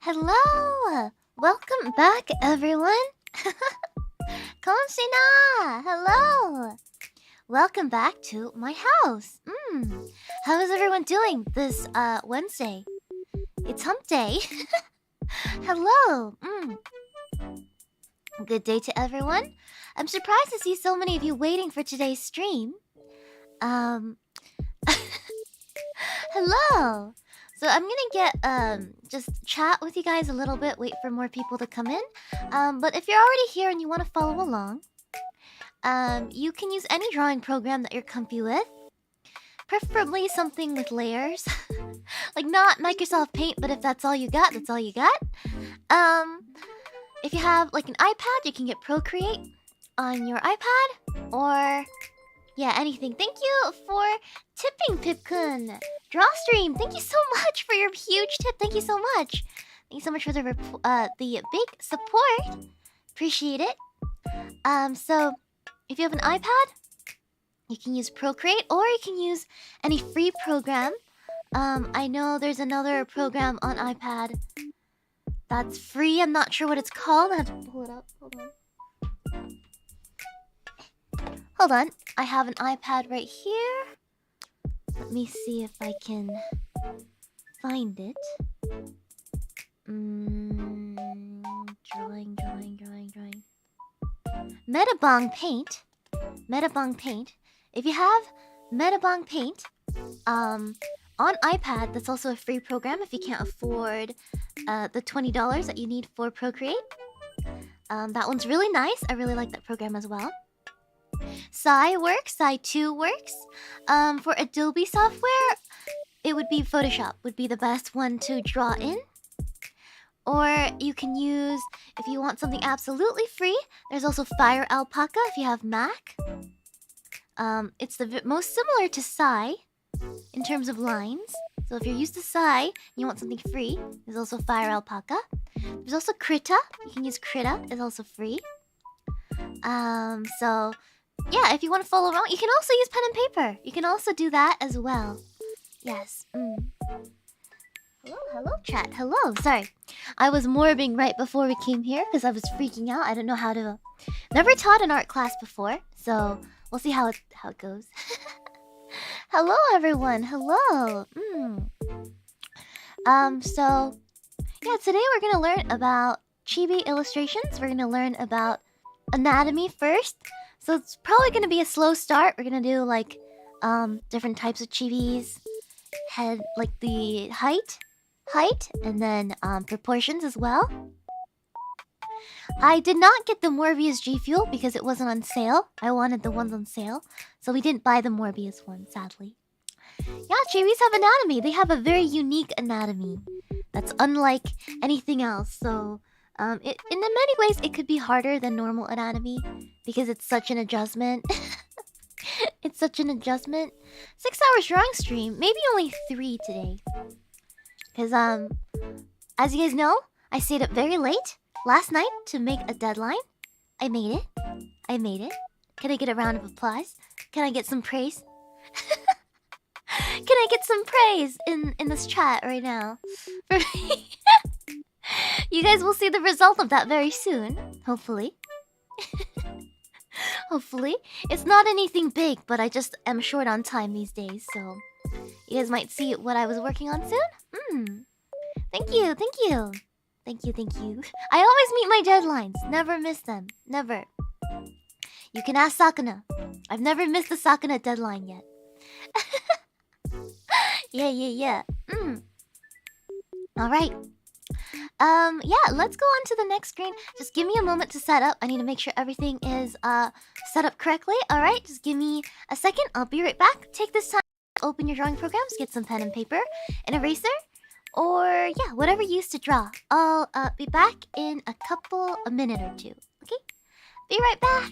Hello! Welcome back, everyone! Shiina! Hello! Welcome back to my house. How is everyone doing this Wednesday? It's hump day. Hello! Good day to everyone. I'm surprised to see so many of you waiting for today's stream. Hello! So I'm gonna get just chat with you guys a little bit, wait for more people to come in. But if you're already here and you want to follow along, you can use any drawing program that you're comfy with. Preferably something with layers. Like not Microsoft Paint, but if that's all you got, that's all you got. If you have like an iPad, you can get Procreate on your iPad or yeah, anything. Thank you for tipping, Pipkun. Drawstream, thank you so much for your huge tip. Thank you so much. Thank you so much for the big support. Appreciate it. So if you have an iPad, you can use Procreate or you can use any free program. I know there's another program on iPad that's free. I'm not sure what it's called. I have to pull it up. Hold on. I have an iPad right here. Let me see if I can find it. Drawing. Metabong Paint. If you have Metabong Paint, on iPad, that's also a free program if you can't afford the $20 that you need for Procreate. That one's really nice. I really like that program as well. Sai 2 works. For Adobe software, it would be Photoshop would be the best one to draw in. Or you can use, if you want something absolutely free, there's also Fire Alpaca if you have Mac. It's the most similar to Sai in terms of lines. So if you're used to Sai and you want something free, there's also Fire Alpaca. There's also Krita. You can use Krita. It's also free. So yeah, if you want to follow along, you can also use pen and paper. You can also do that as well. Yes. Hello, chat. Hello. Sorry. I was morbing right before we came here because I was freaking out. I didn't know how to... Never taught an art class before, so we'll see how it goes. Hello, everyone. Hello. So... yeah, today we're going to learn about Chibi illustrations. We're going to learn about anatomy first. So it's probably going to be a slow start. We're going to do like different types of chibis, head, like the height, and then proportions as well. I did not get the Morbius G Fuel because it wasn't on sale. I wanted the ones on sale, so we didn't buy the Morbius one, sadly. Yeah, chibis have anatomy. They have a very unique anatomy that's unlike anything else. So in many ways, it could be harder than normal anatomy because it's such an adjustment. It's such an adjustment. 6 hours drawing stream, maybe only 3 today. Because as you guys know, I stayed up very late last night to make a deadline. I made it. Can I get a round of applause? Can I get some praise? Can I get some praise in this chat right now? For me? You guys will see the result of that very soon, hopefully. Hopefully. It's not anything big, but I just am short on time these days, so you guys might see what I was working on soon. Thank you. I always meet my deadlines. Never miss them. Never. You can ask Sakuna. I've never missed a Sakuna deadline yet. Yeah. Alright. Yeah, let's go on to the next screen. Just give me a moment to set up. I need to make sure everything is set up correctly. Alright, just give me a second. I'll be right back. Take this time to open your drawing programs, get some pen and paper, an eraser, or yeah, whatever you used to draw. I'll be back in a minute or two. Okay? Be right back.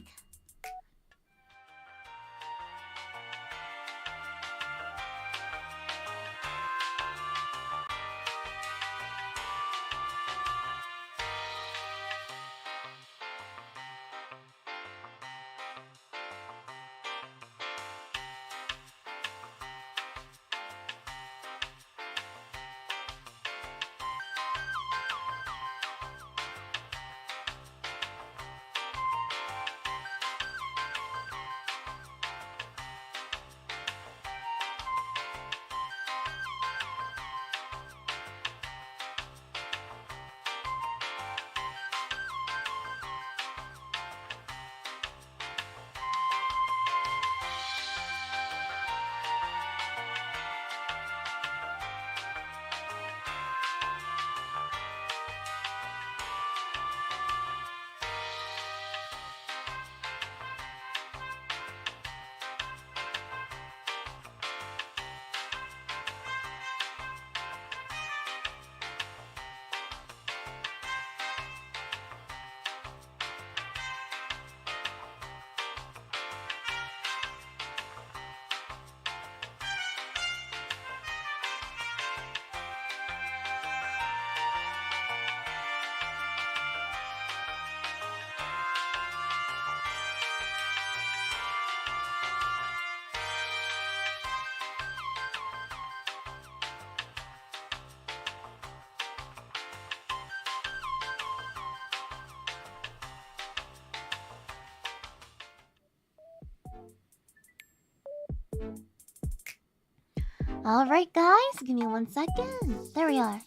Alright, guys, give me 1 second. There we are.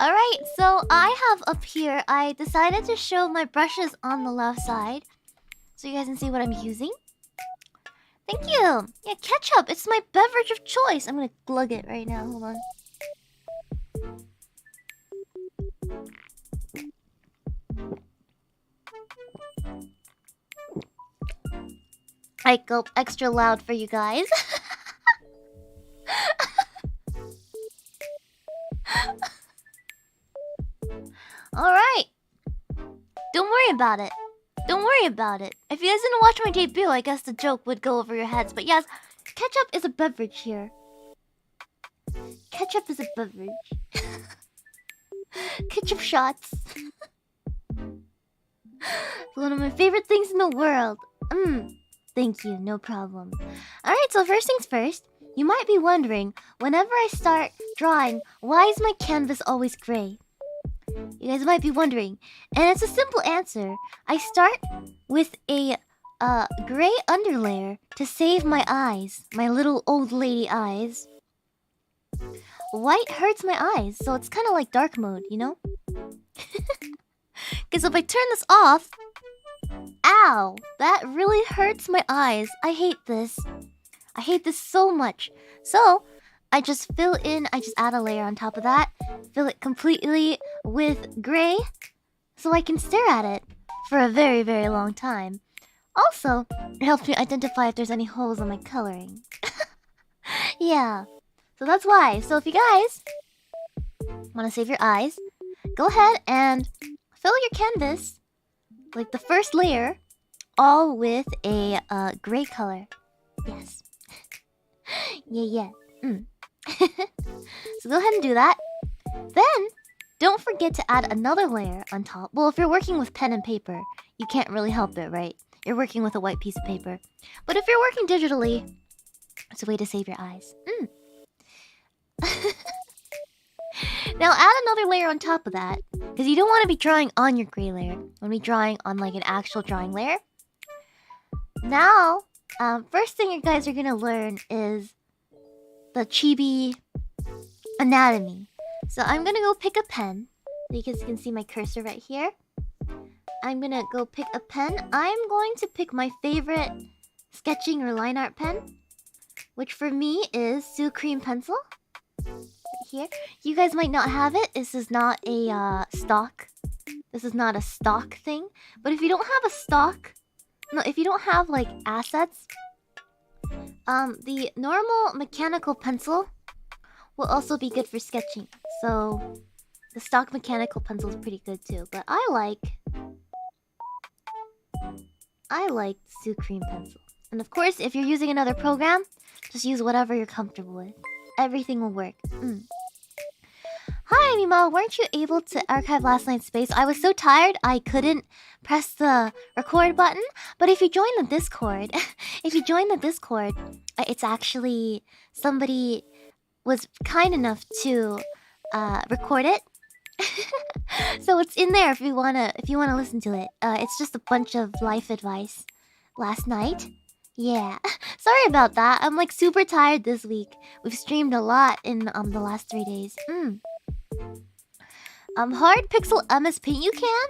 Alright, so I have up here, I decided to show my brushes on the left side so you guys can see what I'm using. Thank you! Yeah, ketchup, it's my beverage of choice. I'm gonna glug it right now, hold on. I gulp extra loud for you guys. Alright. Don't worry about it. Don't worry about it. If you guys didn't watch my debut, I guess the joke would go over your heads. But yes, ketchup is a beverage here. Ketchup is a beverage. Ketchup shots. It's one of my favorite things in the world. Thank you, no problem. Alright, so first things first. You might be wondering, whenever I start drawing, why is my canvas always gray? You guys might be wondering. And it's a simple answer. I start with a gray underlayer to save my eyes. My little old lady eyes. White hurts my eyes, so it's kind of like dark mode, you know? Because if I turn this off... Ow! That really hurts my eyes. I hate this. I hate this so much. So, I just fill in, I just add a layer on top of that. Fill it completely with gray. So I can stare at it for a very, very long time. Also, it helps me identify if there's any holes in my coloring. Yeah. So that's why. So if you guys want to save your eyes, go ahead and fill your canvas, like the first layer, all with a gray color. Yes. Yeah. So go ahead and do that. Then, don't forget to add another layer on top. Well, if you're working with pen and paper, you can't really help it, right? You're working with a white piece of paper. But if you're working digitally, it's a way to save your eyes. Now add another layer on top of that, because you don't want to be drawing on your gray layer. You want to be drawing on like an actual drawing layer. Now, first thing you guys are going to learn is the Chibi anatomy. So I'm going to go pick a pen. You guys can see my cursor right here. I'm going to go pick a pen. I'm going to pick my favorite sketching or line art pen, which for me is Sucreme pencil. Here, you guys might not have it. This is not a stock. This is not a stock thing. But if you don't have a stock, no, if you don't have like assets, the normal mechanical pencil will also be good for sketching. So the stock mechanical pencil is pretty good too. But I like Sucreme pencil. And of course, if you're using another program, just use whatever you're comfortable with. Everything will work. Hi, Meemaw. Weren't you able to archive last night's space? I was so tired I couldn't press the record button. But if you join the Discord, it's actually somebody was kind enough to record it. So it's in there if you wanna listen to it. It's just a bunch of life advice last night. Yeah. Sorry about that. I'm like super tired this week. We've streamed a lot in the last 3 days. Hard pixel MS Paint.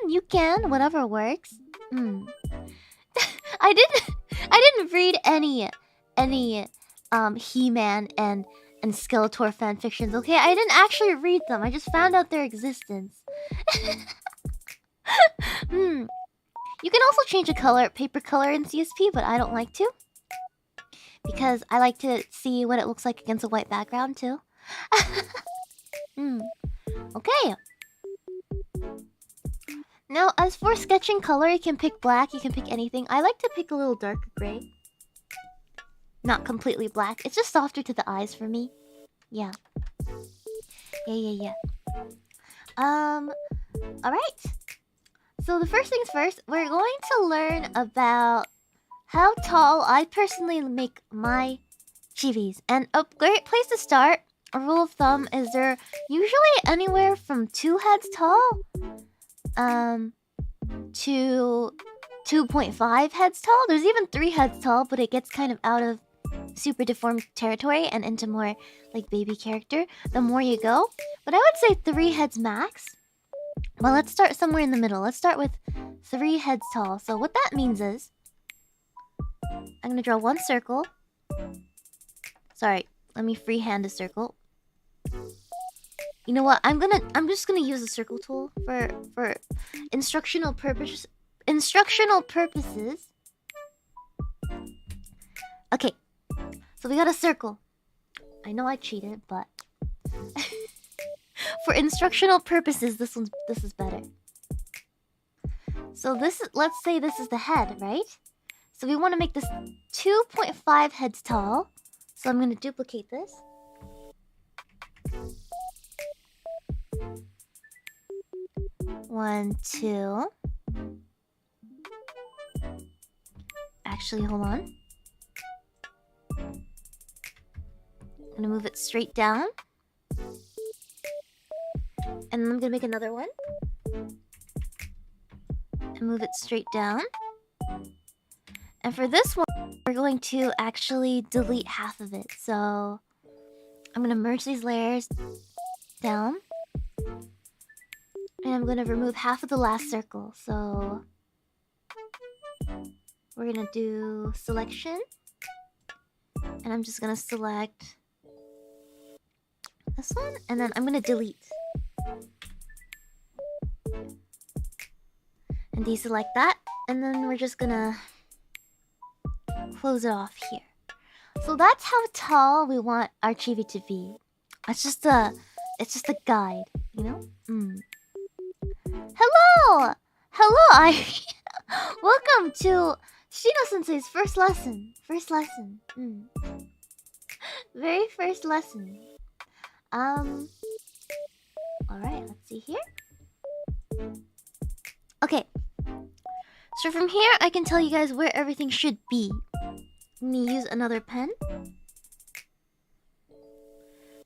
You can. Whatever works. I didn't read any He-Man and Skeletor fanfictions, okay? I didn't actually read them. I just found out their existence. You can also change a paper color in CSP, but I don't like to. Because I like to see what it looks like against a white background, too. Okay. Now, as for sketching color, you can pick black, you can pick anything. I like to pick a little darker gray. Not completely black. It's just softer to the eyes for me. Yeah. Yeah. Alright. So the first things first, we're going to learn about how tall I personally make my chibis. And a great place to start, a rule of thumb, is they're usually anywhere from 2 heads tall to 2.5 heads tall. There's even 3 heads tall, but it gets kind of out of super deformed territory and into more like baby character the more you go. But I would say 3 heads max. Well, let's start somewhere in the middle. Let's start with 3 heads tall. So what that means is I'm gonna draw one circle. Sorry, let me freehand a circle. You know what? I'm just gonna use the circle tool for instructional purposes. Okay, so we got a circle. I know I cheated, but for instructional purposes, this is better. So let's say this is the head, right? So we want to make this 2.5 heads tall. So I'm gonna duplicate this. One, two. Actually, hold on. I'm gonna move it straight down. And then I'm gonna make another one. And move it straight down. And for this one, we're going to actually delete half of it. So I'm gonna merge these layers down. And I'm gonna remove half of the last circle. So we're gonna do selection. And I'm just gonna select this one. And then I'm gonna delete. And deselect that. And then we're just gonna close it off here. So that's how tall we want our chibi to be. It's just a guide, you know? Hello! Hello, welcome to Shiina Sensei's first lesson. Very first lesson. Alright, let's see here. Okay. So from here, I can tell you guys where everything should be. I'm gonna use another pen.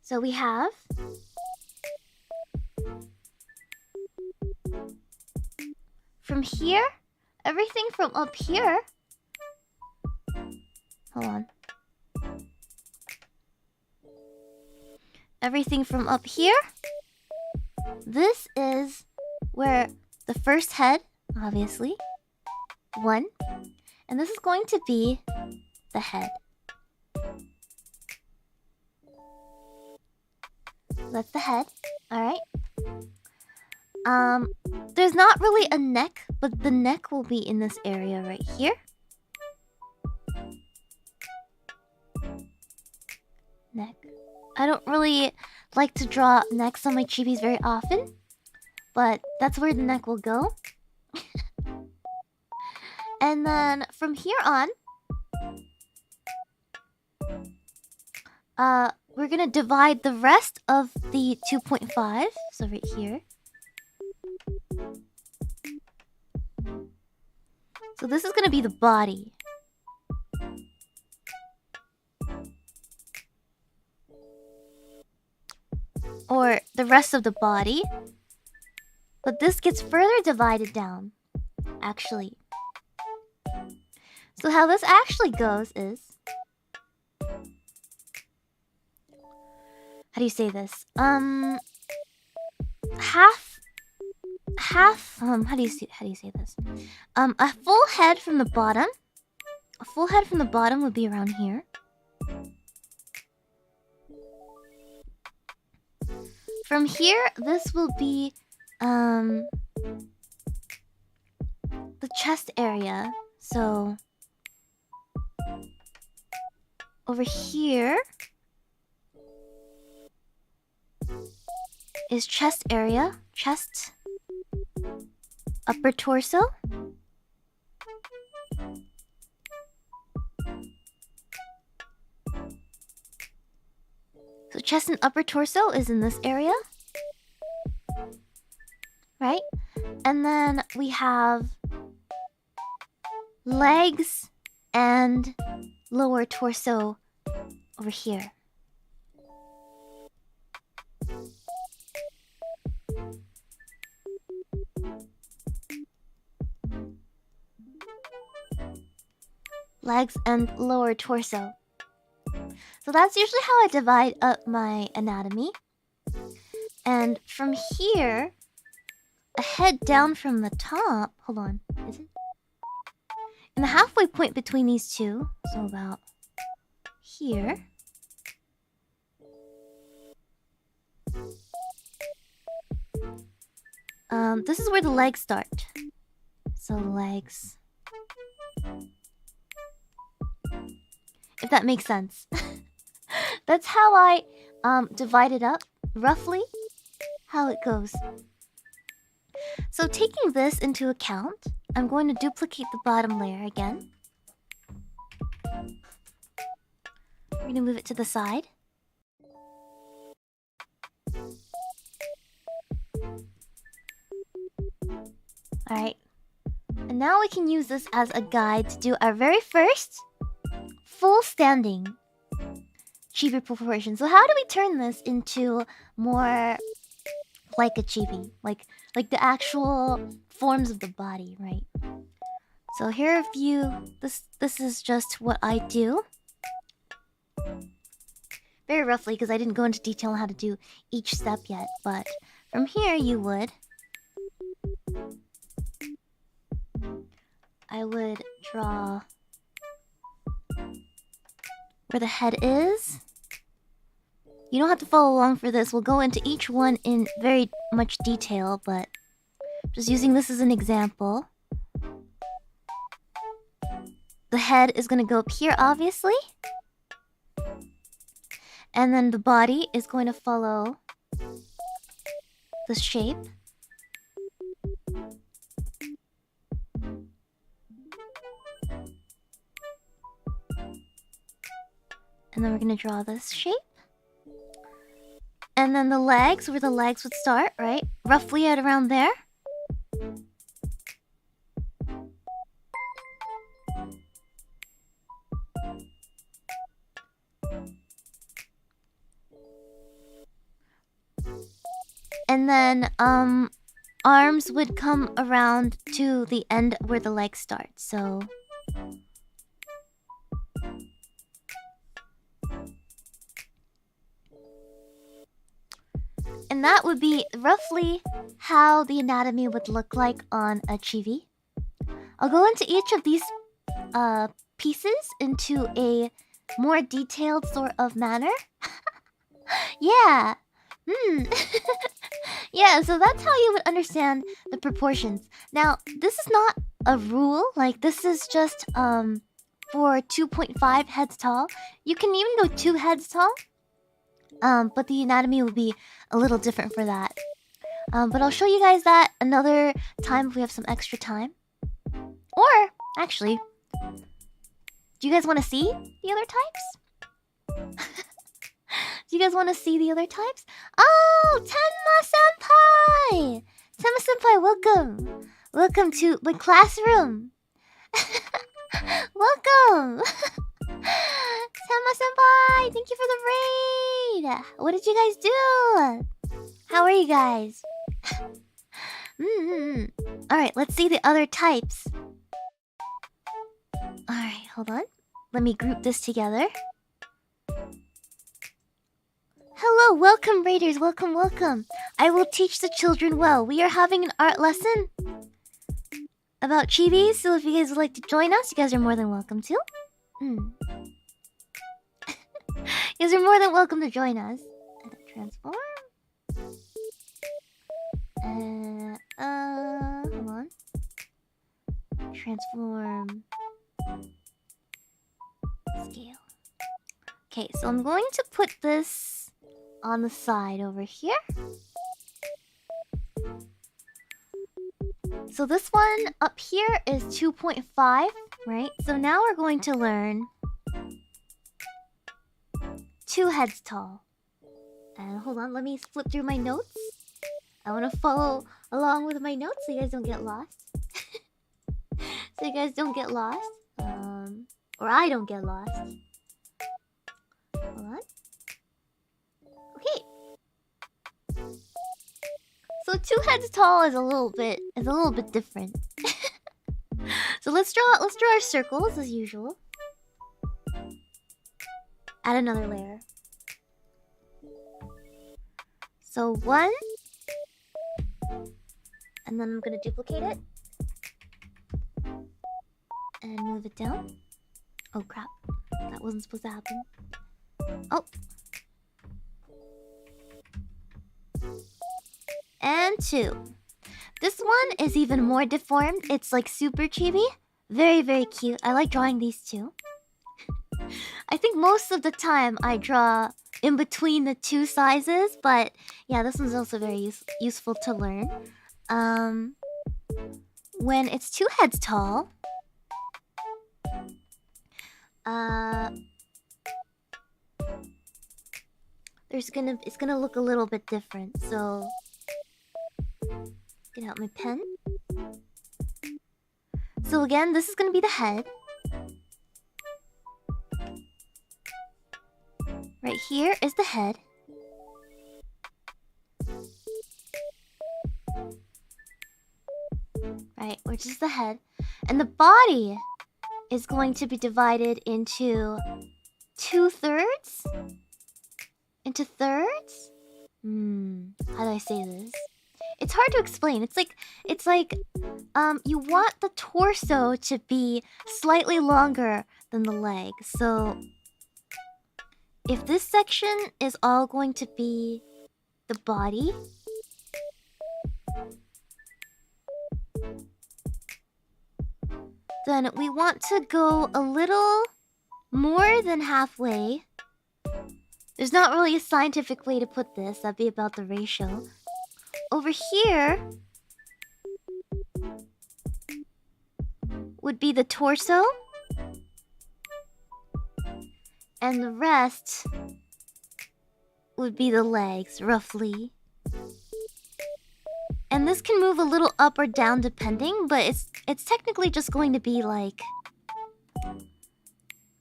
So we have from here, everything from up here. Hold on. Everything from up here. This is where the first head, obviously. 1. And this is going to be the head. That's the head. Alright. There's not really a neck, but the neck will be in this area right here. Neck. I don't really like to draw necks on my chibis very often, but that's where the neck will go. And then from here on, we're gonna divide the rest of the 2.5. So right here. So this is gonna be the body. Or the rest of the body. But this gets further divided down, actually. So how this actually goes is... How do you say this? How do you say this? A full head from the bottom. A full head from the bottom would be around here. From here, this will be the chest area. So over here is chest area, chest, upper torso. So chest and upper torso is in this area. Right? And then we have legs and lower torso over here. legs, and lower torso. So that's usually how I divide up my anatomy. And from here, a head down from the top. Hold on, is it? In the halfway point between these two, so about here. This is where the legs start. So legs. If that makes sense. That's how I divide it up, roughly, how it goes. So taking this into account, I'm going to duplicate the bottom layer again. We're going to move it to the side. Alright. And now we can use this as a guide to do our very first full standing chibi proportion. So how do we turn this into more like a chibi? Like the actual forms of the body, right? So here are a few. This is just what I do. Very roughly, because I didn't go into detail on how to do each step yet. But from here you would... I would draw where the head is. You don't have to follow along for this. We'll go into each one in very much detail, but just using this as an example. The head is going to go up here, obviously. And then the body is going to follow this shape. And then we're going to draw this shape. And then the legs, where the legs would start, right? Roughly at around there. And then, arms would come around to the end where the legs start, so... And that would be roughly how the anatomy would look like on a chibi. I'll go into each of these pieces into a more detailed sort of manner. Yeah. Yeah, so that's how you would understand the proportions. Now, this is not a rule. Like, this is just for 2.5 heads tall. You can even go 2 heads tall. But the anatomy will be a little different for that. But I'll show you guys that another time if we have some extra time. Or, actually, do you guys want to see the other types? Do you guys want to see the other types? Oh, Tenma-senpai! Tenma-senpai, welcome! Welcome to my classroom! Welcome! Tenma-senpai, thank you for the raid! What did you guys do? How are you guys? Alright, let's see the other types. Alright, hold on. Let me group this together. Hello, welcome raiders, welcome, welcome. I will teach the children well. We are having an art lesson about chibis, so if you guys would like to join us, you guys are more than welcome to. You guys are more than welcome to join us. Transform. Hold on. Transform. Scale. Okay, so I'm going to put this on the side over here. So this one up here is 2.5, right? So now we're going to learn 2 heads tall. And hold on, let me flip through my notes. I want to follow along with my notes so you guys don't get lost. So you guys don't get lost. Or I don't get lost. Hold on. Okay. So 2 heads tall is a little bit different. So let's draw our circles as usual. Add another layer. So 1. And then I'm gonna duplicate it. And move it down. Oh crap. That wasn't supposed to happen. Oh. And 2. This one is even more deformed. It's like super chibi. Very, very cute. I like drawing these two. I think most of the time I draw in between the two sizes, but yeah, this one's also very useful to learn. When it's 2 heads tall, it's gonna look a little bit different. So, get out my pen. So again, this is gonna be the head. Right here is the head. Right, which is the head. And the body is going to be divided into 2/3? Into thirds? How do I say this? It's hard to explain. It's like you want the torso to be slightly longer than the leg. So if this section is all going to be the body, then we want to go a little more than halfway. There's not really a scientific way to put this. That'd be about the ratio. Over here would be the torso. And the rest would be the legs, roughly. And this can move a little up or down depending, but it's technically just going to be like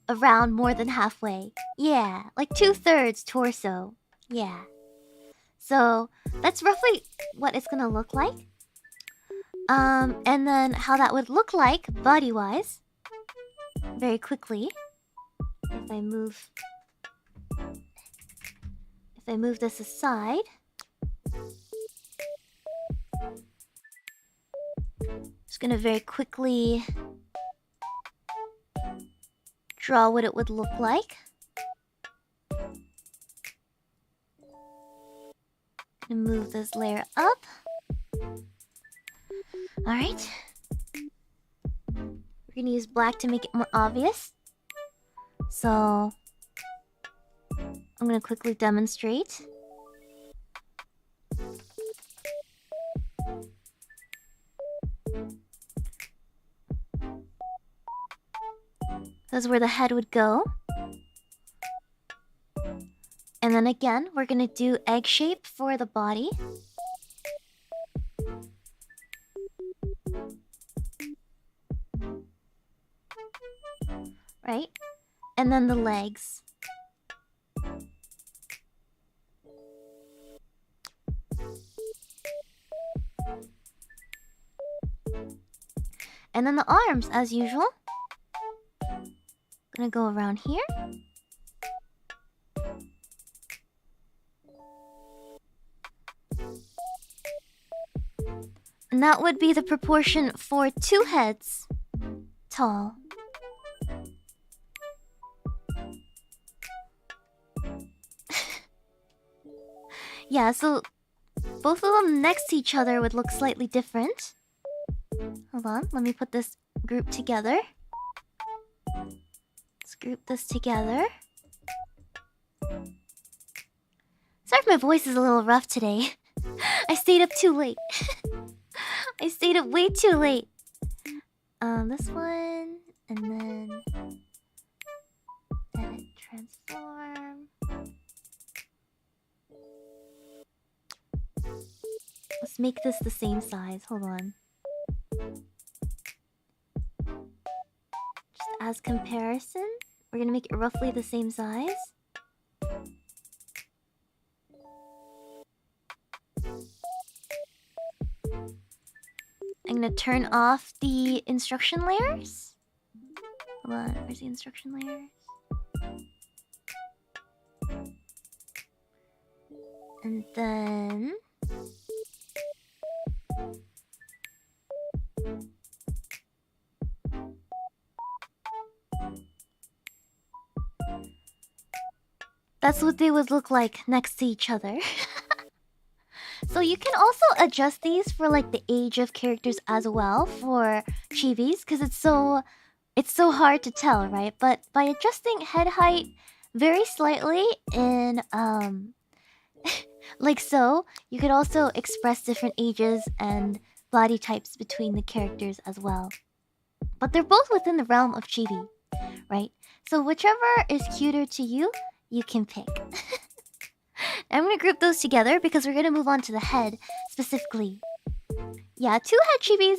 around more than halfway. Yeah, like 2/3 torso. Yeah. So that's roughly what it's gonna look like. And then how that would look like body-wise. Very quickly. If I move this aside. Just gonna very quickly draw what it would look like. Gonna move this layer up. Alright. We're gonna use black to make it more obvious. So I'm gonna quickly demonstrate. That's where the head would go. And then again, we're gonna do egg shape for the body. Right? And then the legs. And then the arms, as usual. Gonna go around here. And that would be the proportion for 2 heads tall. Yeah, so both of them next to each other would look slightly different. Hold on, let me put this group together. Let's group this together. Sorry if my voice is a little rough today. I stayed up too late. I stayed up way too late. This one, and then edit, transform. Let's make this the same size. Hold on. Just as comparison, we're gonna make it roughly the same size. I'm gonna turn off the instruction layers. Hold on, where's the instruction layers? And then... that's what they would look like next to each other. So you can also adjust these for like the age of characters as well for chibis, because it's so hard to tell, right? But by adjusting head height very slightly in like so, you could also express different ages and body types between the characters as well. But they're both within the realm of chibi, right? So whichever is cuter to you, you can pick. I'm gonna group those together because we're gonna move on to the head specifically. Yeah, 2-head chibis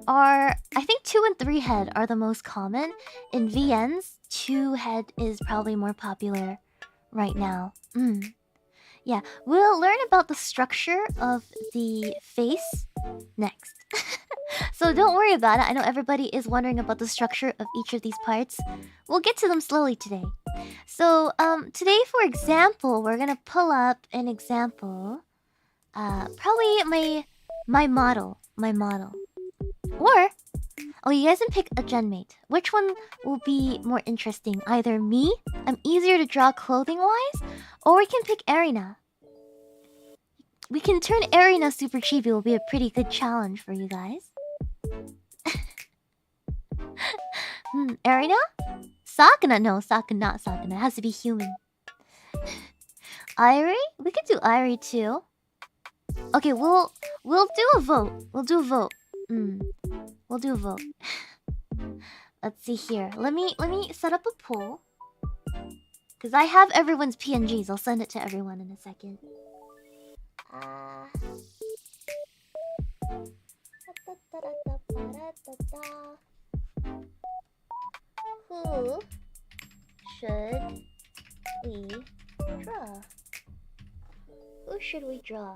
are... I think 2 and 3 head are the most common. In VNs, 2-head is probably more popular right now. Yeah, we'll learn about the structure of the face next. So don't worry about it. I know everybody is wondering about the structure of each of these parts. We'll get to them slowly today. So, today, for example, we're gonna pull up an example. Probably my model. Or, oh, you guys can pick a genmate. Which one will be more interesting? Either me, I'm easier to draw clothing-wise, or we can pick Erina. We can turn Erina Super Chibi, will be a pretty good challenge for you guys. Erina? Sakuna? No, not Sakuna. It has to be human. Irie? We could do Irie too. Okay, we'll do a vote. We'll do a vote. We'll do a vote. Let's see here. Let me set up a poll. Cause I have everyone's PNGs. I'll send it to everyone in a second. Who should we draw? Who should we draw?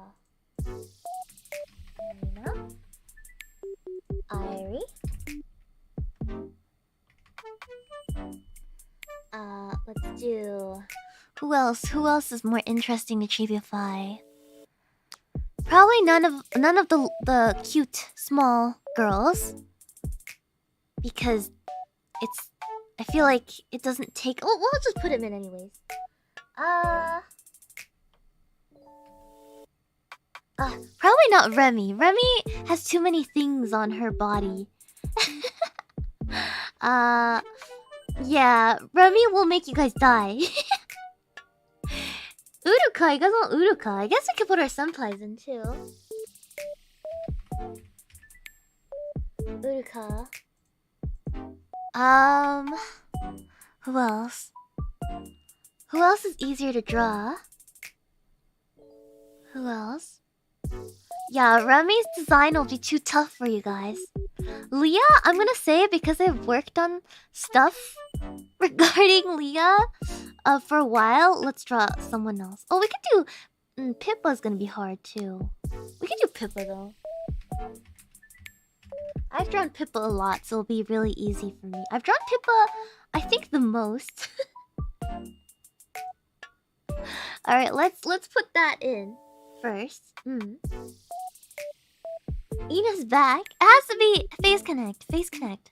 Erina? Irie? Let's do... Who else? Who else is more interesting to chibify? Probably none of the cute small girls. Because it's... I feel like it doesn't take... Oh, we'll just put him in anyways. Probably not Remy. Remy has too many things on her body. Yeah, Remy will make you guys die. Uruka, you guys want Uruka? I guess we could put our senpais in too. Uruka. Who else? Who else is easier to draw? Who else? Yeah, Remy's design will be too tough for you guys. Leah, I'm gonna say, because I've worked on stuff regarding Leah for a while, let's draw someone else. Oh, we could do... Pippa's gonna be hard too. We could do Pippa though. I've drawn Pippa a lot, so it'll be really easy for me. I've drawn Pippa, I think, the most. Alright, let's put that in first. Ina's back. It has to be face connect. Face connect.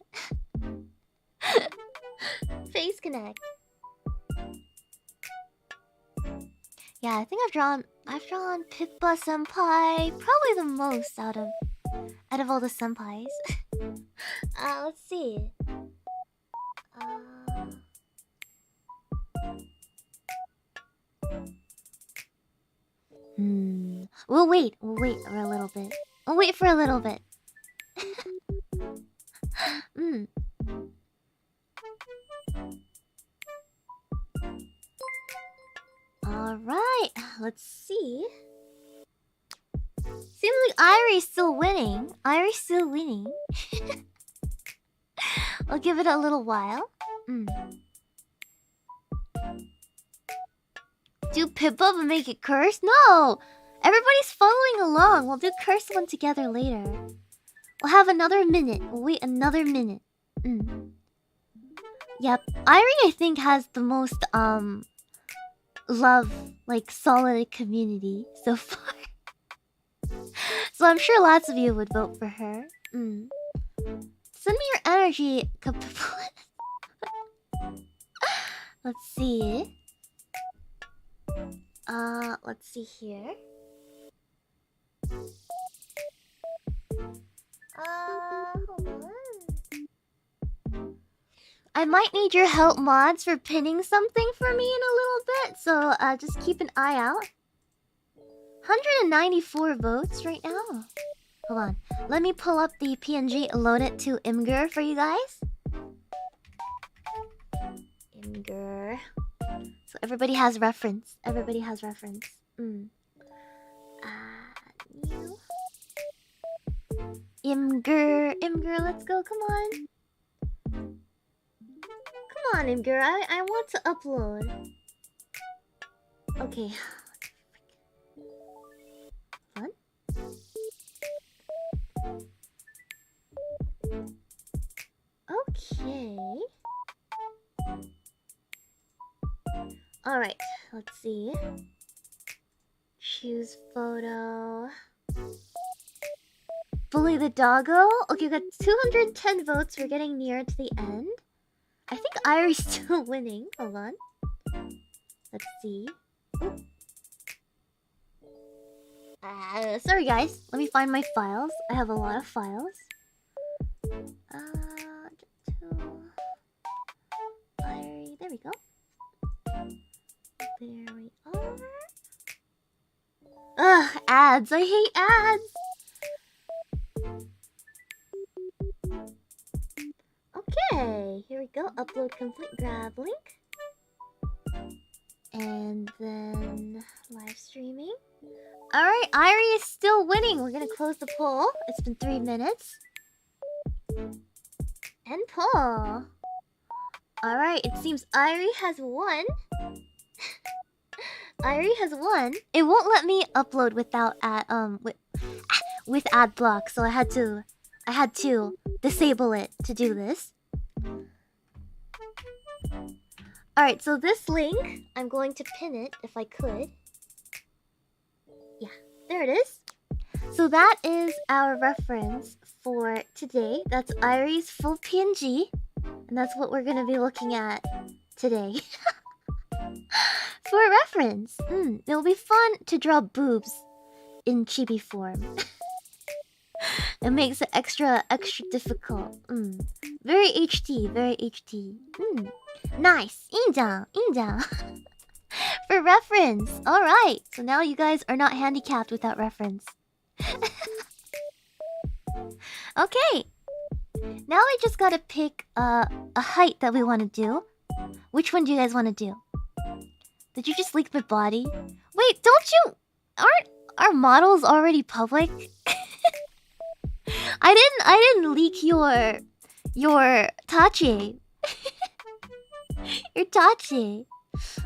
Face connect. Yeah, I think I've drawn Pippa senpai probably the most out of all the senpais. Let's see. We'll wait for a little bit. We'll wait for a little bit. Alright, let's see. Seems like Irie's still winning. Irie's still winning. I'll give it a little while. Do Pippa but make it cursed? No! Everybody's following along. We'll do cursed one together later. We'll have another minute. We'll wait another minute. Yep. Irie, I think, has the most, love, like, solid community so far. So I'm sure lots of you would vote for her. Send me your energy. Let's see. Let's see here. Hold on. I might need your help, mods, for pinning something for me in a little bit, so just keep an eye out. 194 votes right now. Hold on. Let me pull up the PNG and load it to Imgur for you guys. Imgur. So everybody has reference. Everybody has reference. New. Imgur. Imgur, let's go. Come on. Come on, Imgur. I want to upload. Okay. Fun. Okay. Alright, let's see. Choose photo. Bully the doggo? Okay, we got 210 votes. We're getting near to the end. I think Irie's still winning. Hold on. Let's see. Sorry guys. Let me find my files. I have a lot of files. Irie. There we go. There we are. Ugh, ads. I hate ads. Okay, here we go. Upload complete. Grab link. And then live streaming. Alright, Irie is still winning. We're gonna close the poll. It's been 3 minutes. End poll. Alright, it seems Irie has won. Irie has won. It won't let me upload without with ad block, so I had to disable it to do this. Alright, so this link, I'm going to pin it if I could. Yeah, there it is. So that is our reference for today. That's Irie's full PNG. And that's what we're gonna be looking at today. For reference. It'll be fun to draw boobs in chibi form. It makes it extra difficult. Very HT, very HT. Nice. 인정. For reference. Alright. So now you guys are not handicapped with that reference. Okay. Now I just gotta pick a height that we want to do. Which one do you guys want to do? Did you just leak my body? Wait, don't you... Aren't our models already public? I didn't leak your Tachi. Your Tachi.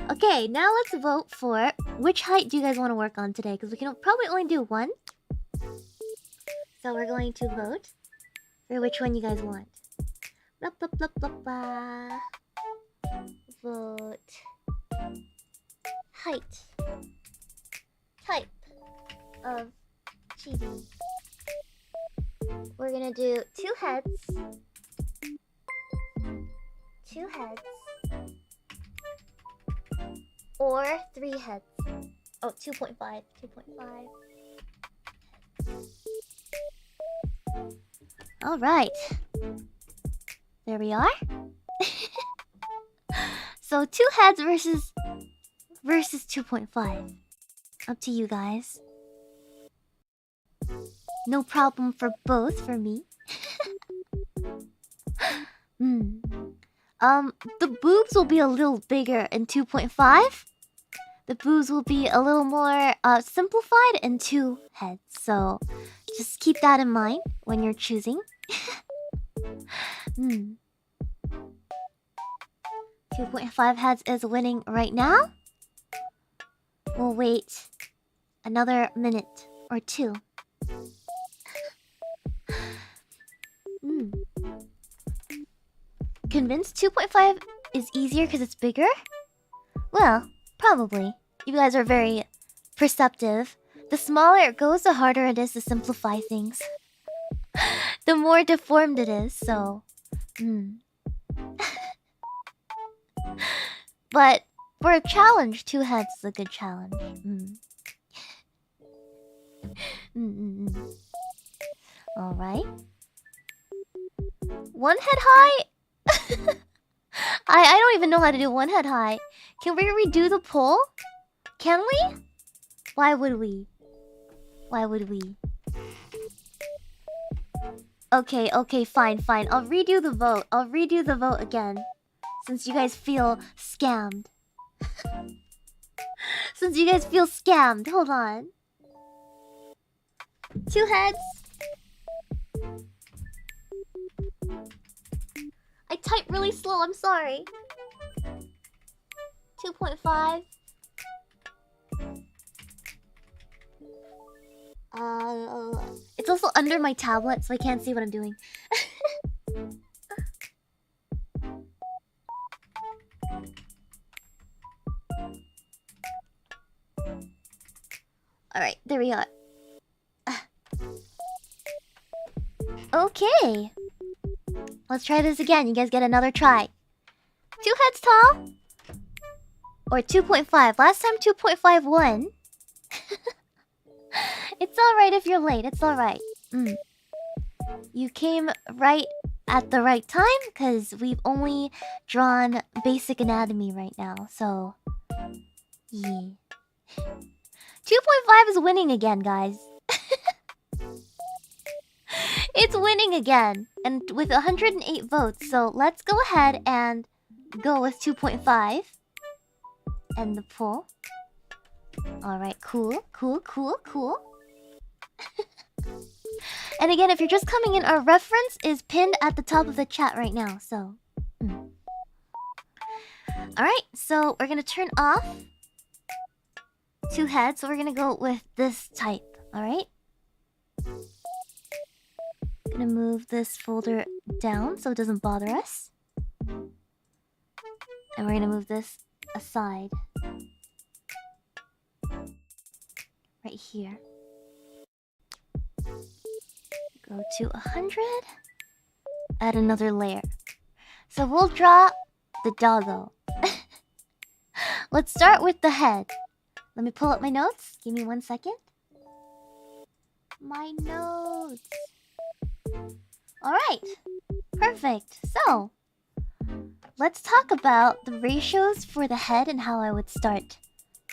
Okay, now let's vote for which height do you guys want to work on today? Because we can probably only do one. So we're going to vote for which one you guys want. Blah, blah, blah, blah, blah. Vote. Height. Type of chibi. We're gonna do 2 heads. 2 heads. Or 3 heads. Oh, 2.5. 2.5. Alright. There we are. So 2 heads versus 2.5. Up to you guys. No problem for both for me. The boobs will be a little bigger in 2.5. The boobs will be a little more simplified in 2 heads. So just keep that in mind when you're choosing. 2.5 heads is winning right now. We'll wait another minute or 2. Convinced 2.5 is easier because it's bigger? Well, Probably. You guys are very perceptive. The smaller it goes, the harder it is to simplify things. The more deformed it is, so... But for a challenge, 2 heads is a good challenge. Alright. 1 head high? I don't even know how to do 1 head high. Can we redo the poll? Can we? Why would we? Why would we? Okay, fine. I'll redo the vote. I'll redo the vote again. Since you guys feel scammed. Since you guys feel scammed. Hold on. 2 heads. I type really slow, I'm sorry. 2.5. It's also under my tablet, so I can't see what I'm doing. Alright, there we are. Okay. Let's try this again. You guys get another try. 2 heads tall? Or 2.5? Last time 2.5 won. It's alright if you're late. It's alright. You came right at the right time, because we've only drawn basic anatomy right now, so... Yeah. 2.5 is winning again, guys. It's winning again. And with 108 votes, so let's go ahead and go with 2.5. End the poll. Alright, cool. And again, if you're just coming in, our reference is pinned at the top of the chat right now, so... Alright, so we're gonna turn off 2 heads, so we're gonna go with this type, alright? Gonna move this folder down so it doesn't bother us. And we're gonna move this aside. Right here. Go to 100. Add another layer. So we'll draw the doggo. Let's start with the head. Let me pull up my notes. Give me 1 second. My notes. Alright. Perfect. So, let's talk about the ratios for the head and how I would start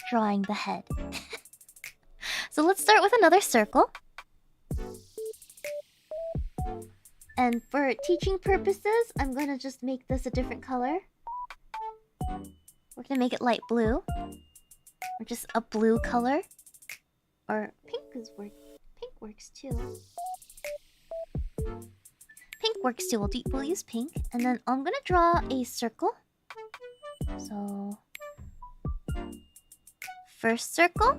drawing the head. So let's start with another circle. And for teaching purposes, I'm gonna just make this a different color. We're gonna make it light blue. Or just a blue color. Or pink works too. Pink works too. We'll use pink. And then I'm gonna draw a circle. So... First circle.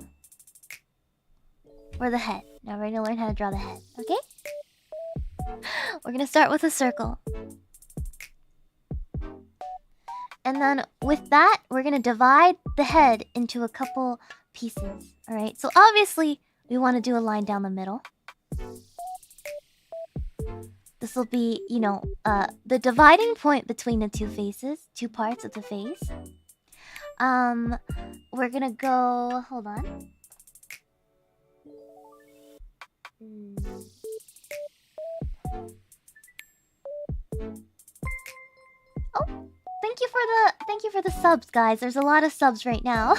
For the head. Now we're gonna learn how to draw the head, okay? We're gonna start with a circle. And then with that, we're gonna divide the head into a couple pieces. Alright, so obviously we want to do a line down the middle. This will be, you know, the dividing point between the two faces, 2 parts of the face. We're gonna go... Hold on. Oh, thank you for the subs, guys. There's a lot of subs right now.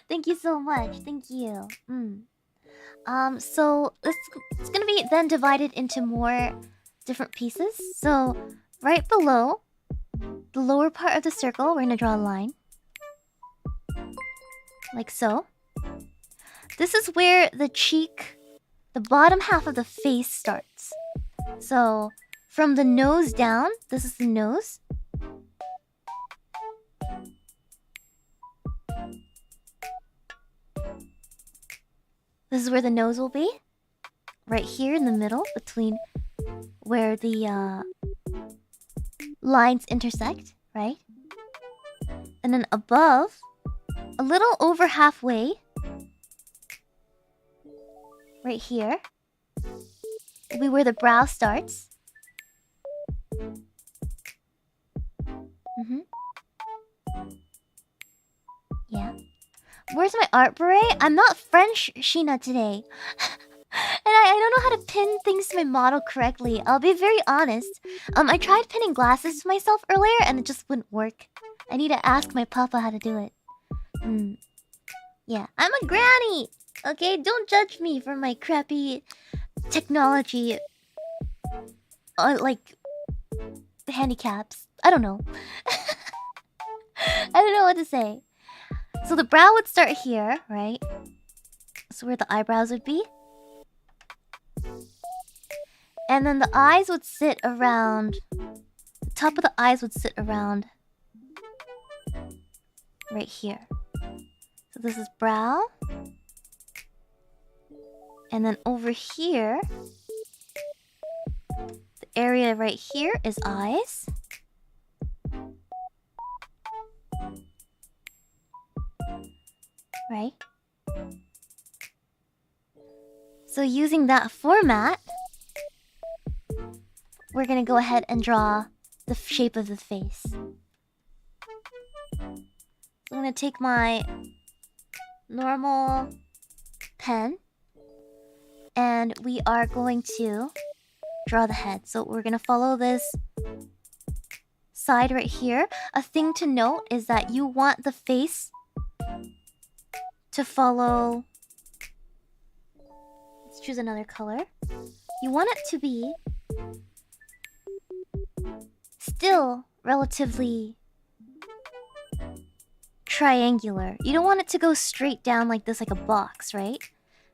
Thank you so much. Thank you. So it's gonna be then divided into more different pieces. So right below the lower part of the circle, we're gonna draw a line. Like so. This is where the cheek, the bottom half of the face starts. So from the nose down, this is the nose. This is where the nose will be. Right here in the middle, between where the lines intersect, right? And then above a little over halfway. Right here. Will be where the brow starts. Yeah. Where's my art beret? I'm not French Shiina today. And I don't know how to pin things to my model correctly. I'll be very honest. I tried pinning glasses to myself earlier and it just wouldn't work. I need to ask my papa how to do it. Yeah, I'm a granny! Okay, don't judge me for my crappy technology. Like, handicaps. I don't know. I don't know what to say. So the brow would start here, right? So where the eyebrows would be. And then the eyes would sit around... The top of the eyes would sit around... right here. So this is brow. And then over here... the area right here is eyes. Right? So using that format, we're gonna go ahead and draw the shape of the face. I'm gonna take my normal pen and we are going to draw the head. So we're gonna follow this side right here. A thing to note is that you want the face to follow... Let's choose another color. You want it to be still relatively triangular. You don't want it to go straight down like this, like a box, right?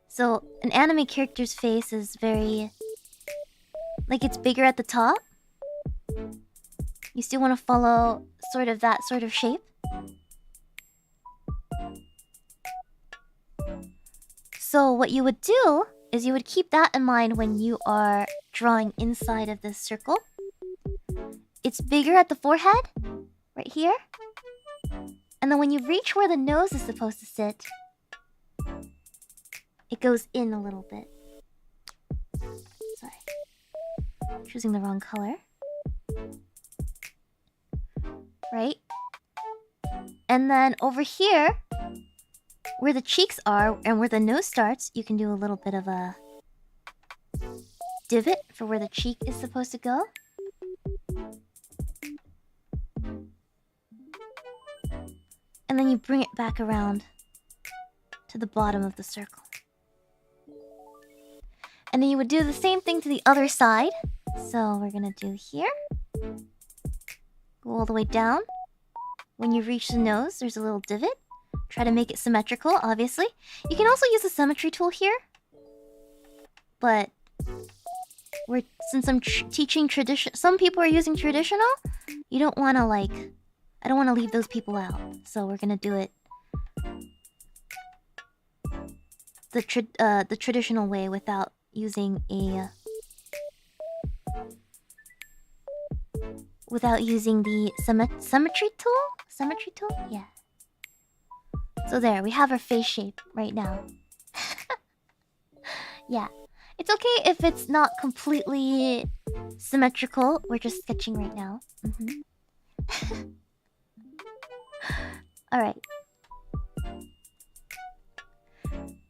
So an anime character's face is very... like it's bigger at the top. You still want to follow sort of that sort of shape. So what you would do is you would keep that in mind when you are drawing inside of this circle. It's bigger at the forehead, right here. And then when you reach where the nose is supposed to sit, it goes in a little bit. Sorry. Choosing the wrong color. Right? And then over here, where the cheeks are and where the nose starts, you can do a little bit of a divot for where the cheek is supposed to go. And then you bring it back around to the bottom of the circle. And then you would do the same thing to the other side. So we're gonna do here. Go all the way down. When you reach the nose, there's a little divot. Try to make it symmetrical, obviously. You can also use the symmetry tool here. But since I'm teaching tradition, some people are using traditional. You don't want to like, I don't want to leave those people out. So we're gonna do it the traditional way without using a the symmetry tool. Symmetry tool, yeah. So there, we have our face shape right now. Yeah. It's okay if it's not completely symmetrical. We're just sketching right now. Alright.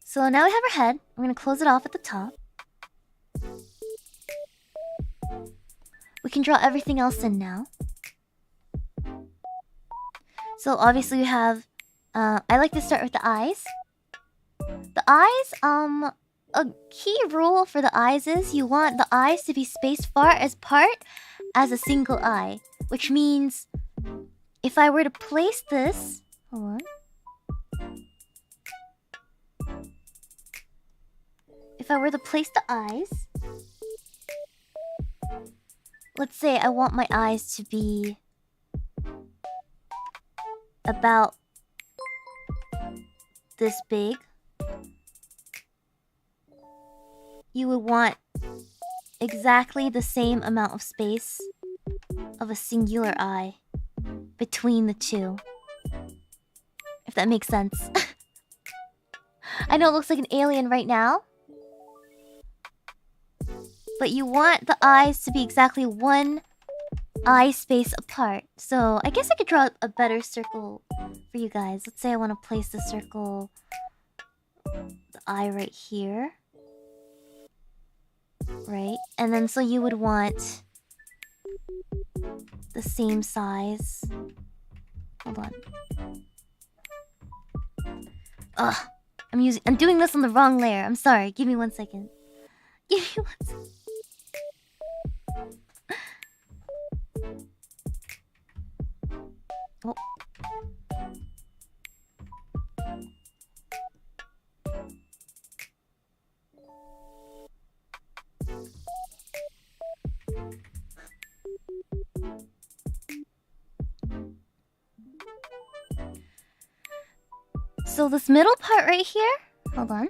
So now we have our head. We're gonna close it off at the top. We can draw everything else in now. So obviously we have... I like to start with the eyes. The eyes, a key rule for the eyes is you want the eyes to be spaced far apart as a single eye. Which means, if I were to place this... Hold on. If I were to place the eyes... Let's say I want my eyes to be... about... this big. You would want exactly the same amount of space of a singular eye between the two. If that makes sense. I know it looks like an alien right now. But you want the eyes to be exactly one eye space apart. So I guess I could draw a better circle for you guys. Let's say I want to place the circle, the eye right here. Right? And then so you would want the same size. Hold on. Ugh. I'm doing this on the wrong layer. I'm sorry. Give me 1 second. Give me 1 second. Oh. So this middle part right here, hold on.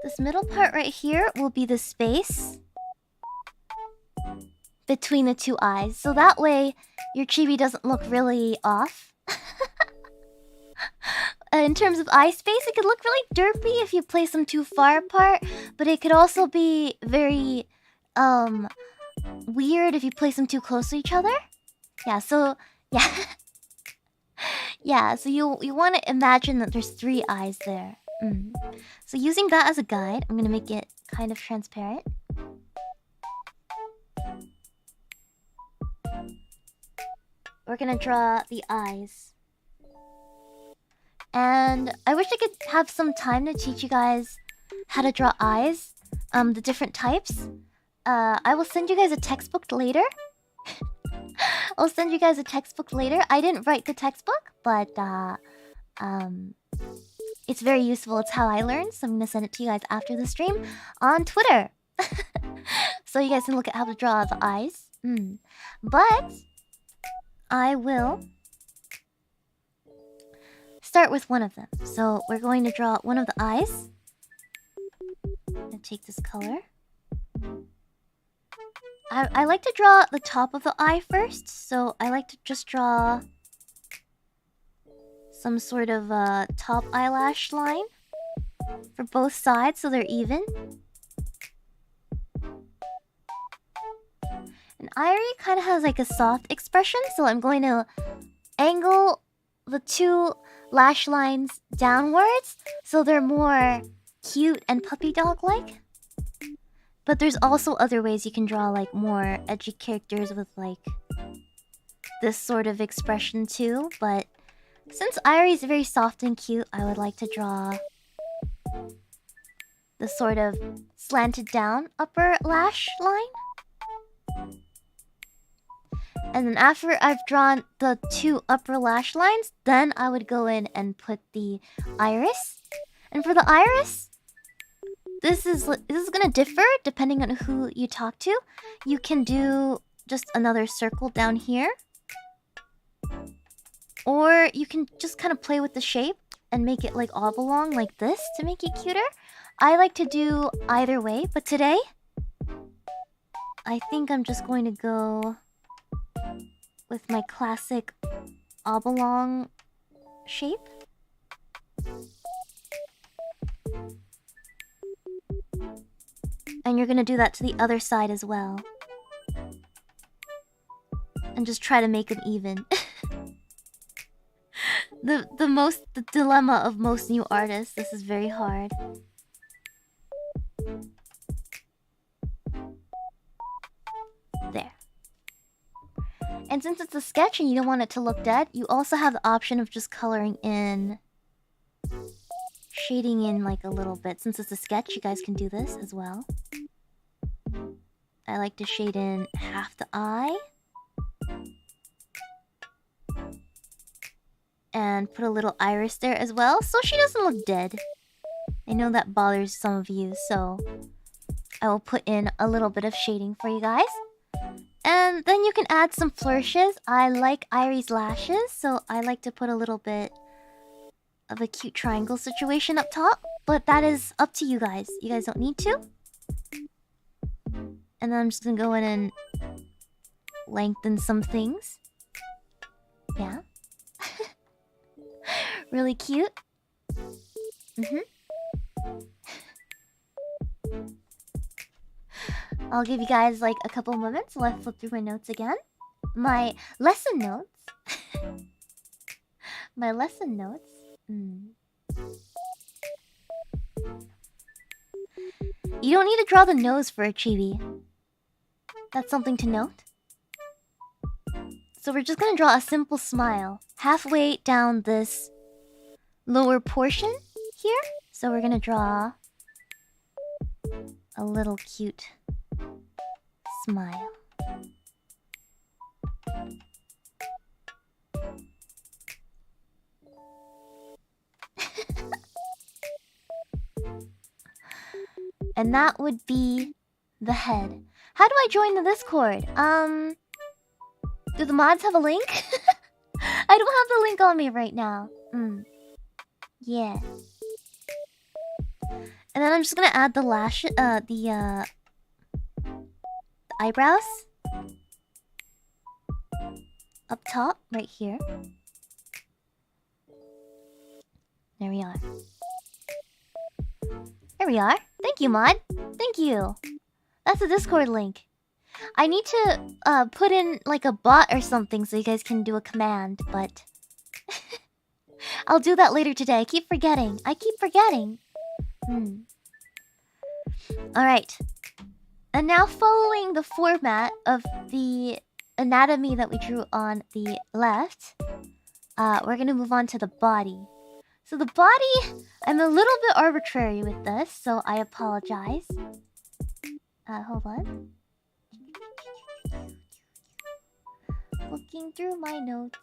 This middle part right here will be the space between the two eyes. So that way your chibi doesn't look really off. In terms of eye space, it could look really derpy if you place them too far apart, but it could also be very weird if you place them too close to each other. Yeah, so yeah. Yeah, so you want to imagine that there's 3 eyes there. So using that as a guide, I'm gonna make it kind of transparent. We're gonna draw the eyes. And I wish I could have some time to teach you guys how to draw eyes, the different types. I will send you guys a textbook later. I'll send you guys a textbook later. I didn't write the textbook, but it's very useful. It's how I learned, so I'm gonna send it to you guys after the stream on Twitter. So you guys can look at how to draw the eyes. But I will start with one of them. So we're going to draw one of the eyes. And take this color. I like to draw the top of the eye first, so I like to just draw some sort of top eyelash line for both sides so they're even. And Irie kind of has like a soft expression, so I'm going to angle the 2 lash lines downwards so they're more cute and puppy dog-like. But there's also other ways you can draw like more edgy characters with like this sort of expression too. But since Irie is very soft and cute, I would like to draw the sort of slanted down upper lash line. And then after I've drawn the 2 upper lash lines, then I would go in and put the iris. And for the iris, this is gonna differ depending on who you talk to. You can do just another circle down here. Or you can just kind of play with the shape and make it like oblong like this to make it cuter. I like to do either way, but today I think I'm just going to go with my classic oblong shape. And you're gonna do that to the other side as well. And just try to make them even. The dilemma of most new artists. This is very hard. There. And since it's a sketch and you don't want it to look dead, you also have the option of just coloring in, shading in like a little bit. Since it's a sketch, you guys can do this as well. I like to shade in half the eye. And put a little iris there as well, so she doesn't look dead. I know that bothers some of you, so I will put in a little bit of shading for you guys. And then you can add some flourishes. I like Irie's lashes, so I like to put a little bit of a cute triangle situation up top. But that is up to you guys. You guys don't need to. And then I'm just gonna go in and lengthen some things. Yeah. Really cute. I'll give you guys like a couple moments while I flip through my notes again. My lesson notes. My lesson notes. You don't need to draw the nose for a chibi. That's something to note. So we're just gonna draw a simple smile halfway down this lower portion here. So we're gonna draw a little cute smile. And that would be the head. How do I join the Discord? Do the mods have a link? I don't have the link on me right now. Yeah. And then I'm just gonna add the the eyebrows up top, right here. There we are. There we are. Thank you, mod. Thank you. That's the Discord link. I need to put in like a bot or something so you guys can do a command, but I'll do that later today. I keep forgetting. Alright. And now following the format of the anatomy that we drew on the left, we're gonna move on to the body. So the body, I'm a little bit arbitrary with this, so I apologize. Hold on. Looking through my notes.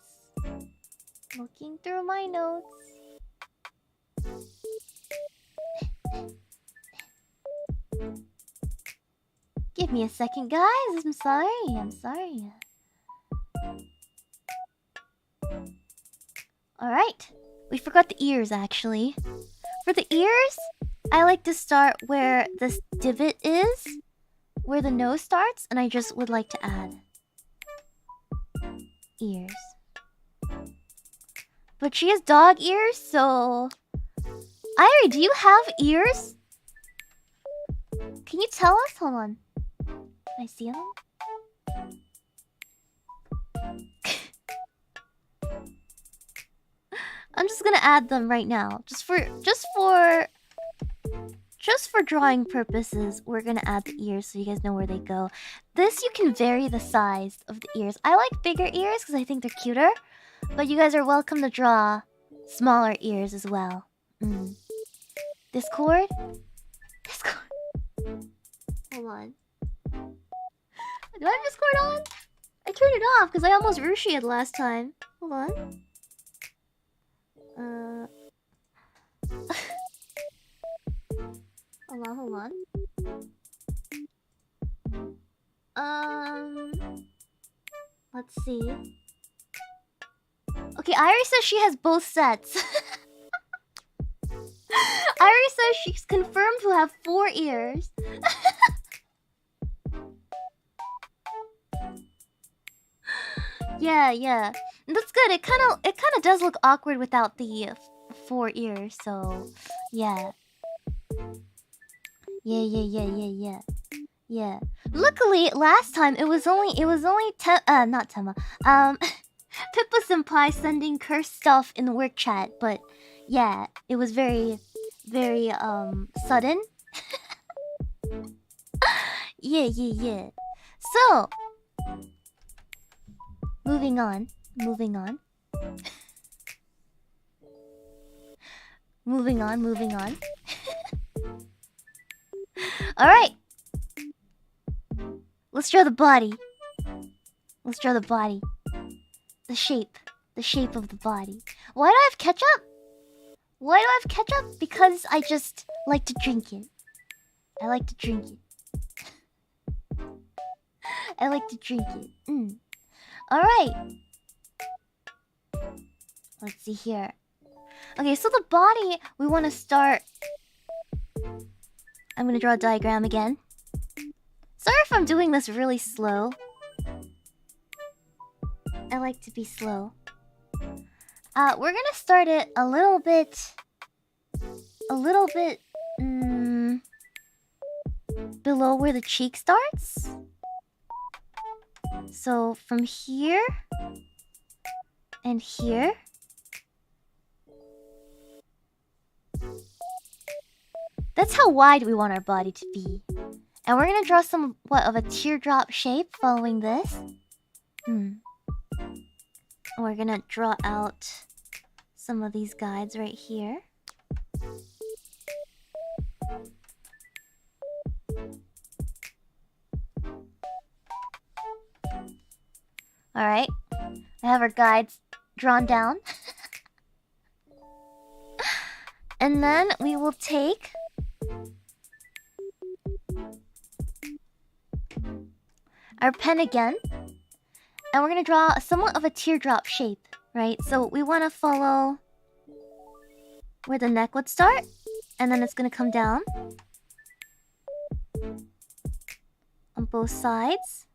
Give me a second, guys. I'm sorry. Alright. We forgot the ears, actually. For the ears, I like to start where this divot is, where the nose starts, and I just would like to add ears. But she has dog ears, so... Irie, do you have ears? Can you tell us? Hold on. Can I see them? I'm just gonna add them right now. Just for drawing purposes, we're gonna add the ears so you guys know where they go. This, you can vary the size of the ears. I like bigger ears because I think they're cuter. But you guys are welcome to draw smaller ears as well. Discord? Hold on. Do I have Discord on? I turned it off because I almost Rushied last time. Hold on. Hold on. Let's see. Okay, Irie says she has both sets. Irie says she's confirmed to have 4 ears. Yeah. That's good. It kind of does look awkward without the 4 ears, so yeah. Yeah. Luckily, last time it was only not Tema. Pippa Senpai sending cursed stuff in the work chat, but yeah, it was very sudden. Yeah. So, moving on. Alright. Let's draw the body. The shape of the body. Why do I have ketchup? Because I just like to drink it. Alright. Let's see here. Okay, so the body, we want to start... I'm gonna draw a diagram again. Sorry if I'm doing this really slow. I like to be slow. We're gonna start it a little bit below where the cheek starts. So from here and here. That's how wide we want our body to be. And we're gonna draw somewhat of a teardrop shape following this. We're gonna draw out some of these guides right here. Alright. I have our guides drawn down. And then we will take our pen again. And we're gonna draw somewhat of a teardrop shape, right? So we wanna follow where the neck would start. And then it's gonna come down on both sides.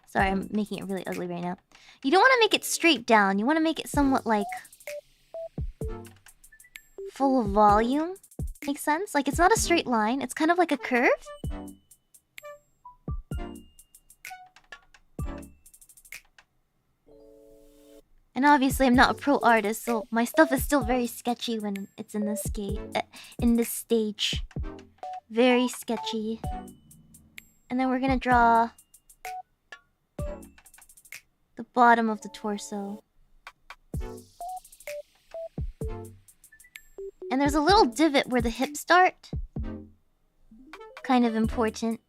Sorry, I'm making it really ugly right now. You don't want to make it straight down. You want to make it somewhat like full of volume. Makes sense? Like it's not a straight line. It's kind of like a curve. And obviously I'm not a pro artist, so my stuff is still very sketchy when it's in this stage. Very sketchy. And then we're gonna draw the bottom of the torso. And there's a little divot where the hips start. Kind of important.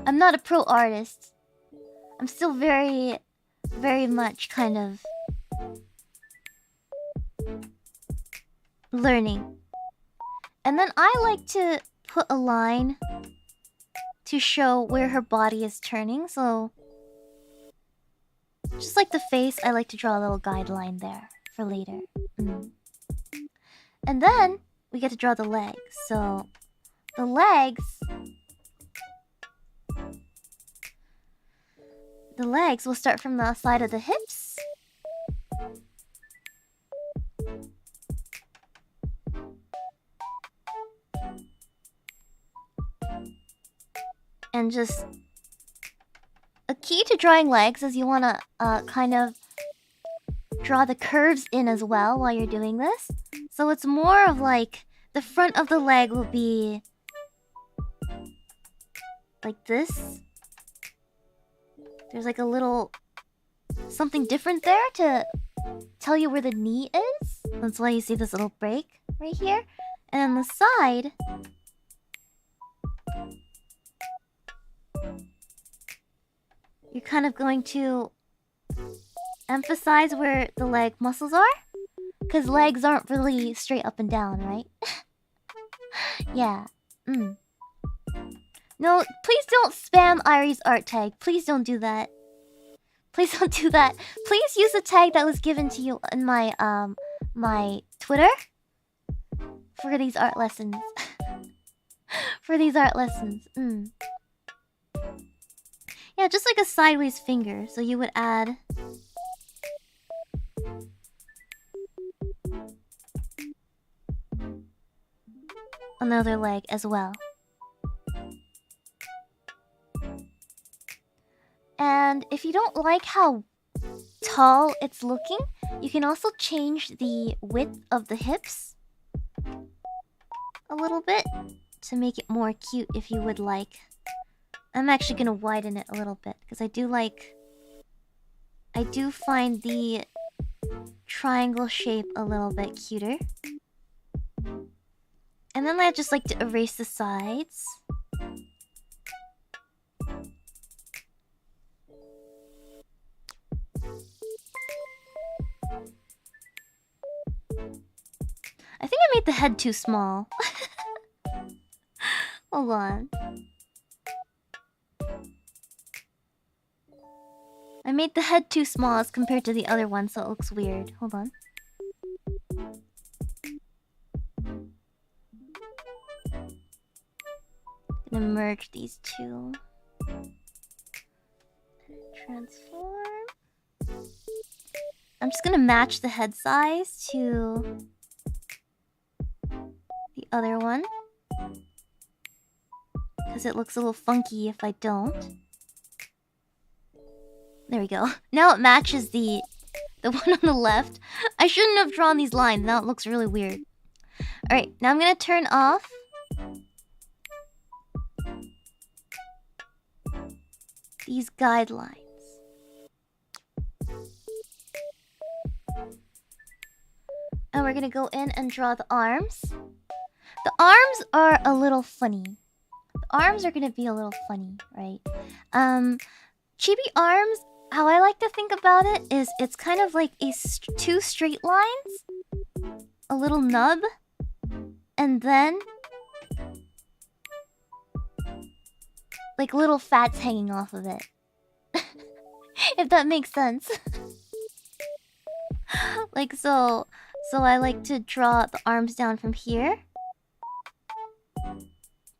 I'm not a pro artist. I'm still very, very much kind of learning. And then I like to put a line to show where her body is turning, so just like the face, I like to draw a little guideline there for later. And then we get to draw the legs. So the legs will start from the side of the hips. And just a key to drawing legs is you want to kind of draw the curves in as well while you're doing this. So it's more of like the front of the leg will be like this. There's like a little something different there to tell you where the knee is. That's why you see this little break right here. And on the side, you're kind of going to emphasize where the leg muscles are. Because legs aren't really straight up and down, right? Yeah. No, please don't spam Irie's art tag. Please don't do that. Please don't do that. Please use the tag that was given to you in my my Twitter for these art lessons. For these art lessons. Yeah, just like a sideways finger. So you would add another leg as well. And if you don't like how tall it's looking, you can also change the width of the hips a little bit to make it more cute if you would like. I'm actually gonna widen it a little bit because I do find the triangle shape a little bit cuter. And then I just like to erase the sides. I think I made the head too small. Hold on. I made the head too small as compared to the other one, so it looks weird. Hold on. Gonna merge these two. Transform. I'm just gonna match the head size to the other one, because it looks a little funky if I don't. There we go. Now it matches the one on the left. I shouldn't have drawn these lines. Now it looks really weird. Alright, now I'm gonna turn off these guidelines. And we're gonna go in and draw the arms. The arms are a little funny. The arms are gonna be a little funny, right? Chibi arms, how I like to think about it is it's kind of like two straight lines, a little nub, and then like little fats hanging off of it. If that makes sense. Like so I like to draw the arms down from here.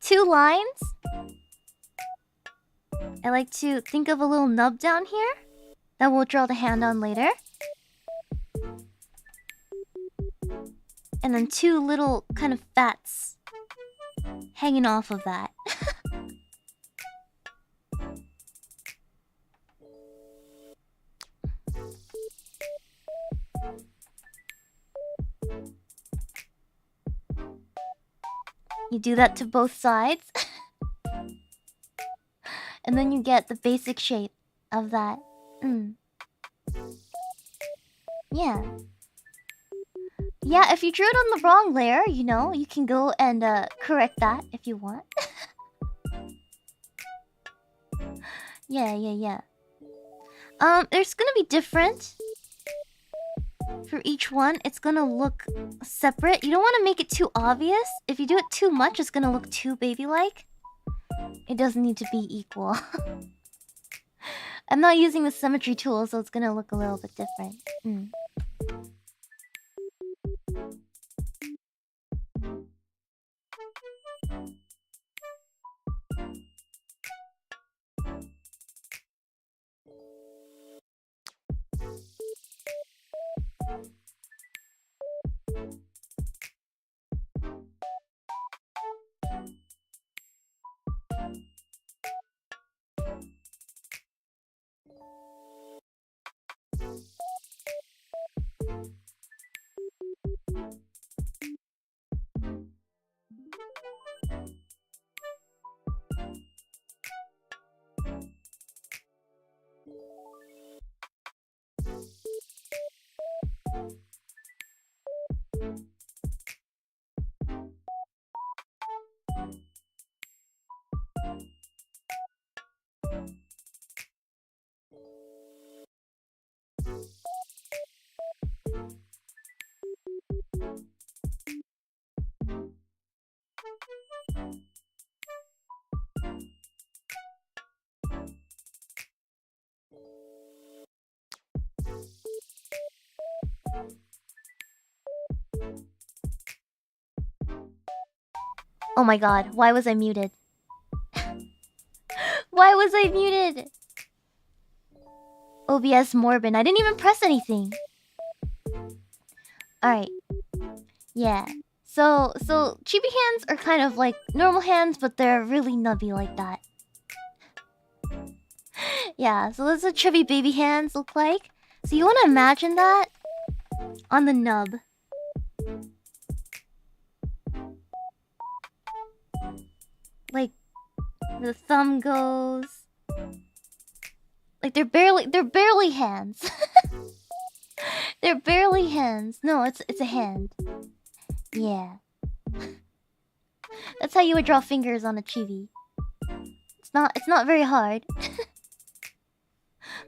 Two lines. I like to think of a little nub down here that we'll draw the hand on later. And then two little kind of fats hanging off of that. You do that to both sides. And then you get the basic shape of that. Yeah. Yeah, if you drew it on the wrong layer, you know, you can go and correct that if you want. Yeah. There's gonna be different. For each one, it's gonna look separate. You don't want to make it too obvious. If you do it too much, it's gonna look too baby-like. It doesn't need to be equal. I'm not using the symmetry tool, so it's gonna look a little bit different. Oh my god, why was I muted? Why was I muted? OBS Morbin, I didn't even press anything. Alright. Yeah. So chibi hands are kind of like normal hands, but they're really nubby like that. Yeah, so that's what chibi baby hands look like. So you want to imagine that on the nub. Like the thumb goes. Like they're barely hands. They're barely hands. No, it's a hand. Yeah. That's how you would draw fingers on a chibi. It's not very hard.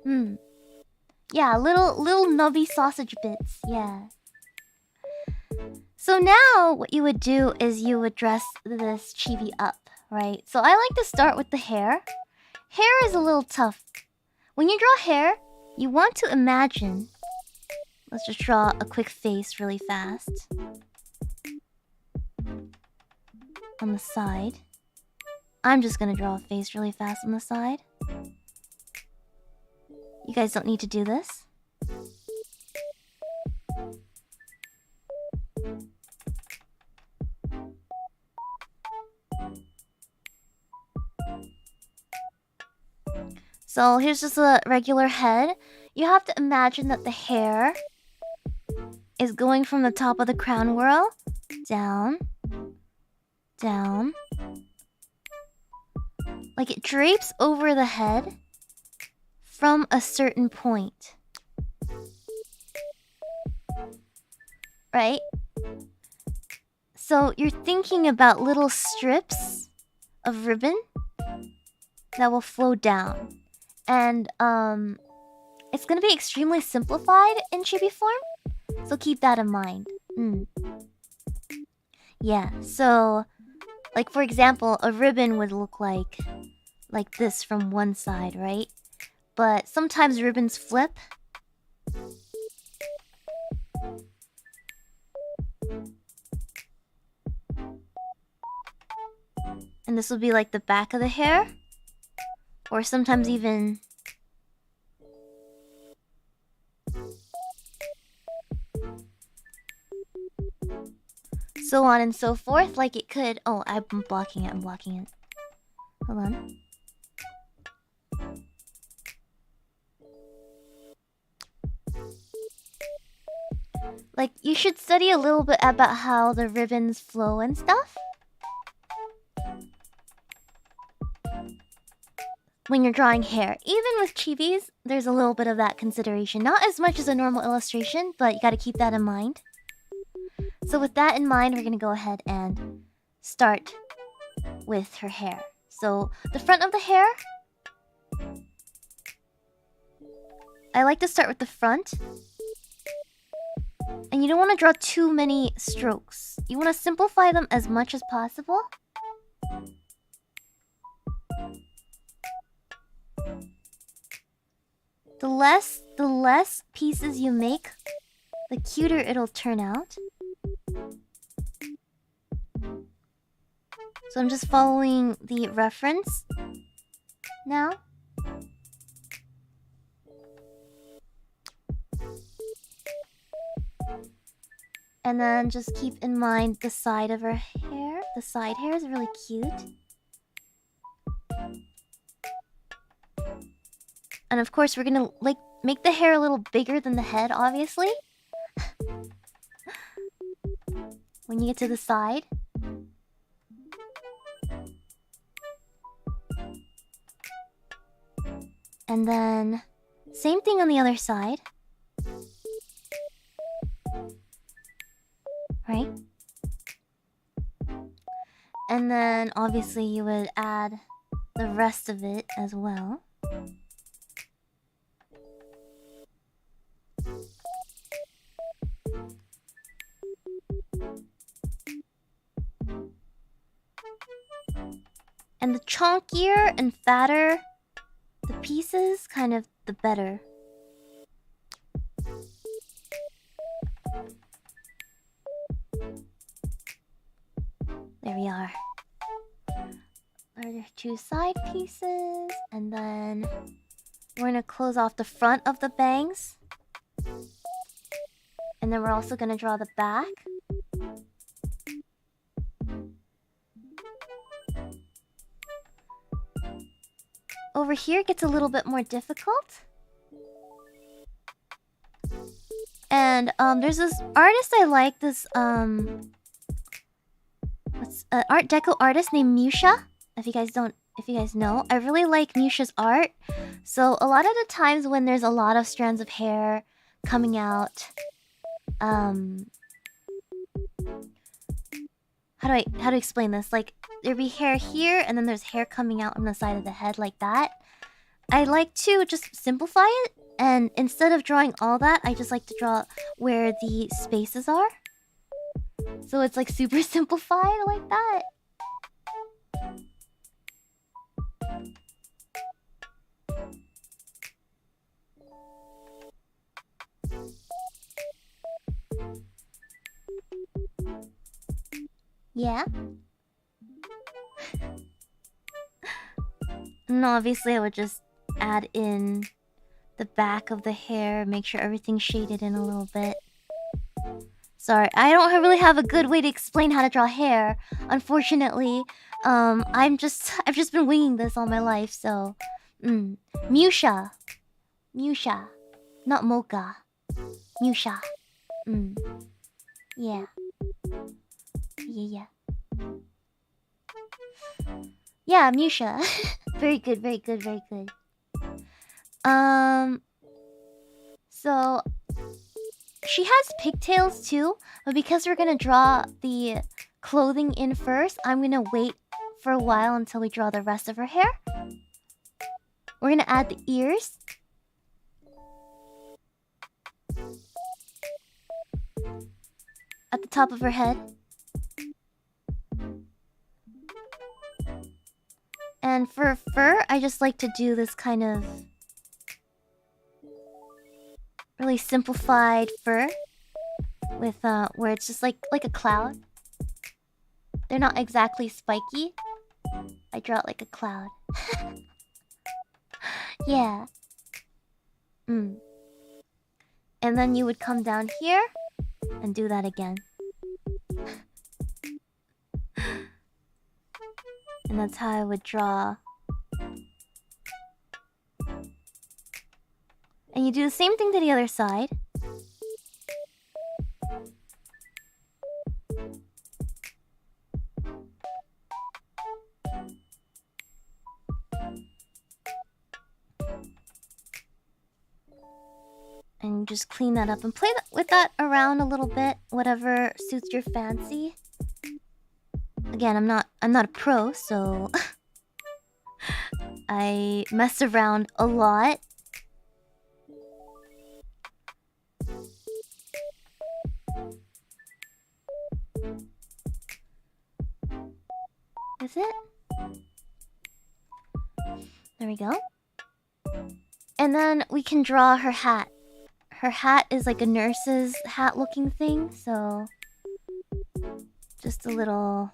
Yeah, little nubby sausage bits. Yeah. So now what you would do is you would dress this chibi up, right? So I like to start with the hair. Hair is a little tough. When you draw hair, you want to imagine... Let's just draw a quick face really fast. On the side. I'm just gonna draw a face really fast on the side. You guys don't need to do this. So here's just a regular head. You have to imagine that the hair is going from the top of the crown whorl down, down. Like it drapes over the head from a certain point. Right? So you're thinking about little strips of ribbon that will flow down. And it's gonna be extremely simplified in Chibi form. So keep that in mind. Yeah, so like for example, a ribbon would look like this from one side, right? But sometimes ribbons flip. And this will be like the back of the hair. Or sometimes even... so on and so forth, like it could... Oh, I'm blocking it, Hold on. Like, you should study a little bit about how the ribbons flow and stuff. When you're drawing hair. Even with chibis, there's a little bit of that consideration. Not as much as a normal illustration, but you gotta keep that in mind. So with that in mind, we're gonna go ahead and start with her hair. So the front of the hair, I like to start with the front. And you don't want to draw too many strokes. You want to simplify them as much as possible. The less pieces you make, the cuter it'll turn out. So I'm just following the reference now. And then just keep in mind the side of her hair. The side hair is really cute. And of course, we're gonna like make the hair a little bigger than the head, obviously. When you get to the side. And then same thing on the other side. Right? And then obviously you would add the rest of it as well. And the chunkier and fatter the pieces, kind of the better. There we are. There are two side pieces, and then we're gonna close off the front of the bangs. And then we're also gonna draw the back. Over here it gets a little bit more difficult. And there's this artist I like, this Art Deco artist named Musha. If you guys know, I really like Musha's art. So a lot of the times when there's a lot of strands of hair coming out, how to explain this? Like there'd be hair here, and then there's hair coming out on the side of the head like that. I like to just simplify it, and instead of drawing all that, I just like to draw where the spaces are. So it's like super simplified like that. Yeah. And obviously I would just add in the back of the hair, make sure everything's shaded in a little bit. Sorry, I don't really have a good way to explain how to draw hair. Unfortunately, I've just been winging this all my life, so... Musha. Musha. Not mocha. Musha. Yeah. Yeah. Yeah, Musha. Very good, very good, very good. So... She has pigtails too, but because we're gonna draw the clothing in first, I'm gonna wait for a while until we draw the rest of her hair. We're gonna add the ears. At the top of her head. And for fur, I just like to do this kind of really simplified fur with where it's just like a cloud. They're not exactly spiky. I draw it like a cloud. Yeah. And then you would come down here and do that again. And that's how I would draw. And you do the same thing to the other side. And just clean that up and play with that around a little bit, whatever suits your fancy. Again, I'm not a pro, so I mess around a lot. Is it? There we go. And then we can draw her hat. Her hat is like a nurse's hat looking thing, so just a little...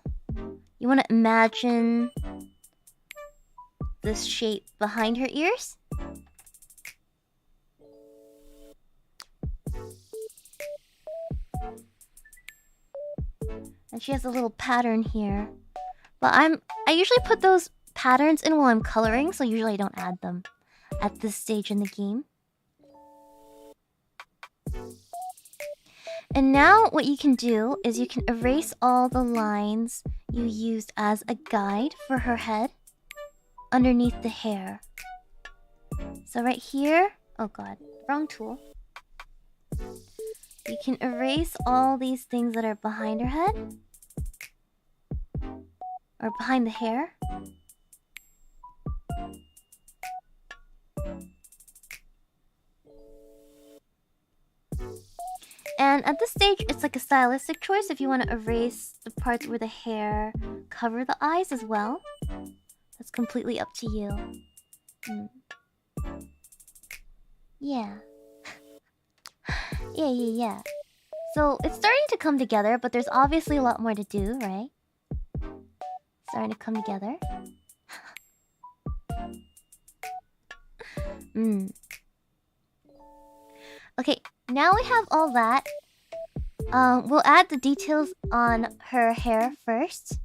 You want to imagine this shape behind her ears? And she has a little pattern here. But I usually put those patterns in while I'm coloring, so usually I don't add them at this stage in the game. And now what you can do is you can erase all the lines you used as a guide for her head underneath the hair. So right here... Oh god, wrong tool. You can erase all these things that are behind her head. Or behind the hair. And at this stage, it's like a stylistic choice if you want to erase the parts where the hair cover the eyes as well. That's completely up to you. Yeah. Yeah. So it's starting to come together, but there's obviously a lot more to do, right? Starting to come together. Okay, now we have all that. We'll add the details on her hair first.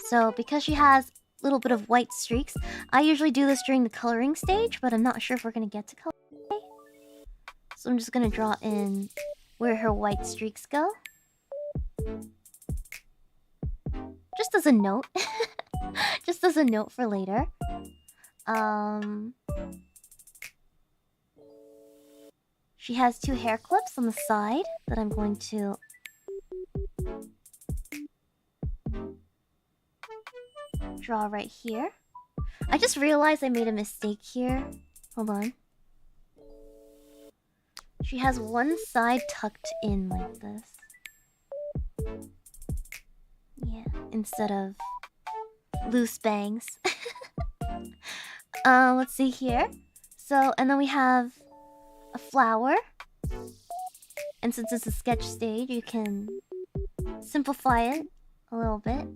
So because she has a little bit of white streaks, I usually do this during the coloring stage, but I'm not sure if we're gonna get to color today. So I'm just gonna draw in where her white streaks go. Just as a note. Just as a note for later. She has 2 hair clips on the side that I'm going to draw right here. I just realized I made a mistake here. Hold on. She has one side tucked in like this. Yeah, instead of loose bangs. Let's see here. So, and then we have a flower. And since it's a sketch stage, you can simplify it a little bit.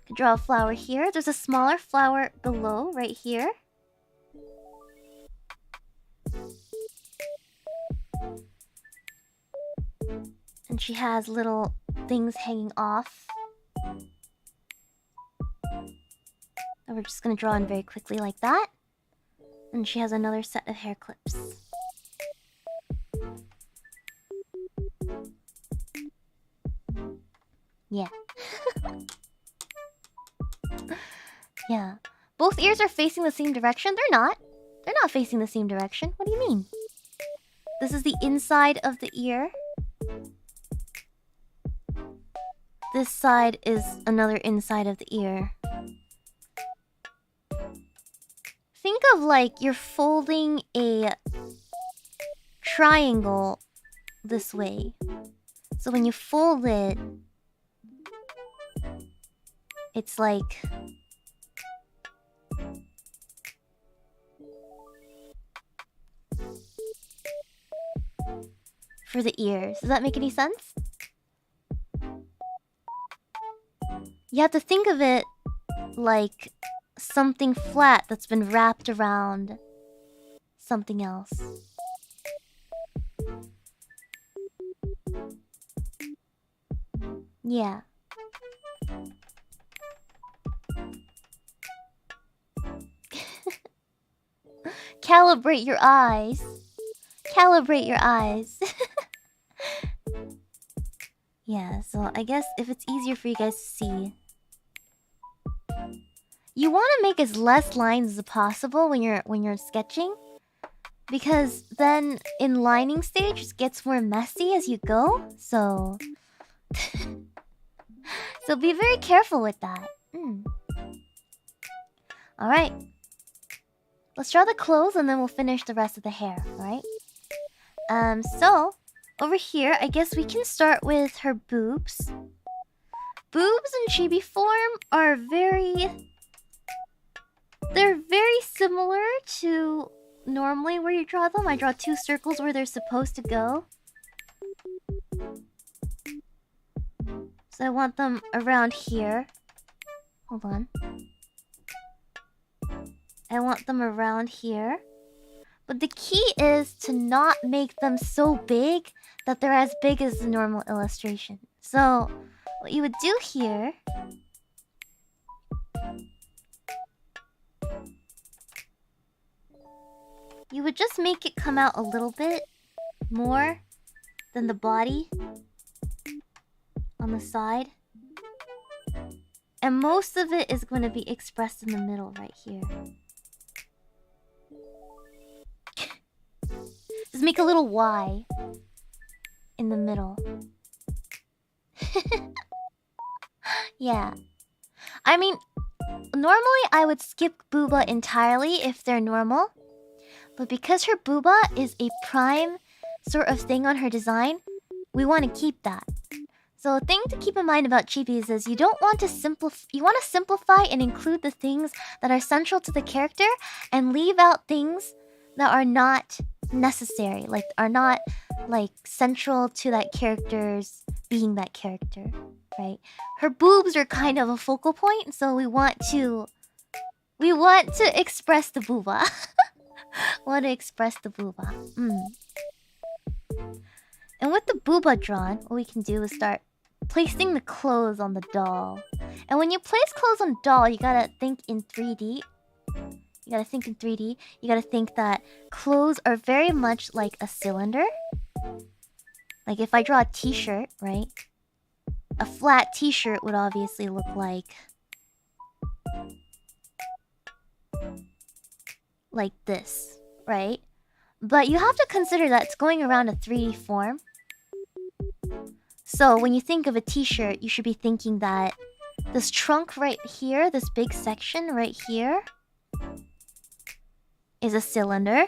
You Draw a flower here. There's a smaller flower below, right here. And she has little things hanging off. And we're just gonna draw in very quickly like that. And she has another set of hair clips. Yeah. Yeah. Both ears are facing the same direction? They're not. They're not facing the same direction. What do you mean? This is the inside of the ear. This side is another inside of the ear. Think of like you're folding a triangle this way. So when you fold it, it's like... for the ears. Does that make any sense? You have to think of it like something flat that's been wrapped around something else. Yeah. Calibrate your eyes. Calibrate your eyes. Yeah, so I guess if it's easier for you guys to see, you want to make as less lines as possible when you're sketching, because then in lining stage it gets more messy as you go. So so be very careful with that. All right. Let's draw the clothes and then we'll finish the rest of the hair, all right? So over here, I guess we can start with her boobs. Boobs in chibi form are they're very similar to normally where you draw them. I draw 2 circles where they're supposed to go. So I want them around here. Hold on. I want them around here. But the key is to not make them so big that they're as big as the normal illustration. So what you would do here... you would just make it come out a little bit more than the body on the side. And most of it is going to be expressed in the middle right here. Just make a little Y in the middle. Yeah. I mean, normally I would skip booba entirely if they're normal. But because her booba is a prime sort of thing on her design, we want to keep that. So a thing to keep in mind about chibis is you don't want to you want to simplify and include the things that are central to the character and leave out things that are not necessary, like are not like central to that character's being that character, right? Her boobs are kind of a focal point, so we want to express the booba. Want to express the booba. And with the booba drawn, what we can do is start placing the clothes on the doll. And when you place clothes on doll, you gotta think in 3D. You gotta think in 3D. You gotta think that clothes are very much like a cylinder. Like if I draw a t-shirt, right? A flat t-shirt would obviously look like this, right? But you have to consider that it's going around a 3D form. So when you think of a t-shirt, you should be thinking that this trunk right here, this big section right here, is a cylinder.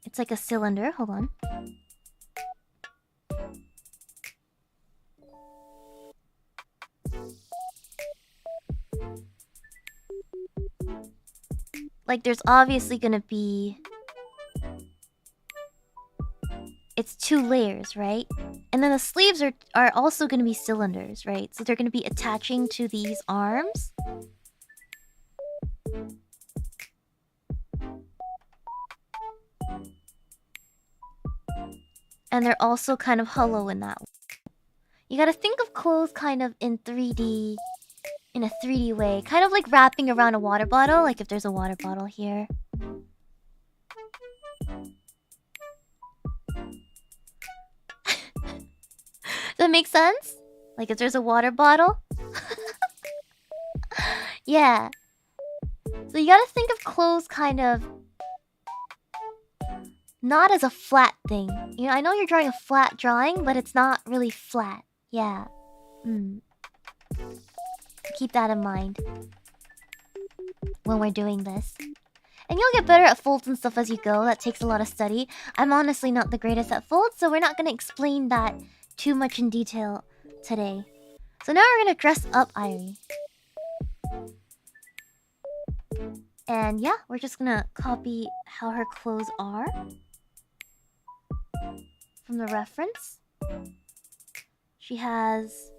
It's like a cylinder. Hold on. Like there's obviously gonna be it's 2 layers, right? And then the sleeves are also going to be cylinders, right? So they're going to be attaching to these arms. And they're also kind of hollow in that way. You gotta think of clothes kind of in 3D, in a 3D way. Kind of like wrapping around a water bottle, like if there's a water bottle here. Does that make sense? Like if there's a water bottle? Yeah. So you gotta think of clothes kind of not as a flat thing. You know, I know you're drawing a flat drawing, but it's not really flat. Yeah. Keep that in mind when we're doing this. And you'll get better at folds and stuff as you go. That takes a lot of study. I'm honestly not the greatest at folds, so we're not going to explain that too much in detail today. So now we're going to dress up Irie. And yeah, we're just going to copy how her clothes are from the reference. She has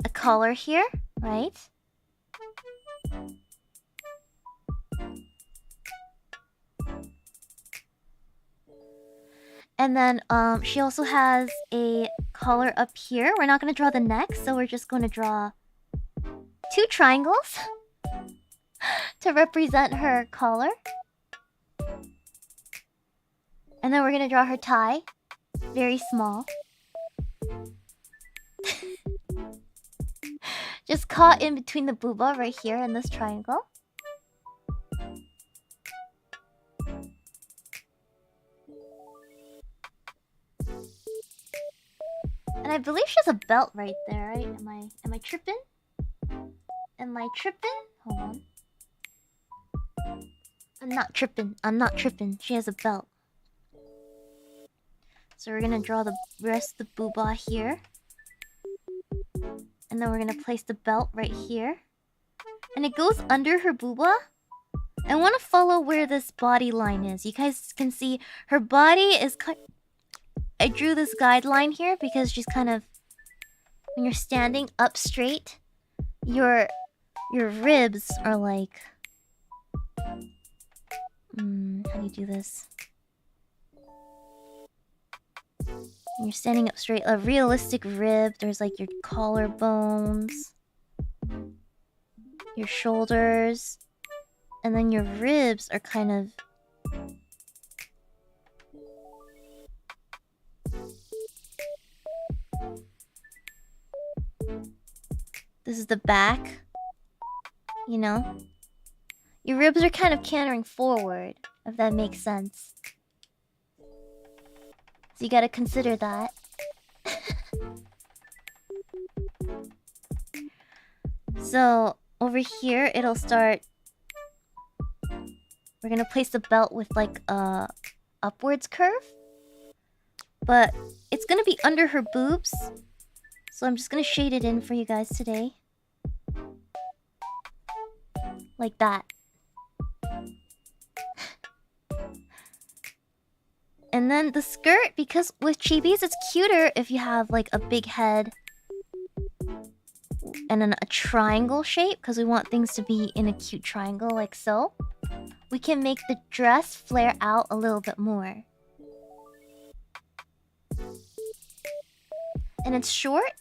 a collar here, right? And then she also has a collar up here. We're not going to draw the neck, so we're just going to draw 2 triangles to represent her collar. And then we're going to draw her tie, very small. Just caught in between the booba right here in this triangle. And I believe she has a belt right there, right? Am I tripping? Am I tripping? Hold on. I'm not tripping. I'm not tripping. She has a belt. So we're gonna draw the rest of the booba here. And then we're gonna place the belt right here. And it goes under her booba. I want to follow where this body line is. You guys can see her body is I drew this guideline here because she's kind of... When you're standing up straight, your ribs are like... how do you do this? When you're standing up straight, a realistic rib, there's like your collarbones, your shoulders, and then your ribs are kind of... This is the back, you know? Your ribs are kind of cantering forward, if that makes sense. So you gotta consider that. So, over here, it'll start... We're gonna place the belt with like a upwards curve. But it's gonna be under her boobs. So I'm just gonna shade it in for you guys today. Like that. And then the skirt, because with chibis it's cuter if you have like a big head and then a triangle shape, because we want things to be in a cute triangle like so. We can make the dress flare out a little bit more. And it's short.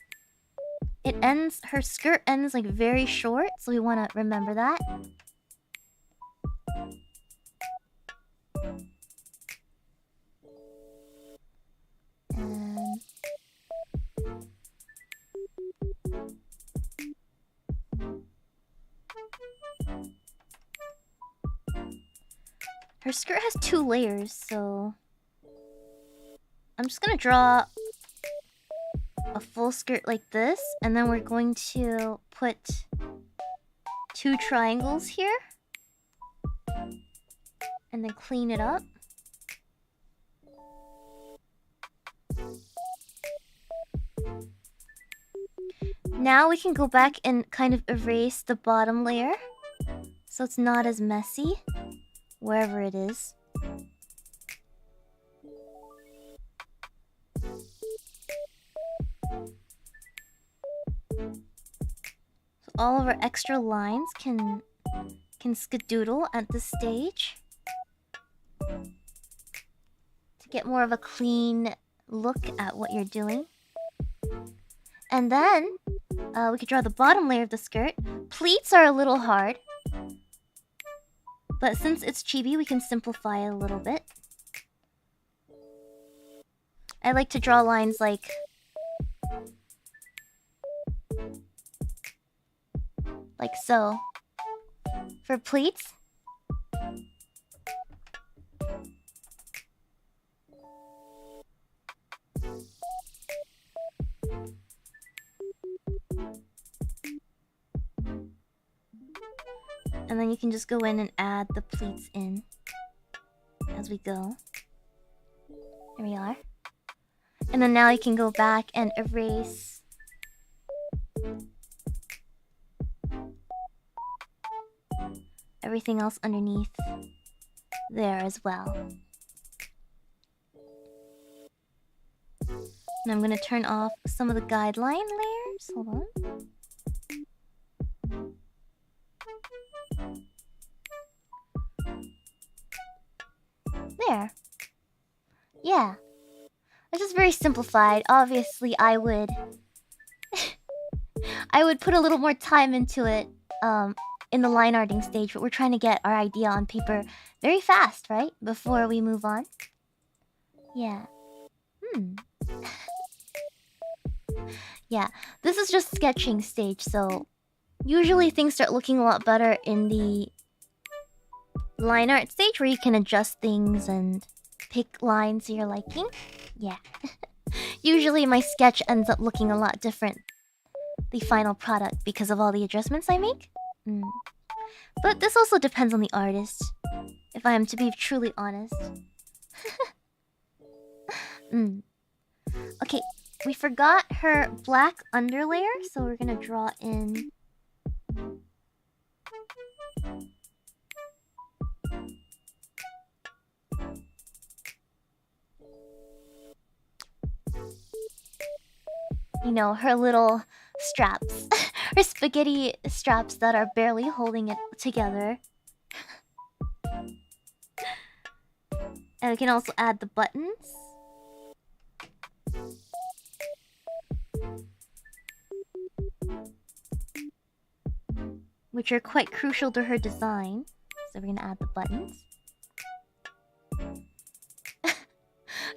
It ends, her skirt ends like very short, so we want to remember that. And her skirt has 2 layers, so I'm just gonna draw a full skirt like this, and then we're going to put 2 triangles here and then clean it up. Now we can go back and kind of erase the bottom layer. so it's not as messy wherever it is. So all of our extra lines can skedoodle at this stage to get more of a clean look at what you're doing. And then we could draw the bottom layer of the skirt. Pleats are a little hard, but since it's chibi, we can simplify it a little bit. I like to draw lines like so. For pleats, and then you can just go in and add the pleats in as we go. There we are. And then now you can go back and erase everything else underneath there as well. And I'm gonna turn off some of the guideline layers. Hold on. There. Yeah. It's just very simplified. Obviously, I would put a little more time into it in the line arting stage, but we're trying to get our idea on paper very fast, right? Before we move on. Yeah. Yeah, this is just sketching stage, so usually things start looking a lot better in the line art stage where you can adjust things and pick lines you're liking. Yeah. Usually my sketch ends up looking a lot different, the final product, because of all the adjustments I make. But this also depends on the artist, if I am to be truly honest. Okay, we forgot her black underlayer, so we're gonna draw in you know, her little straps. Her spaghetti straps that are barely holding it together. And we can also add the buttons. Which are quite crucial to her design. So we're gonna add the buttons.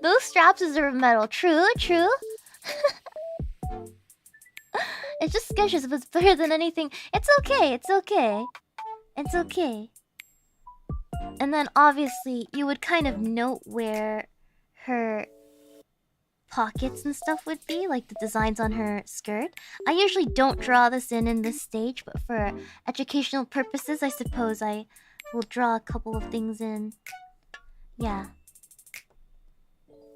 Those straps deserve metal. True, true. It just sketches, but it's better than anything. It's okay, it's okay. It's okay. And then obviously you would kind of note where her pockets and stuff would be, like the designs on her skirt. I usually don't draw this in this stage, but for educational purposes, I suppose I will draw a couple of things in. Yeah.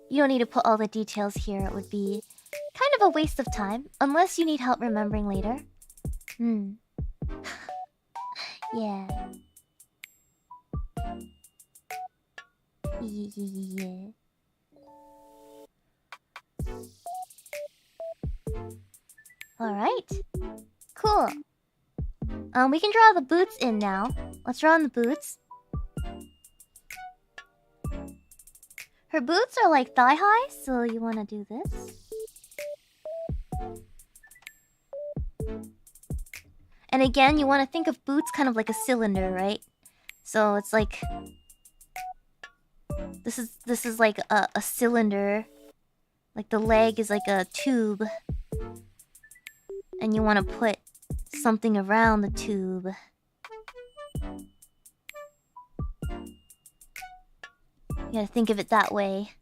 You don't need to put all the details here. It would be kind of a waste of time, unless you need help remembering later. Yeah. Yeah. Alright. Cool. We can draw the boots in now. Let's draw on the boots. Her boots are like thigh high, so you want to do this. And again, you want to think of boots kind of like a cylinder, right? So it's like this is like a cylinder. Like the leg is like a tube. And you want to put something around the tube. You gotta think of it that way.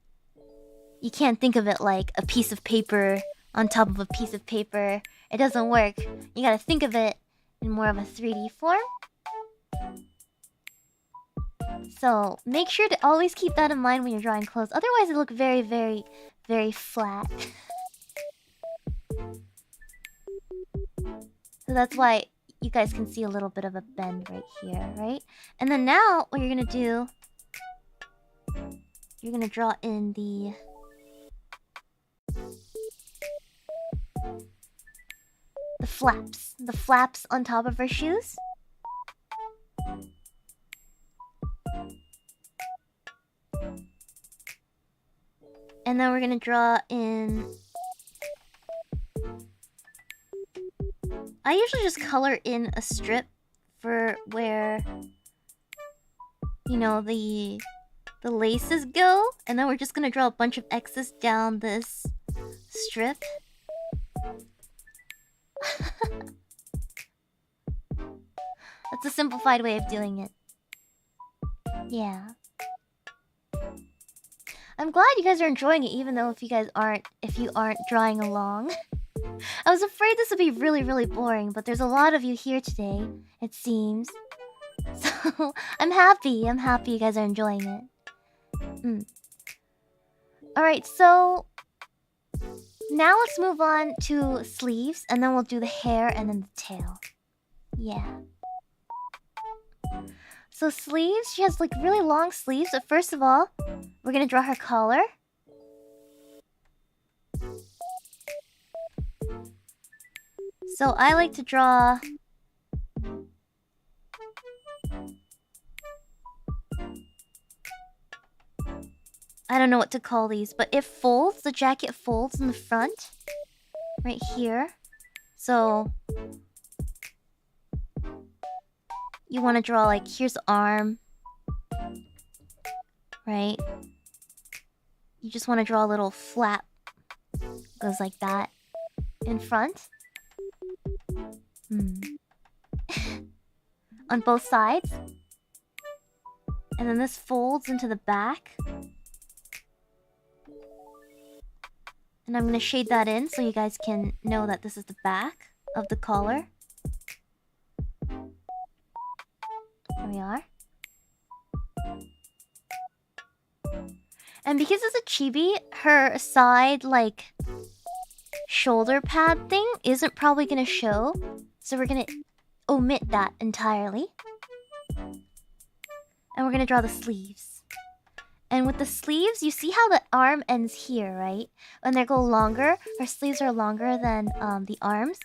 You can't think of it like a piece of paper on top of a piece of paper. It doesn't work. You gotta think of it in more of a 3D form. So make sure to always keep that in mind when you're drawing clothes. Otherwise it looks very, very, very flat. So that's why you guys can see a little bit of a bend right here, right? And then now, what you're gonna do... You're gonna draw in the flaps. The flaps on top of her shoes. And then we're gonna draw in... I usually just color in a strip for where, you know, the laces go. And then we're just gonna draw a bunch of X's down this strip. That's a simplified way of doing it. Yeah. I'm glad you guys are enjoying it, even though if you aren't drawing along. I was afraid this would be really, really boring, but there's a lot of you here today, it seems. So, I'm happy you guys are enjoying it. Alright, so... Now let's move on to sleeves, and then we'll do the hair and then the tail. Yeah. So sleeves, she has like really long sleeves, but first of all, we're gonna draw her collar. So I like to draw... I don't know what to call these, but it folds. The jacket folds in the front. Right here. So... You want to draw like, here's the arm. Right? You just want to draw a little flap. Goes like that. In front. On both sides. And then this folds into the back. And I'm going to shade that in so you guys can know that this is the back of the collar. There we are. And because it's a chibi, her side, like, shoulder pad thing isn't probably gonna show. So we're gonna omit that entirely. And we're gonna draw the sleeves. And with the sleeves, you see how the arm ends here, right? When they go longer, her sleeves are longer than the arms.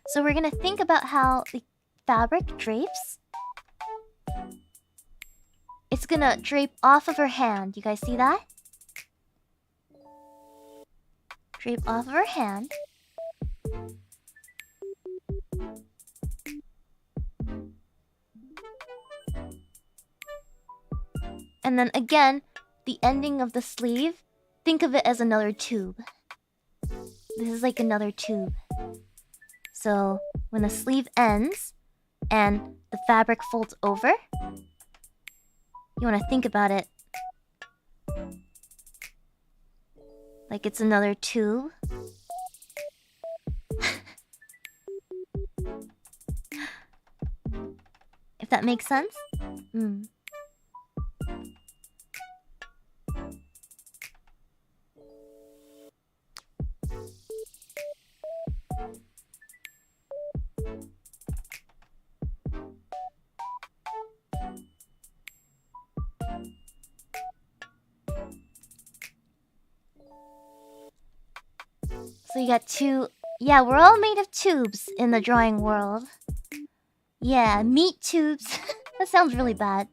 So we're gonna think about how the fabric drapes. It's gonna drape off of her hand. You guys see that? Drape off of her hand. And then again, the ending of the sleeve, think of it as another tube. This is like another tube. So when the sleeve ends and the fabric folds over, you want to think about it like it's another tube. If that makes sense? So you got two... Yeah, we're all made of tubes in the drawing world. Yeah, meat tubes. That sounds really bad.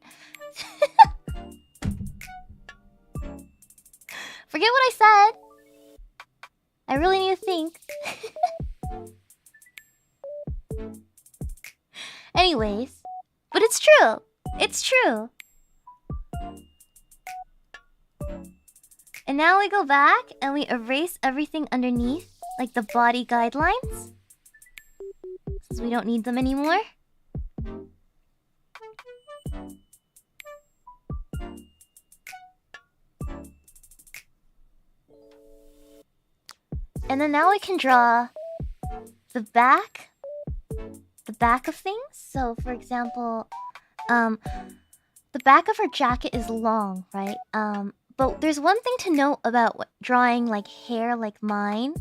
Forget what I said. I really need to think. Anyways. But it's true. It's true. And now we go back and we erase everything underneath, like the body guidelines. Since we don't need them anymore. And then now we can draw the back of things. So for example, the back of her jacket is long, right? But there's one thing to note about drawing like hair like mine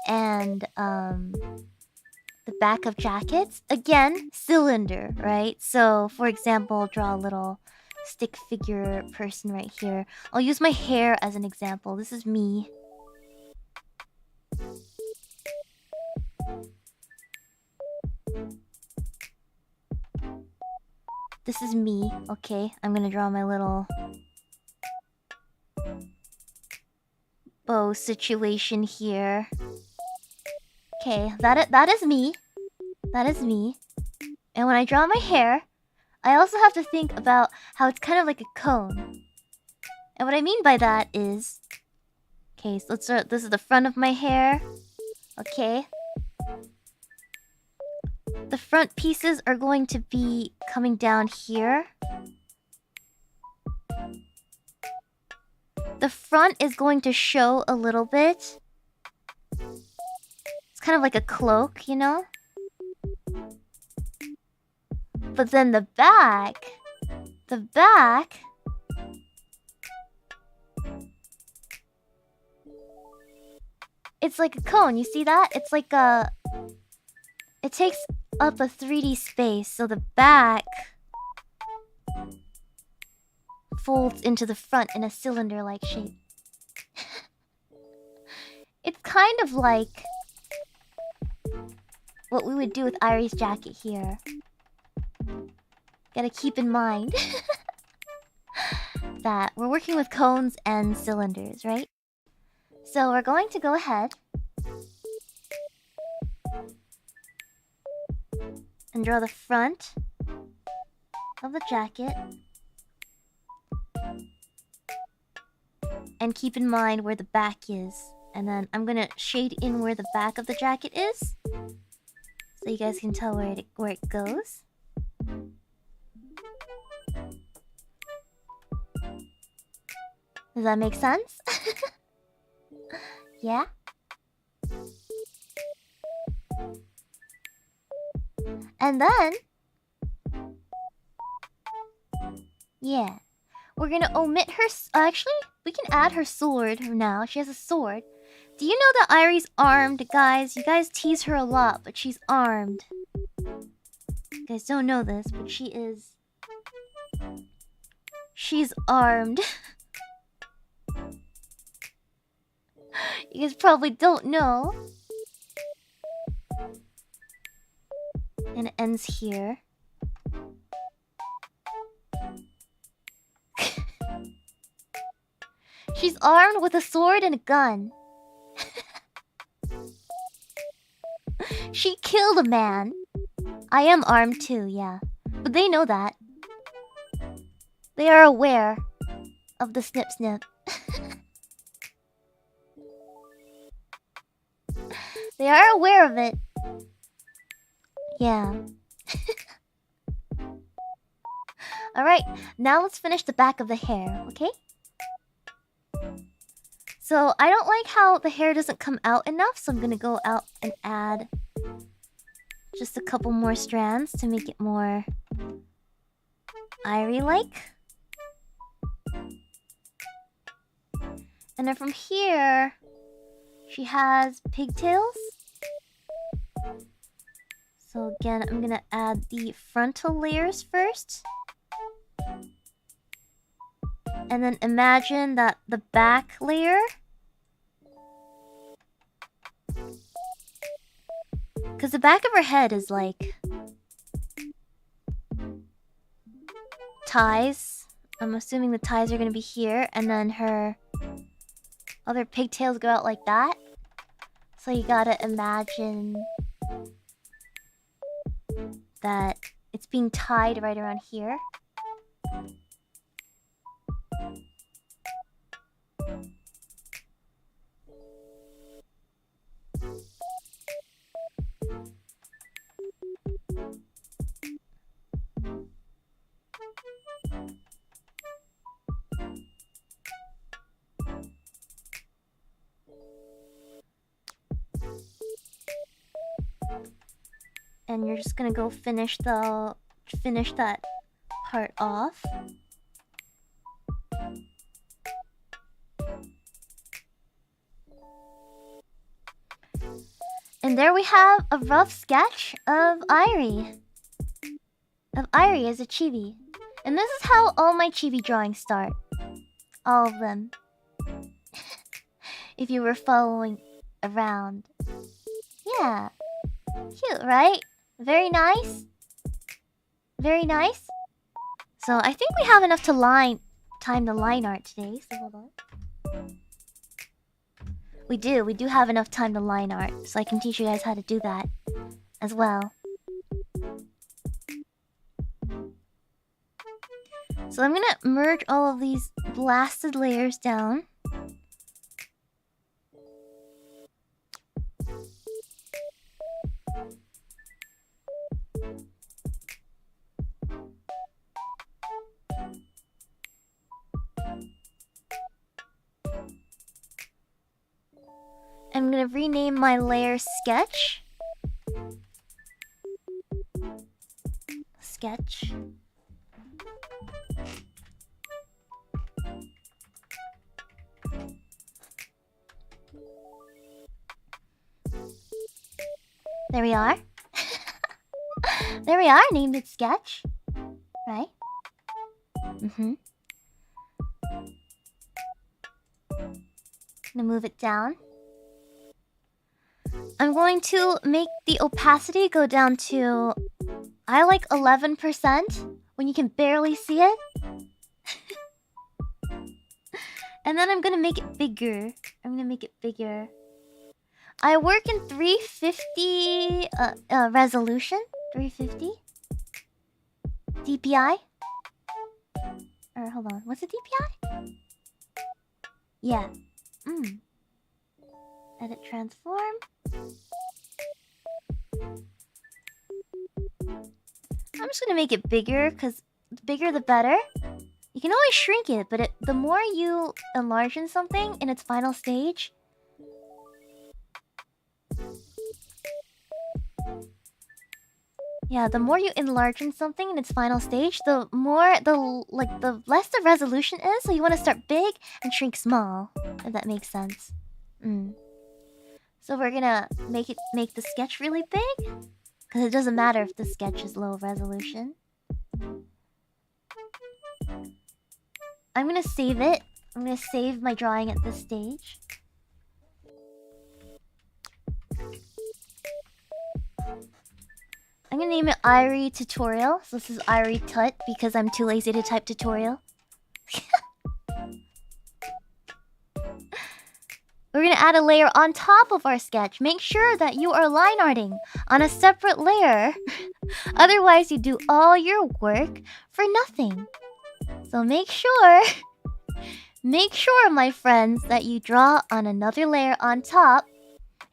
and the the back of jackets. Again, cylinder, right? So, for example, draw a little stick figure person right here. I'll use my hair as an example. This is me. This is me. Okay, I'm gonna draw my little bow situation here. Okay, that is me. That is me. And when I draw my hair, I also have to think about how it's kind of like a cone. And what I mean by that is... Okay, so let's start. This is the front of my hair. Okay. The front pieces are going to be coming down here. The front is going to show a little bit. It's kind of like a cloak, you know? But then the back... It's like a cone, you see that? It's like a... It takes up a 3D space, so the back folds into the front in a cylinder-like shape. It's kind of like what we would do with Irie's jacket here. Gotta keep in mind that we're working with cones and cylinders, right? So we're going to go ahead and draw the front of the jacket. And keep in mind where the back is. And then I'm gonna shade in where the back of the jacket is, so you guys can tell where it goes. Does that make sense? Yeah? And then... Yeah. We're gonna omit her... Actually, we can add her sword now. She has a sword. Do you know that Irie's armed, guys? You guys tease her a lot, but she's armed. You guys don't know this, but she is... She's armed. You guys probably don't know. And it ends here. She's armed with a sword and a gun. She killed a man. I am armed too, yeah. But they know that. They are aware of the snip snip. They are aware of it. Yeah. Alright, now let's finish the back of the hair, okay? So, I don't like how the hair doesn't come out enough, so I'm gonna go out and add just a couple more strands to make it more Irie-like. And then from here, she has pigtails. So again, I'm gonna add the frontal layers first. And then imagine that the back layer... Because the back of her head is like... ties. I'm assuming the ties are gonna be here. And then her other pigtails go out like that. So you gotta imagine that it's being tied right around here. And you're just gonna go finish that part off. And there we have a rough sketch of Irie. Of Irie as a chibi. And this is how all my chibi drawings start. All of them. If you were following around. Yeah. Cute, right? Very nice. Very nice. So I think we have enough to time the line art today, so hold on. We do have enough time to line art, so I can teach you guys how to do that as well. So I'm gonna merge all of these blasted layers down. I'm gonna rename my layer sketch. Sketch. There we are. There we are, named it sketch. Right? Gonna move it down. I'm going to make the opacity go down to... I like 11% when you can barely see it. And then I'm gonna make it bigger. I work in 350 resolution. 350 DPI. Or hold on, what's the DPI? Yeah. Edit transform. I'm just gonna make it bigger, because the bigger the better. You can always shrink it, but the more you enlarge something in its final stage... Yeah, the more you enlarge something in its final stage, the less the resolution is, so you want to start big and shrink small, if that makes sense. So we're gonna make the sketch really big, because it doesn't matter if the sketch is low resolution. I'm gonna save it. I'm gonna save my drawing at this stage. I'm gonna name it Irie Tutorial. So this is Irie Tut because I'm too lazy to type tutorial. We're gonna add a layer on top of our sketch. Make sure that you are line arting on a separate layer. Otherwise, you do all your work for nothing. So make sure, my friends, that you draw on another layer on top.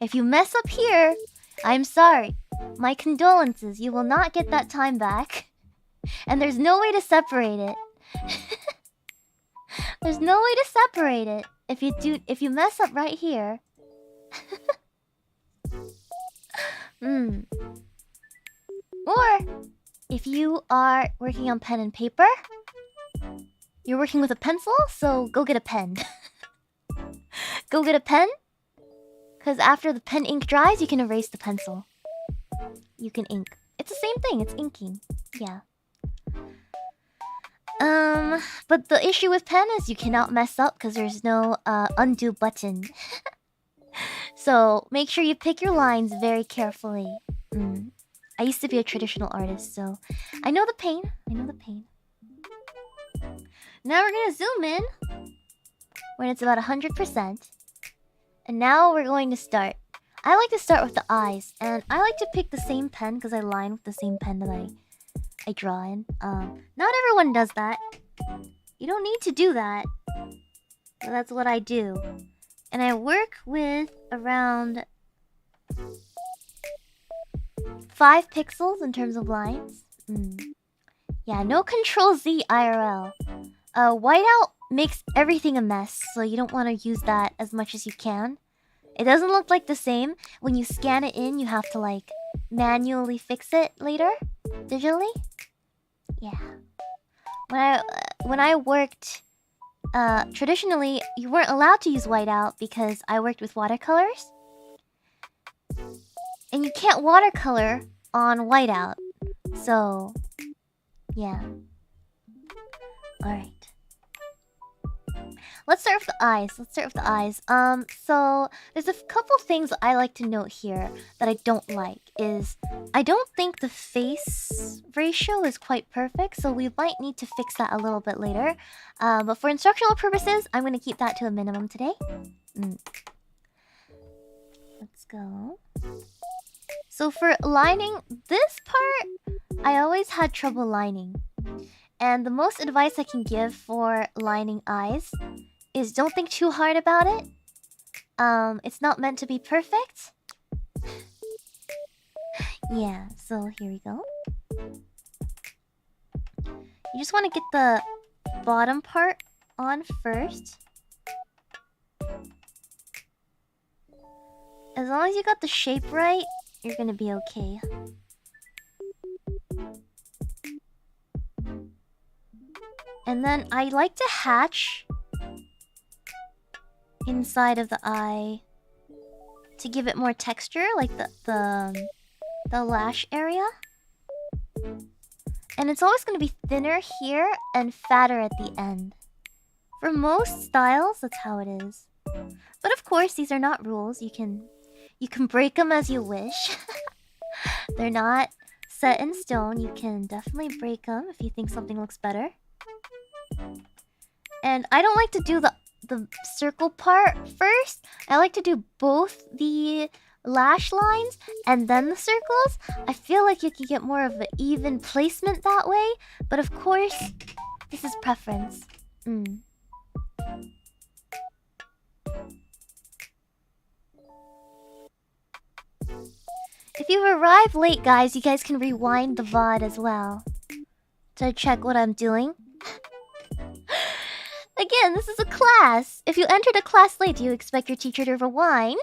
If you mess up here, I'm sorry. My condolences, you will not get that time back. And there's no way to separate it. There's no way to separate it if you mess up right here. Or if you are working on pen and paper, you're working with a pencil, so go get a pen. Go get a pen, because after the pen ink dries, you can erase the pencil. You can ink. It's the same thing, it's inking. Yeah. But the issue with pen is you cannot mess up because there's no undo button. So make sure you pick your lines very carefully. I used to be a traditional artist, so I know the pain. Now we're gonna zoom in when it's about 100%. And now we're going to start. I like to start with the eyes, and I like to pick the same pen because I line with the same pen that I draw in. Not everyone does that. You don't need to do that. But that's what I do. And I work with around 5 pixels in terms of lines. Yeah, no Control-Z IRL. Whiteout makes everything a mess, so you don't want to use that as much as you can. It doesn't look like the same. When you scan it in, you have to like manually fix it later, digitally. Yeah. When I worked, traditionally you weren't allowed to use whiteout because I worked with watercolors. And you can't watercolor on whiteout. So, yeah. Alright. Let's start with the eyes. So there's a couple things I like to note here that I don't like. I don't think the face ratio is quite perfect, so we might need to fix that a little bit later. But for instructional purposes, I'm gonna keep that to a minimum today. Let's go. So for lining this part, I always had trouble lining. And the most advice I can give for lining eyes is don't think too hard about it. It's not meant to be perfect. Yeah, so here we go. You just want to get the bottom part on first. As long as you got the shape right, you're gonna be okay. And then I like to hatch inside of the eye to give it more texture, like the lash area. And it's always going to be thinner here and fatter at the end. For most styles, that's how it is. But of course, these are not rules. You can break them as you wish. They're not set in stone. You can definitely break them if you think something looks better. And I don't like to do the circle part first. I like to do both the lash lines and then the circles. I feel like you can get more of an even placement that way. But of course, this is preference. If you arrive late, guys, you guys can rewind the VOD as well to check what I'm doing. Again, this is a class. If you entered a class late, do you expect your teacher to rewind?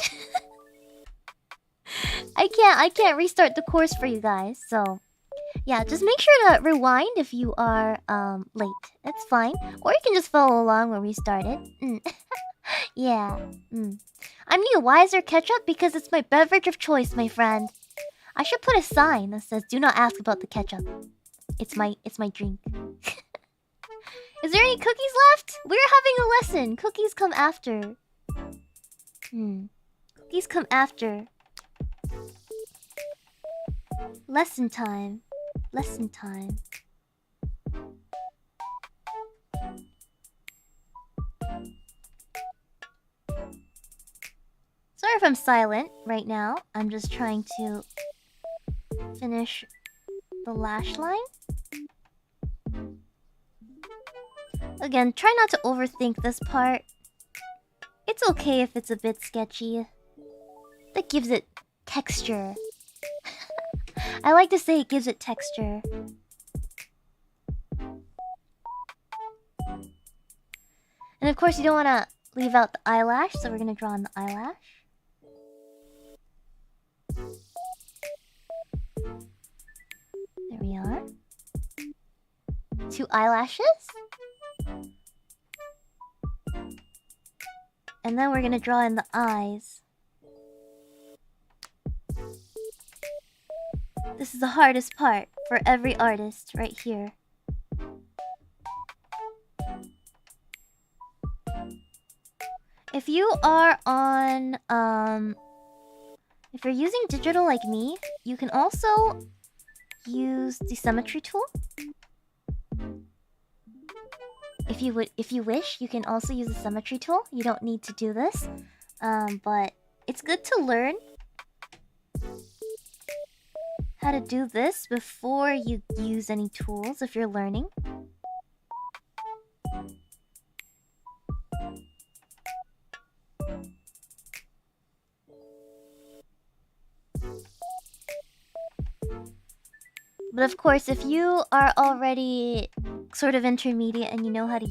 I can't restart the course for you guys, so yeah, just make sure to rewind if you are late. It's fine. Or you can just follow along where we started. Yeah. I'm new. Why is there ketchup? Because it's my beverage of choice, my friend. I should put a sign that says do not ask about the ketchup. It's my drink. Is there any cookies left? We're having a lesson. Cookies come after. Cookies come after. Lesson time. Lesson time. Sorry if I'm silent right now. I'm just trying to finish the lash line. Again, try not to overthink this part. It's okay if it's a bit sketchy. That gives it texture. I like to say it gives it texture. And of course, you don't want to leave out the eyelash, so we're going to draw on the eyelash. There we are. 2 eyelashes. And then we're gonna draw in the eyes. This is the hardest part for every artist right here. If you are on if you're using digital like me, you can also use the symmetry tool. If you wish, you can also use the symmetry tool. You don't need to do this, but it's good to learn how to do this before you use any tools if you're learning. But of course, if you are already sort of intermediate and you know how to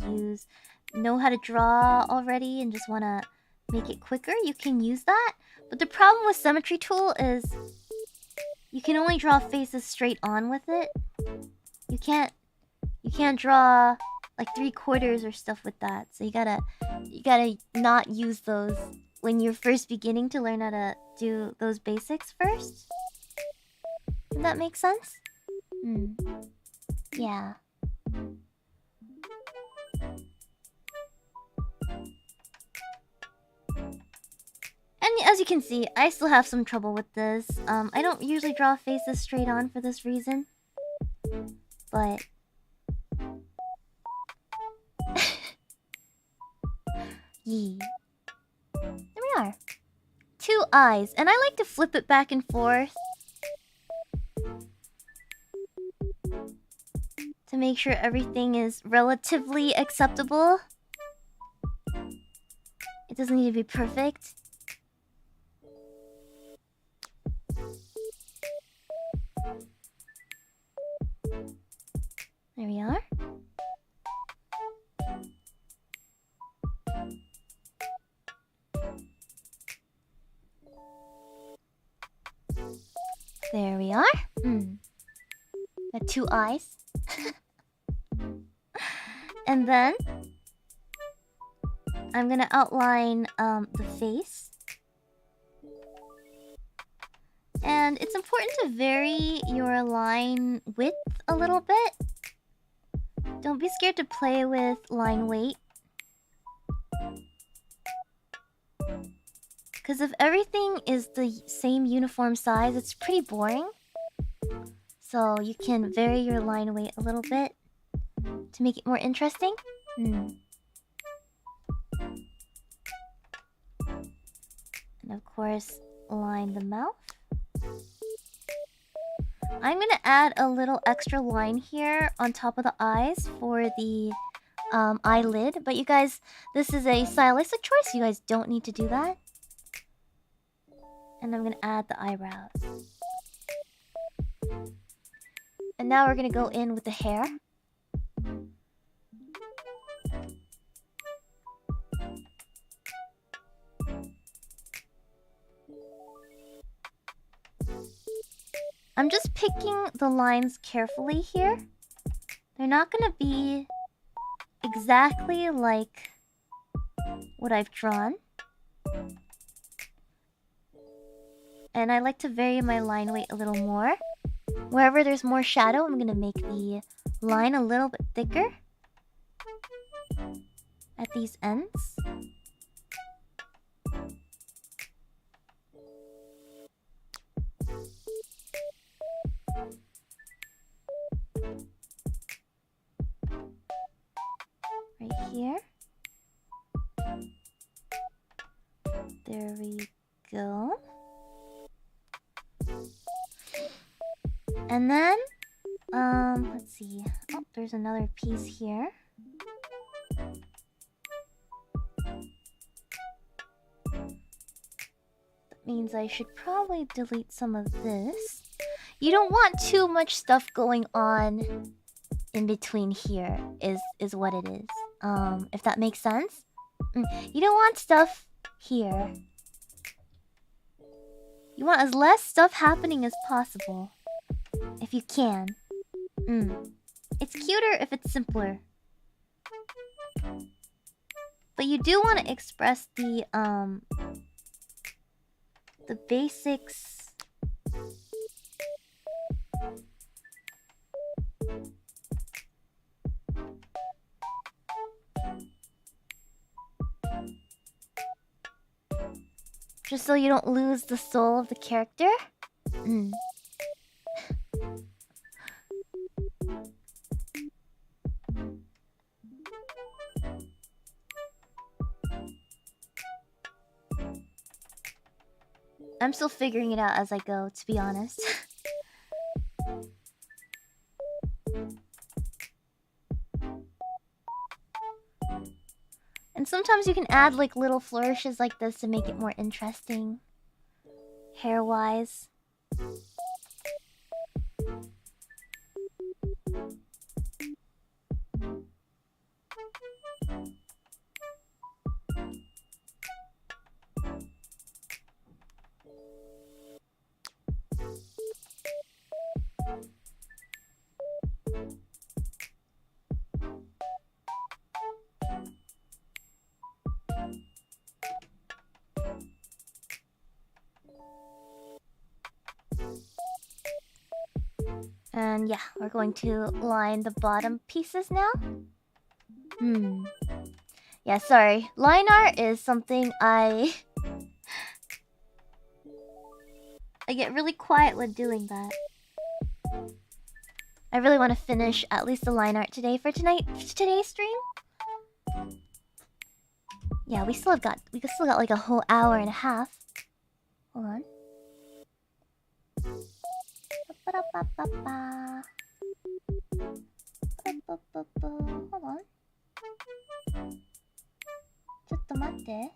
draw already and just want to make it quicker, you can use that. But the problem with symmetry tool is you can only draw faces straight on with it. You can't draw like 3/4 or stuff with that. So you gotta not use those when you're first beginning to learn how to do those basics first. Does that make sense? Yeah. And as you can see, I still have some trouble with this. I don't usually draw faces straight on for this reason. But... Yee. There we are. 2 eyes. And I like to flip it back and forth. To make sure everything is relatively acceptable. It doesn't need to be perfect. There we are. There we are. Got 2 eyes. And then I'm gonna outline the face. And it's important to vary your line width a little bit. Don't be scared to play with line weight. Because if everything is the same uniform size, it's pretty boring. So you can vary your line weight a little bit to make it more interesting. And of course, line the mouth. I'm gonna add a little extra line here on top of the eyes for the eyelid. But you guys, this is a stylistic choice. You guys don't need to do that. And I'm gonna add the eyebrows. And now we're gonna go in with the hair. I'm just picking the lines carefully here. They're not gonna be exactly like what I've drawn. And I like to vary my line weight a little more. Wherever there's more shadow, I'm gonna make the line a little bit thicker at these ends. Right here. There we go. And then, let's see. Oh, there's another piece here. That means I should probably delete some of this. You don't want too much stuff going on in between here, is what it is. If that makes sense. You don't want stuff here. You want as less stuff happening as possible. If you can. It's cuter if it's simpler. But you do want to express the basics. Just so you don't lose the soul of the character. I'm still figuring it out as I go, to be honest. And sometimes you can add like little flourishes like this to make it more interesting. Hair-wise. And yeah, we're going to line the bottom pieces now. Yeah, sorry. Line art is something I get really quiet when doing that. I really want to finish at least the line art today for today's stream. Yeah, we still got like a whole hour and a half. Hold on. Hold on. ちょっと待って。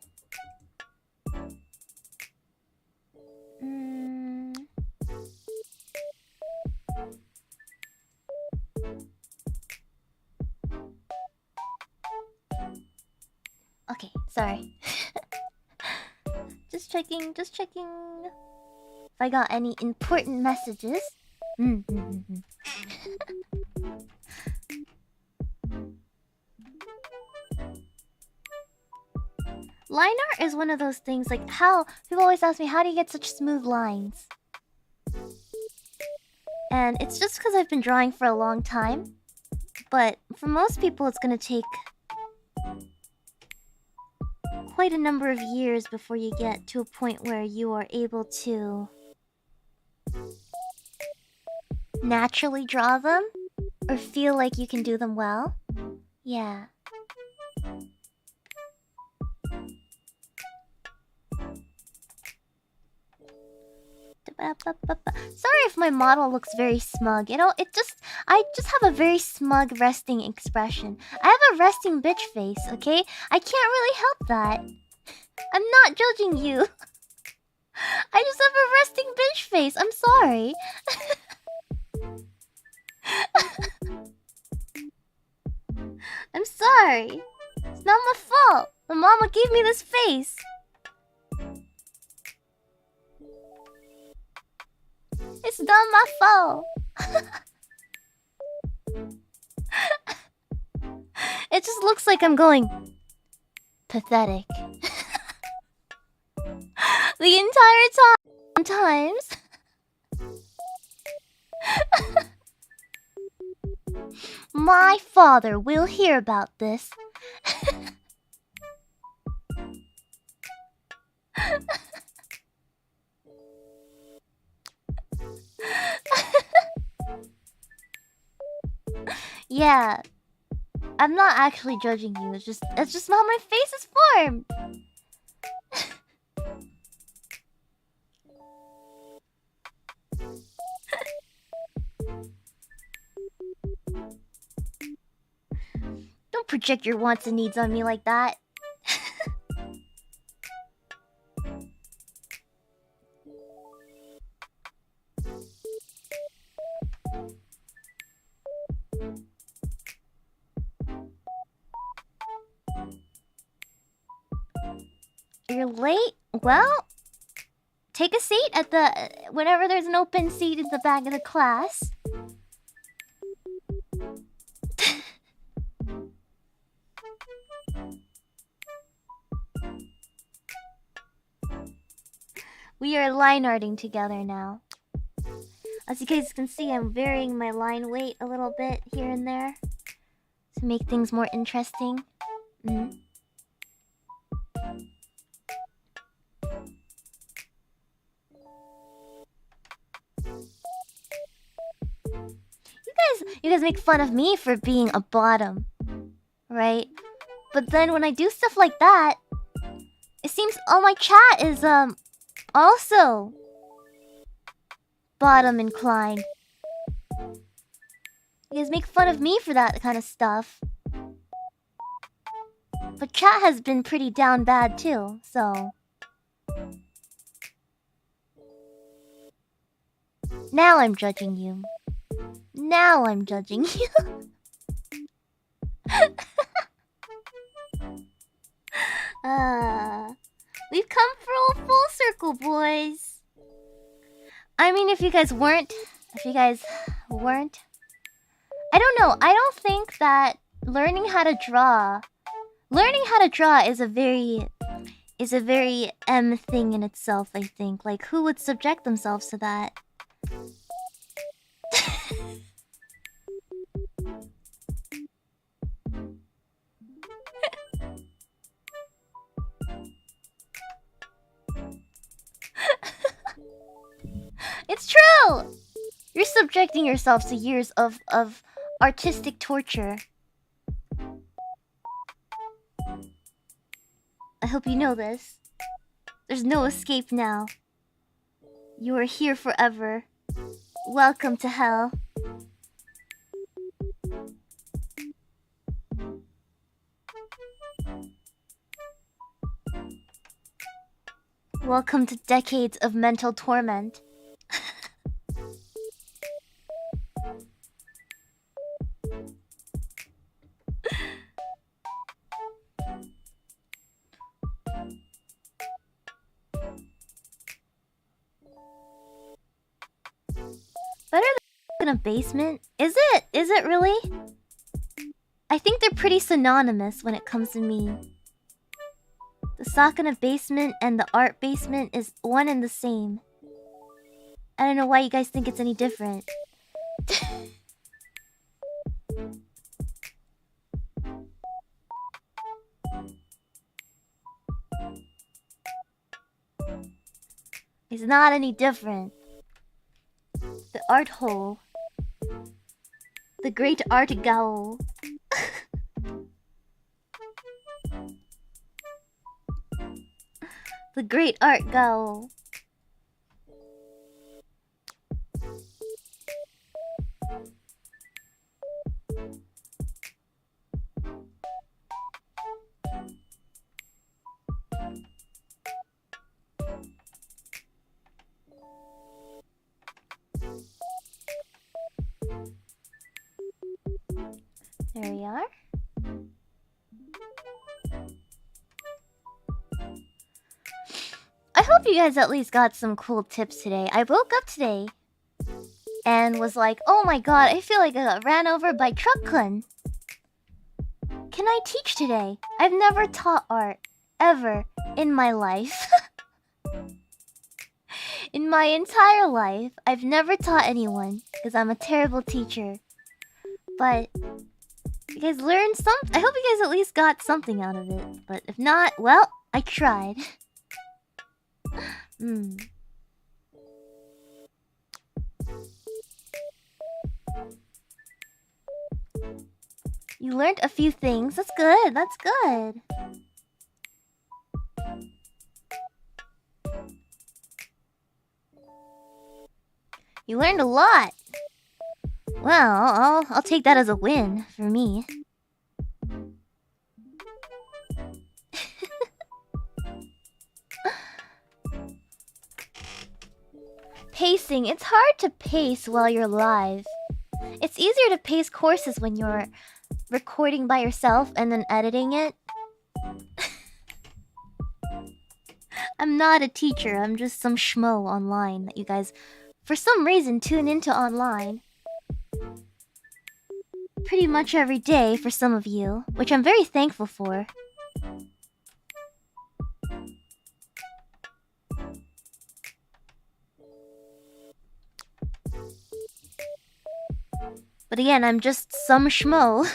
Okay, sorry. Just checking if I got any important messages. Line art is one of those things, like how people always ask me, how do you get such smooth lines? And it's just because I've been drawing for a long time. But for most people, it's gonna take quite a number of years before you get to a point where you are able to naturally draw them or feel like you can do them well. Yeah. Sorry if my model looks very smug. You know, I just have a very smug resting expression. I have a resting bitch face, okay? I can't really help that. I'm not judging you. I just have a resting bitch face. I'm sorry. I'm sorry. It's not my fault. My mama gave me this face. It's not my fault. It just looks like I'm going pathetic. The entire time. Sometimes. My father will hear about this. Yeah, I'm not actually judging you. It's just how my face is formed. Don't project your wants and needs on me like that. You're late? Well, take a seat at the... whenever there's an open seat in the back of the class. We are line arting together now. As you guys can see, I'm varying my line weight a little bit here and there to make things more interesting. You guys make fun of me for being a bottom, right? But then when I do stuff like that, it seems all my chat is also bottom inclined. You guys make fun of me for that kind of stuff. But chat has been pretty down bad too, so... Now I'm judging you. Now I'm judging you. We've come full circle, boys. I mean, if you guys weren't... I don't know. I don't think that learning how to draw is a very thing in itself, I think. Like, who would subject themselves to that? It's true! You're subjecting yourself to years of artistic torture. I hope you know this. There's no escape now. You are here forever. Welcome to hell. Welcome to decades of mental torment. Better than in a basement? Is it? Is it really? I think they're pretty synonymous when it comes to me. The sock in a basement and the art basement is one and the same. I don't know why you guys think it's any different. It's not any different. The art hole. The great art gowl. The great art gowl. There we are. I hope you guys at least got some cool tips today. I woke up today and was like, oh my god, I feel like I got ran over by truck-kun. Can I teach today? I've never taught art, ever, in my life. In my entire life, I've never taught anyone, because I'm a terrible teacher. But you guys learned something. I hope you guys at least got something out of it. But if not, well, I tried. You learned a few things. That's good. That's good. You learned a lot. Well, I'll take that as a win for me. Pacing. It's hard to pace while you're live. It's easier to pace courses when you're recording by yourself and then editing it. I'm not a teacher. I'm just some schmo online that you guys, for some reason, tune into online. Pretty much every day for some of you, which I'm very thankful for. But again, I'm just some schmo.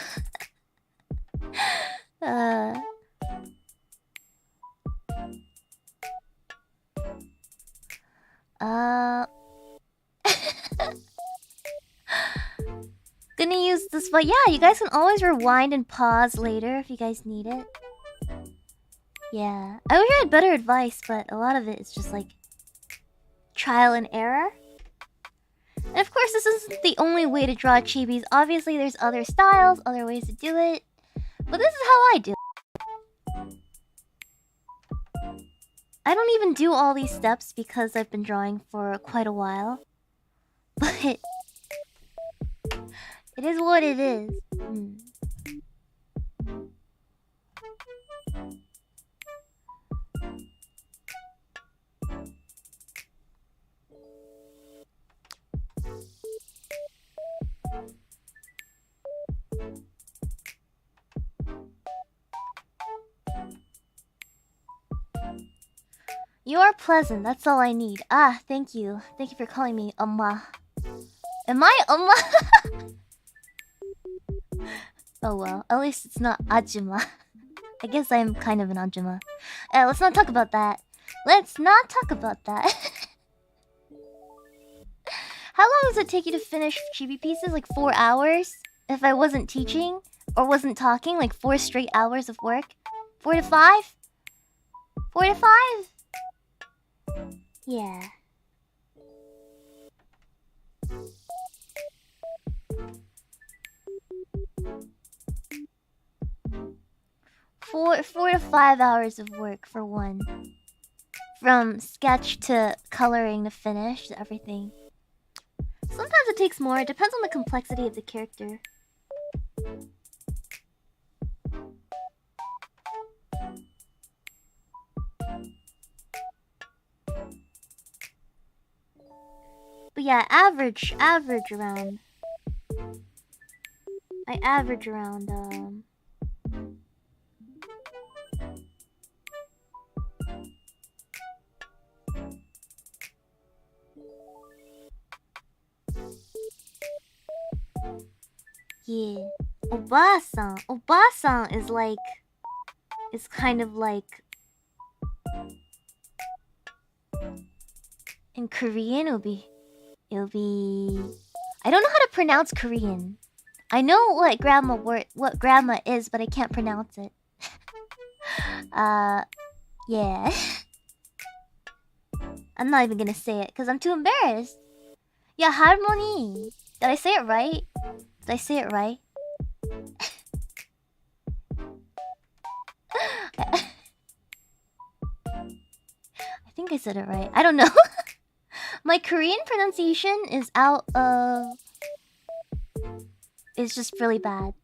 Gonna use this, but yeah, you guys can always rewind and pause later if you guys need it. Yeah, I wish I had better advice, but a lot of it is just like trial and error. And of course, this isn't the only way to draw chibis. Obviously, there's other styles, other ways to do it. But this is how I do it. I don't even do all these steps because I've been drawing for quite a while. But it is what it is. You are pleasant, that's all I need. Ah, thank you. Thank you for calling me Amma. Am I Amma? Oh well, at least it's not Ajima. I guess I'm kind of an Ajima. Let's not talk about that. Let's not talk about that. How long does it take you to finish chibi pieces? Like 4 hours? If I wasn't teaching or wasn't talking, like 4 straight hours of work? 4 to 5? 4 to 5? Yeah. Four to 5 hours of work for one. From sketch to coloring to finish to everything. Sometimes it takes more. It depends on the complexity of the character. But yeah, average around. I average around yeah. Obasan. Obasan is like... It's kind of like... In Korean, it'll be... I don't know how to pronounce Korean. I know what grandma is, but I can't pronounce it. Yeah. I'm not even gonna say it, because I'm too embarrassed. Yeah, harmony. Did I say it right? Did I say it right? I think I said it right. I don't know. My Korean pronunciation is out of... It's just really bad.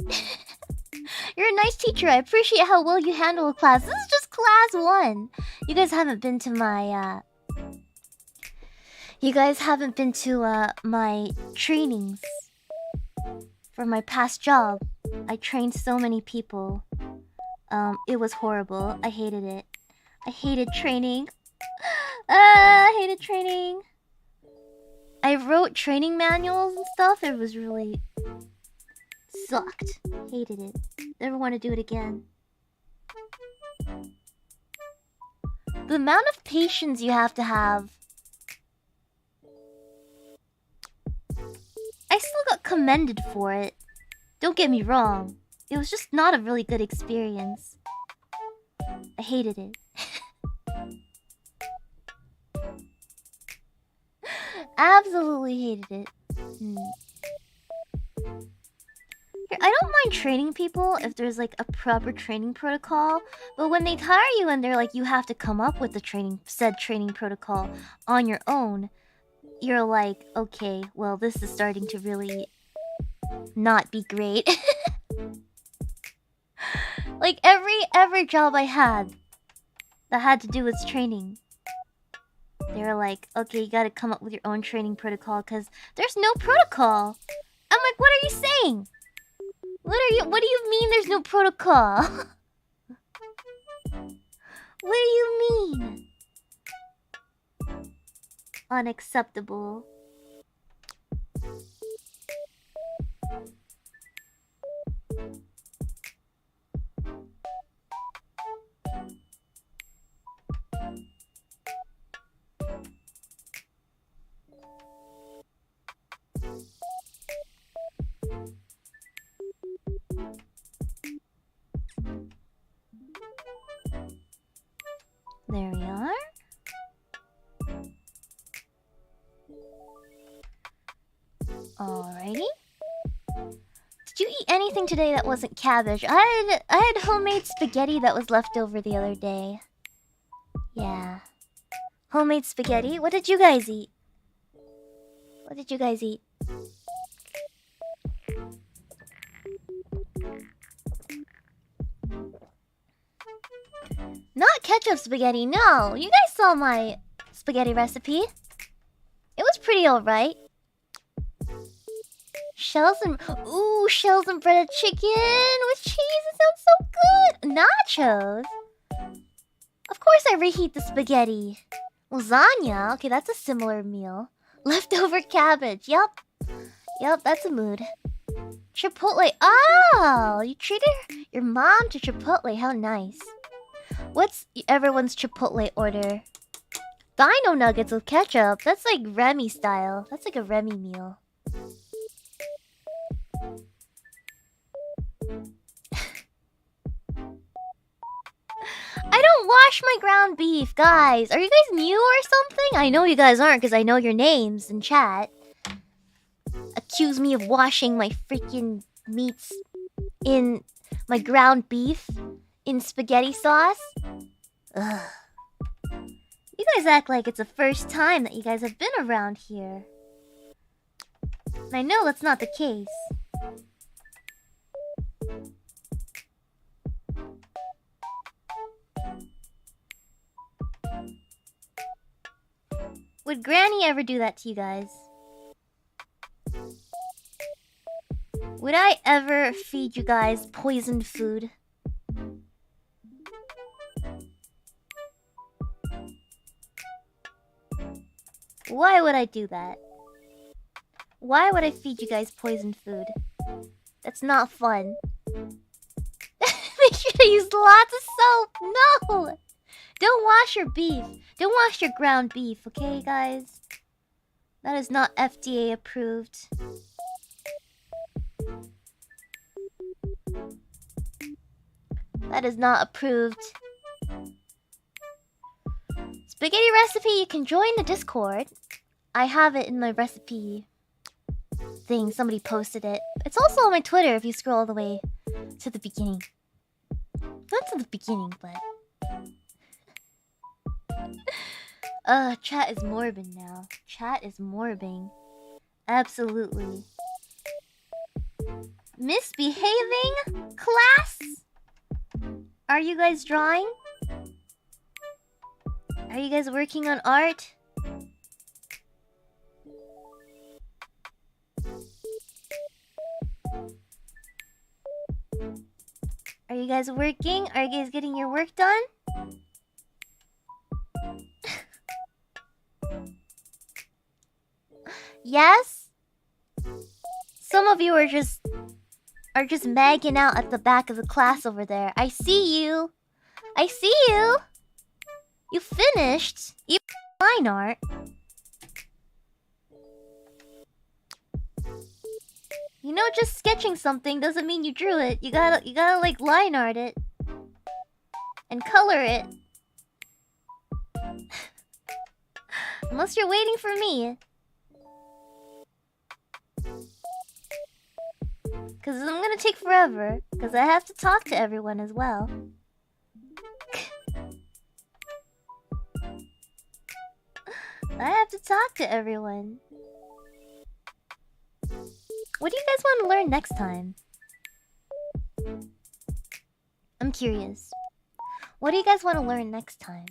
You're a nice teacher. I appreciate how well you handle a class. This is just class 1. You guys haven't been to my, You guys haven't been to, my trainings. For my past job. I trained so many people. It was horrible. I hated it. I hated training. I hated training. I wrote training manuals and stuff. It was really... sucked. Hated it. Never want to do it again. The amount of patience you have to have. I still got commended for it. Don't get me wrong. It was just not a really good experience. I hated it. Absolutely hated it. I don't mind training people if there's like a proper training protocol, but when they tire you and they're like, you have to come up with the said training protocol on your own, you're like, okay, well, this is starting to really not be great. Like every job I had that had to do with training, they were like, okay, you gotta come up with your own training protocol because there's no protocol. I'm like, what are you saying? What do you mean there's no protocol? What do you mean? Unacceptable. There we are. Alrighty. Did you eat anything today that wasn't cabbage? I had homemade spaghetti that was left over the other day. Yeah. Homemade spaghetti? What did you guys eat? What did you guys eat? Not ketchup spaghetti, no! You guys saw my spaghetti recipe. It was pretty alright. Shells and... Ooh, shells and breaded chicken with cheese. It sounds so good! Nachos? Of course I reheat the spaghetti. Lasagna? Okay, that's a similar meal. Leftover cabbage. Yup. Yup, that's a mood. Chipotle. Oh! You treated your mom to Chipotle. How nice. What's everyone's Chipotle order? Dino nuggets with ketchup. That's like Remy style. That's like a Remy meal. I don't wash my ground beef, guys. Are you guys new or something? I know you guys aren't because I know your names in chat. Accuse me of washing my freaking meats in my ground beef in spaghetti sauce. Ugh. You guys act like it's the first time that you guys have been around here. And I know that's not the case. Would Granny ever do that to you guys? Would I ever feed you guys poisoned food? Why would I do that? Why would I feed you guys poisoned food? That's not fun. Make sure to use lots of soap. No! Don't wash your beef. Don't wash your ground beef, okay, guys? That is not FDA approved. That is not approved. Spaghetti recipe, you can join the Discord. I have it in my recipe thing. Somebody posted it. It's also on my Twitter if you scroll all the way to the beginning. Not to the beginning, but... chat is morbid now. Chat is morbing. Absolutely. Misbehaving? Class? Are you guys drawing? Are you guys working on art? Are you guys working? Are you guys getting your work done? Yes? Some of you are just magging out at the back of the class over there. I see you. I see you. You finished. You line art. You know, just sketching something doesn't mean you drew it. You gotta like line art it and color it. Unless you're waiting for me. Because I'm gonna take forever. Because I have to talk to everyone as well. I have to talk to everyone. What do you guys want to learn next time? I'm curious. What do you guys want to learn next time?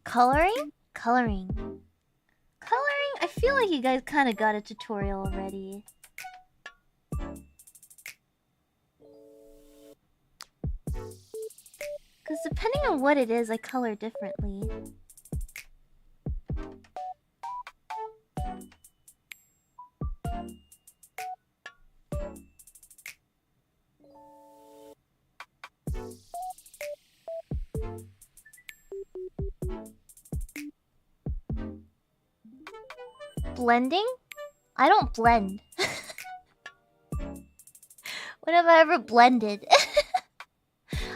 Coloring? Coloring. Coloring? I feel like you guys kind of got a tutorial already. Because depending on what it is, I color differently. Blending? I don't blend. When have I ever blended?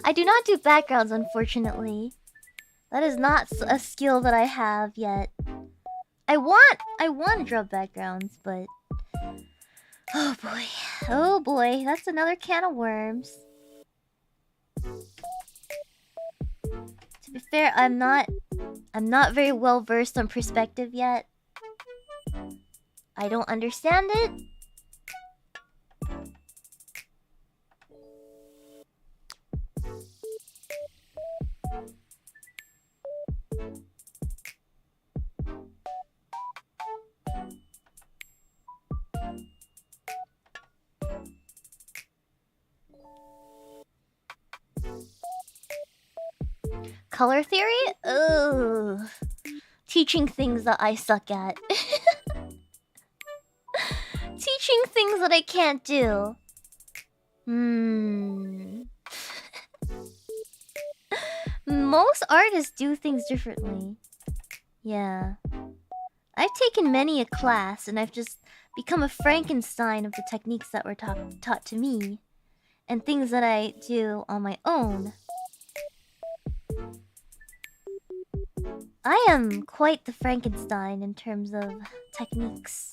I do not do backgrounds, unfortunately. That is not a skill that I have yet. I want to draw backgrounds, but... Oh boy. Oh boy, that's another can of worms. To be fair, I'm not very well versed on perspective yet. I don't understand it. Color theory? Ugh. Teaching things that I suck at. teaching things that I can't do. Most artists do things differently. Yeah. I've taken many a class, and I've just become a Frankenstein of the techniques that were taught to me, and things that I do on my own. I am quite the Frankenstein in terms of techniques.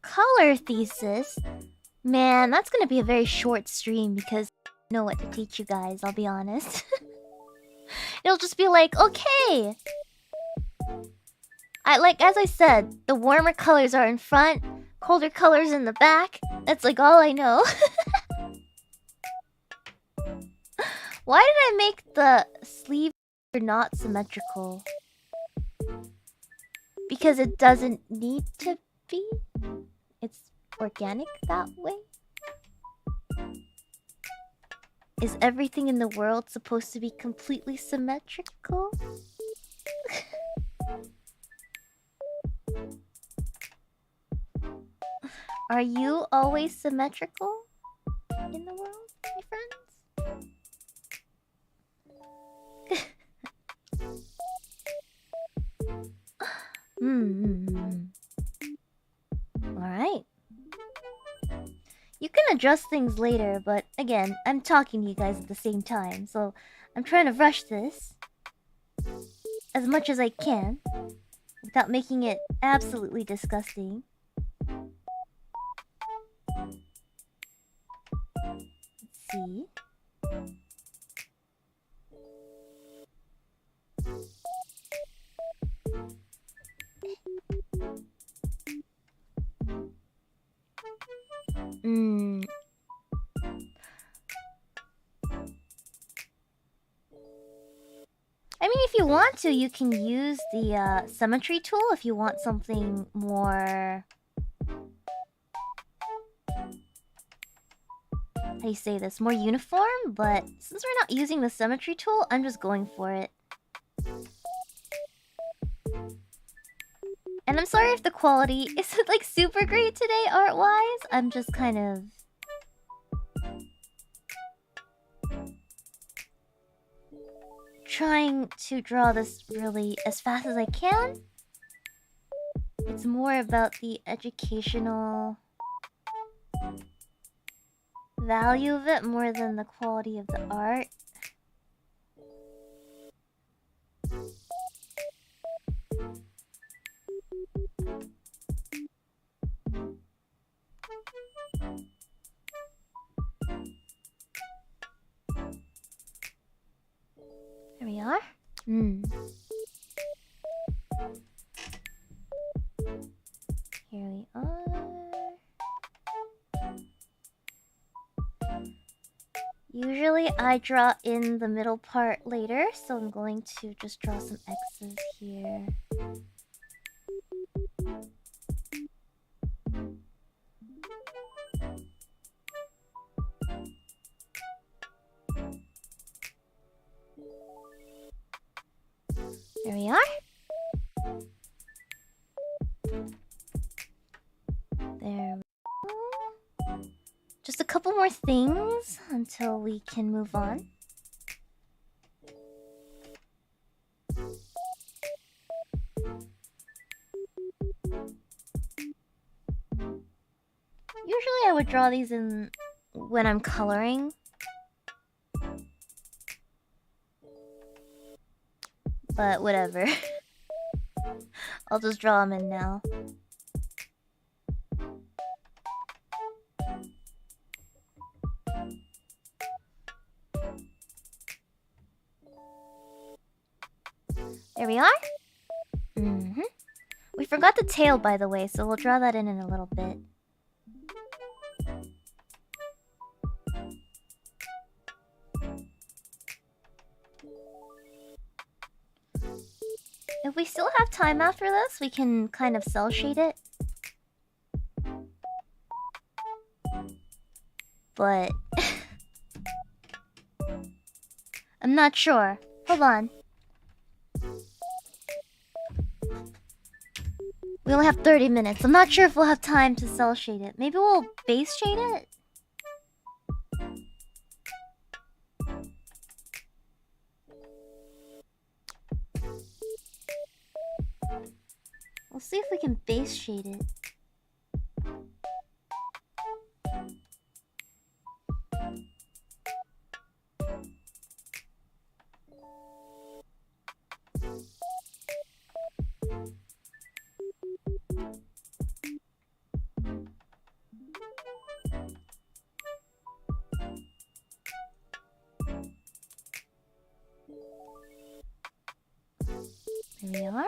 Color thesis? Man, that's gonna be a very short stream because I know what to teach you guys, I'll be honest. It'll just be like, okay! As I said, the warmer colors are in front, colder colors in the back. That's like all I know. Why did I make the sleeve not symmetrical? Because it doesn't need to be? It's organic that way? Is everything in the world supposed to be completely symmetrical? Are you always symmetrical in the world, my friends? Alright. You can adjust things later, but again, I'm talking to you guys at the same time, so I'm trying to rush this as much as I can without making it absolutely disgusting. Let's see. I mean, if you want to, you can use the symmetry tool if you want something more... How do you say this? More uniform? But since we're not using the symmetry tool, I'm just going for it. And I'm sorry if the quality isn't like super great today art-wise. I'm just kind of... trying to draw this really as fast as I can. It's more about the educational value of it more than the quality of the art. There we are. Here we are. Usually I draw in the middle part later, so I'm going to just draw some X's here. There we are. There we go. Just a couple more things until we can move on. Usually I would draw these in when I'm coloring. But whatever. I'll just draw them in now. There we are. We forgot the tail, by the way, so we'll draw that in a little bit. If we still have time after this, we can kind of cell shade it. But I'm not sure. Hold on. We only have 30 minutes. I'm not sure if we'll have time to cell shade it. Maybe we'll base shade it? We'll see if we can base shade it. Here we are.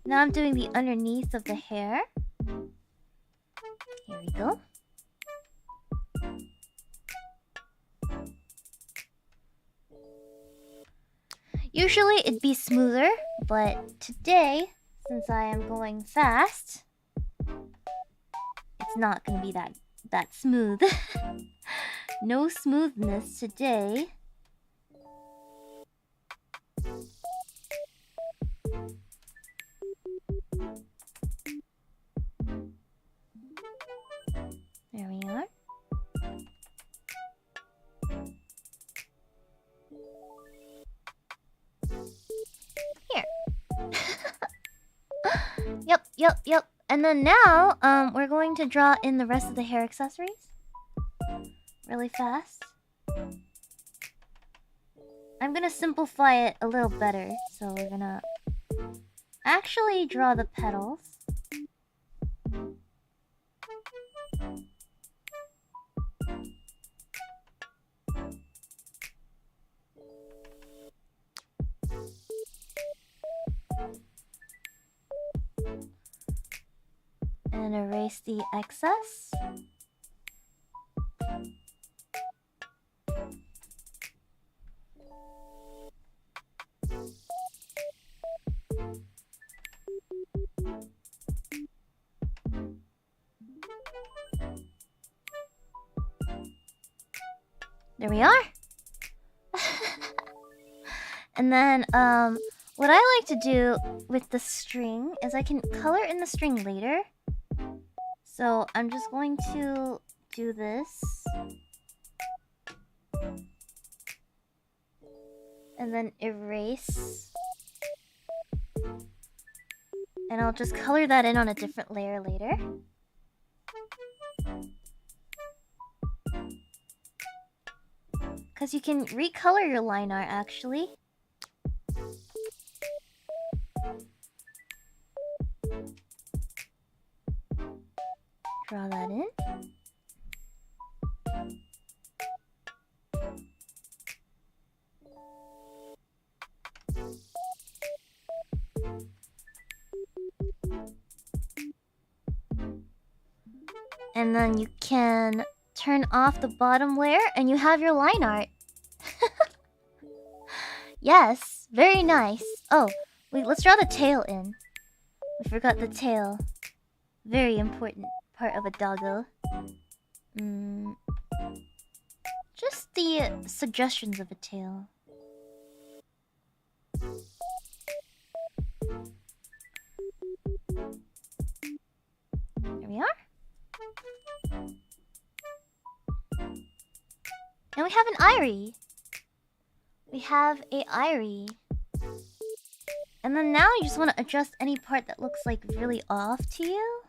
Now I'm doing the underneath of the hair. Here we go. Usually it'd be smoother, but today, since I am going fast, it's not gonna be that smooth. No smoothness today. There we are. Here. Yep. And then now, we're going to draw in the rest of the hair accessories. Really fast. I'm gonna simplify it a little better, so we're gonna actually draw the petals. And erase the excess. There we are. And then, what I like to do with the string is I can color in the string later. So I'm just going to do this. And then erase. And I'll just color that in on a different layer later. Because you can recolor your line art actually. Draw that in. And then you can turn off the bottom layer and you have your line art. Yes, very nice. Oh, wait, let's draw the tail in. We forgot the tail. Very important part of a doggo. Just the suggestions of a tail. There we are. And we have an irie. We have a irie. And then now you just want to adjust any part that looks like really off to you.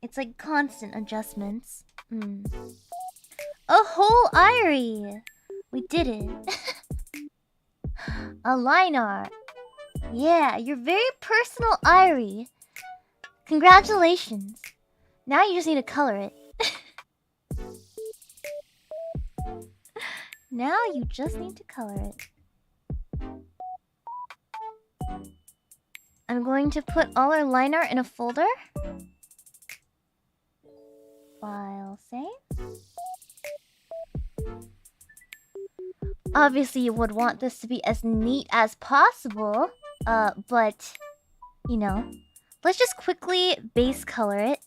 It's like constant adjustments. A whole irie! We did it. A line art. Yeah, your very personal irie. Congratulations. Now you just need to color it. Now you just need to color it. I'm going to put all our line art in a folder. File save. Obviously, you would want this to be as neat as possible, but, you know, let's just quickly base color it.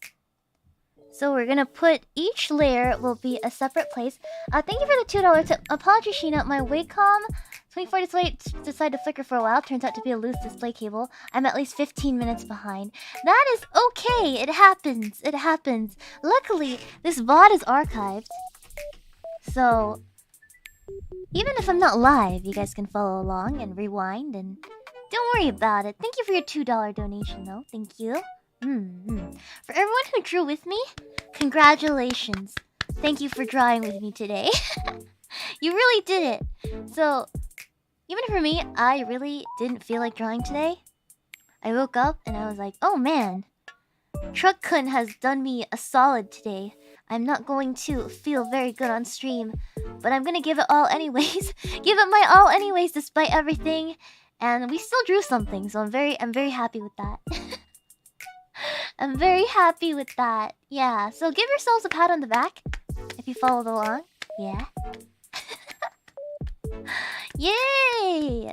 So we're gonna put each layer will be a separate place. Thank you for the $2 tip. Apologies, Shiina. My Wacom 24 display decided to flicker for a while. Turns out to be a loose display cable. I'm at least 15 minutes behind. That is okay. It happens. It happens. Luckily, this VOD is archived. So, even if I'm not live, you guys can follow along and rewind and don't worry about it. Thank you for your $2 donation, though. Thank you. For everyone who drew with me, congratulations. Thank you for drawing with me today. You really did it. So, even for me, I really didn't feel like drawing today. I woke up and I was like, oh man, Truck-kun has done me a solid today. I'm not going to feel very good on stream, but I'm gonna give it all anyways. Give it my all anyways, despite everything. And we still drew something, so I'm very happy with that. I'm very happy with that. Yeah, so give yourselves a pat on the back if you followed along. Yeah. Yay!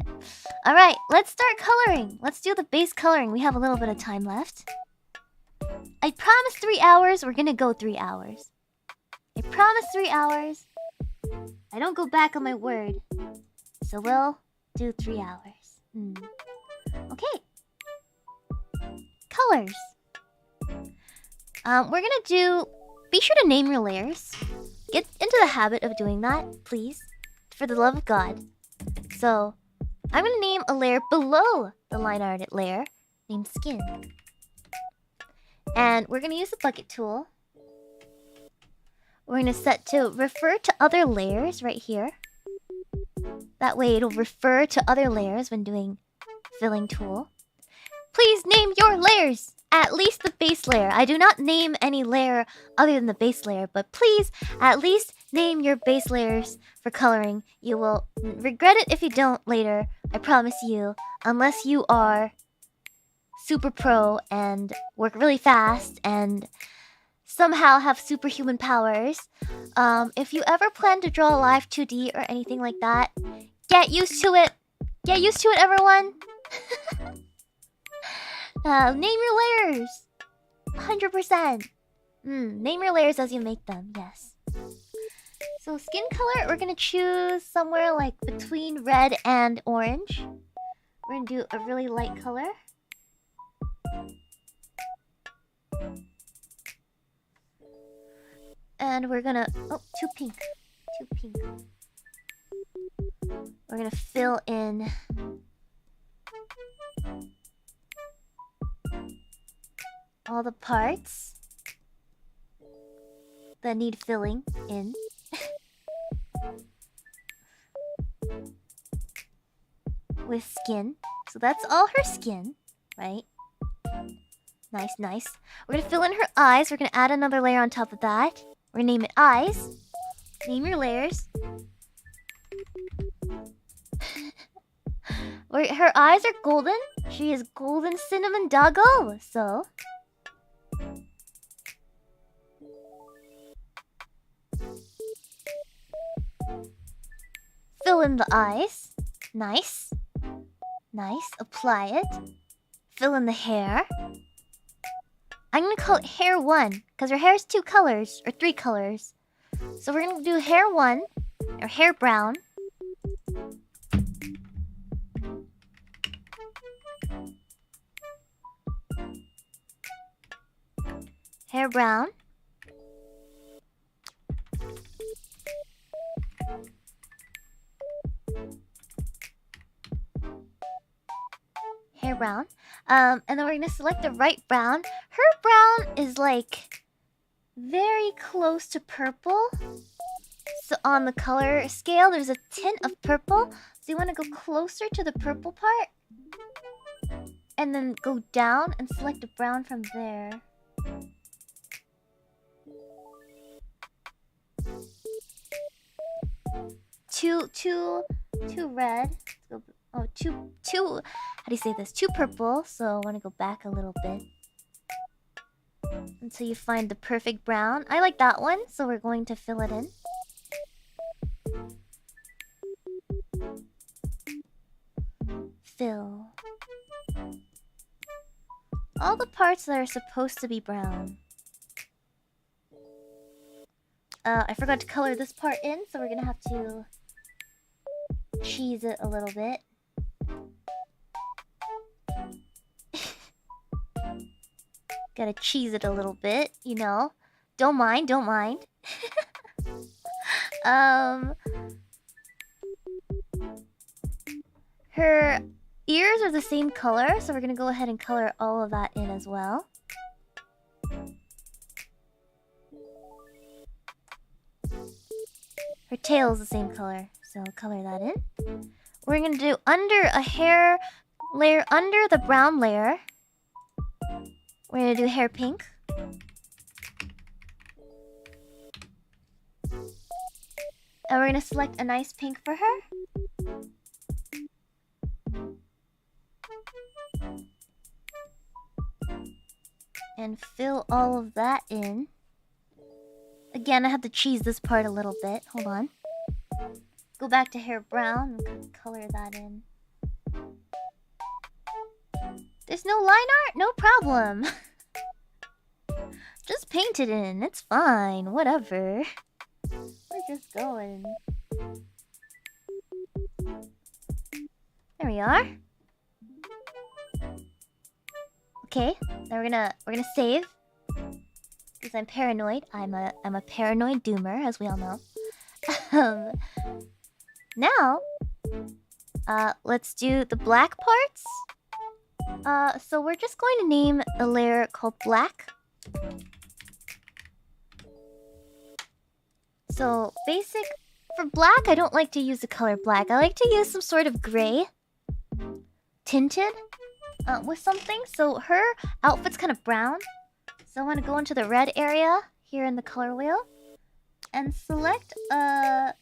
Alright, let's start coloring. Let's do the base coloring. We have a little bit of time left. I promised 3 hours. We're gonna go 3 hours. I promised 3 hours. I don't go back on my word. So we'll do 3 hours. Okay. Colors. We're gonna do... Be sure to name your layers. Get into the habit of doing that, please. For the love of God. So, I'm gonna name a layer below the line art layer, named Skin. And we're gonna use the bucket tool. We're gonna set to refer to other layers right here. That way it'll refer to other layers when doing filling tool. Please name your layers! At least the base layer. I do not name any layer other than the base layer, but please at least name your base layers for coloring. You will regret it if you don't later. I promise you. Unless you are super pro and work really fast and somehow have superhuman powers. If you ever plan to draw live 2D or anything like that, get used to it. Get used to it, everyone. Name your layers. 100%. Name your layers as you make them. Yes. So skin color, we're gonna choose somewhere like between red and orange. We're gonna do a really light color. And we're gonna... Oh, too pink. Too pink. We're gonna fill in... all the parts that need filling in. With skin. So that's all her skin, right? Nice, nice. We're gonna fill in her eyes. We're gonna add another layer on top of that. We're gonna name it eyes. Name your layers. Her eyes are golden. She is golden cinnamon doggo. So fill in the eyes. Nice. Nice. Apply it. Fill in the hair. I'm gonna call it hair 1, because her hair is 2 colors, or 3 colors. So we're gonna do hair 1, or hair brown. Hair brown. Hair brown. And then we're gonna select the right brown. Her brown is like very close to purple. So on the color scale, there's a tint of purple. So you want to go closer to the purple part. And then go down and select a brown from there. two red. Oh, two. How do you say this? Two purple. So I want to go back a little bit until you find the perfect brown. I like that one, so we're going to fill it in. Fill all the parts that are supposed to be brown. I forgot to color this part in, so we're gonna have to cheese it a little bit. Gotta cheese it a little bit, you know. Don't mind. Her ears are the same color, so we're gonna go ahead and color all of that in as well. Her tail is the same color, so color that in. We're gonna do under a hair layer, under the brown layer. We're gonna do hair pink. And we're gonna select a nice pink for her. And fill all of that in. Again, I have to cheese this part a little bit. Hold on. Go back to hair brown and color that in. There's no line art? No problem. Just paint it in. It's fine. Whatever. We're just going. There we are. Okay. Now we're gonna save. Because I'm paranoid. I'm a paranoid doomer, as we all know. Now, let's do the black parts. So we're just going to name a layer called black. So basic for black, I don't like to use the color black. I like to use some sort of gray tinted with something. So her outfit's kind of brown. So I want to go into the red area here in the color wheel and select a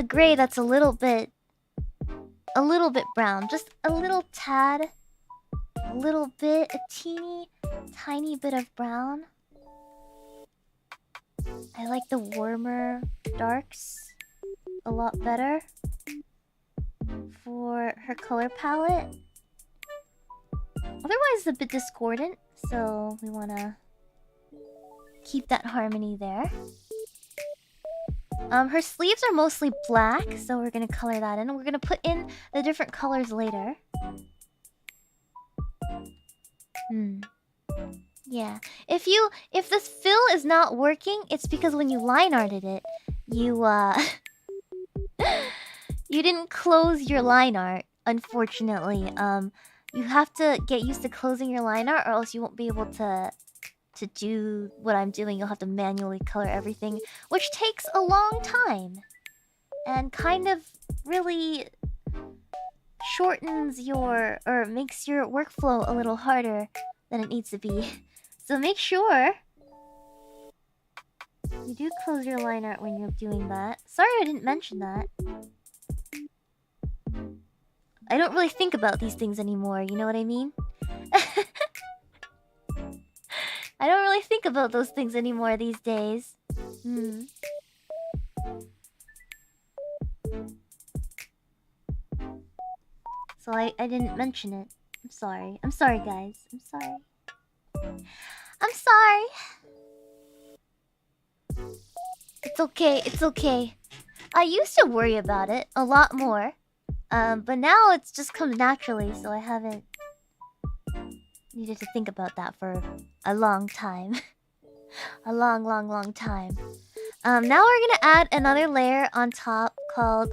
gray that's a little bit brown, just a little tad, a teeny tiny bit of brown. I like the warmer darks a lot better for her color palette. Otherwise, it's a bit discordant, so we want to keep that harmony there. Her sleeves are mostly black, so we're gonna color that in. We're gonna put in the different colors later. Yeah. If this fill is not working, it's because when you line arted it, you you didn't close your line art, unfortunately. You have to get used to closing your line art, or else you won't be able to do what I'm doing. You'll have to manually color everything, which takes a long time and kind of really shortens your, or makes your workflow a little harder than it needs to be. So make sure you do close your line art when you're doing that. Sorry I didn't mention that. I don't really think about these things anymore, you know what I mean? I don't really think about those things anymore these days. So I didn't mention it. I'm sorry. I'm sorry, guys. I'm sorry. I'm sorry. It's okay. It's okay. I used to worry about it a lot more. But now it's just comes naturally, so I haven't needed to think about that for a long time. A long time. Now we're gonna add another layer on top called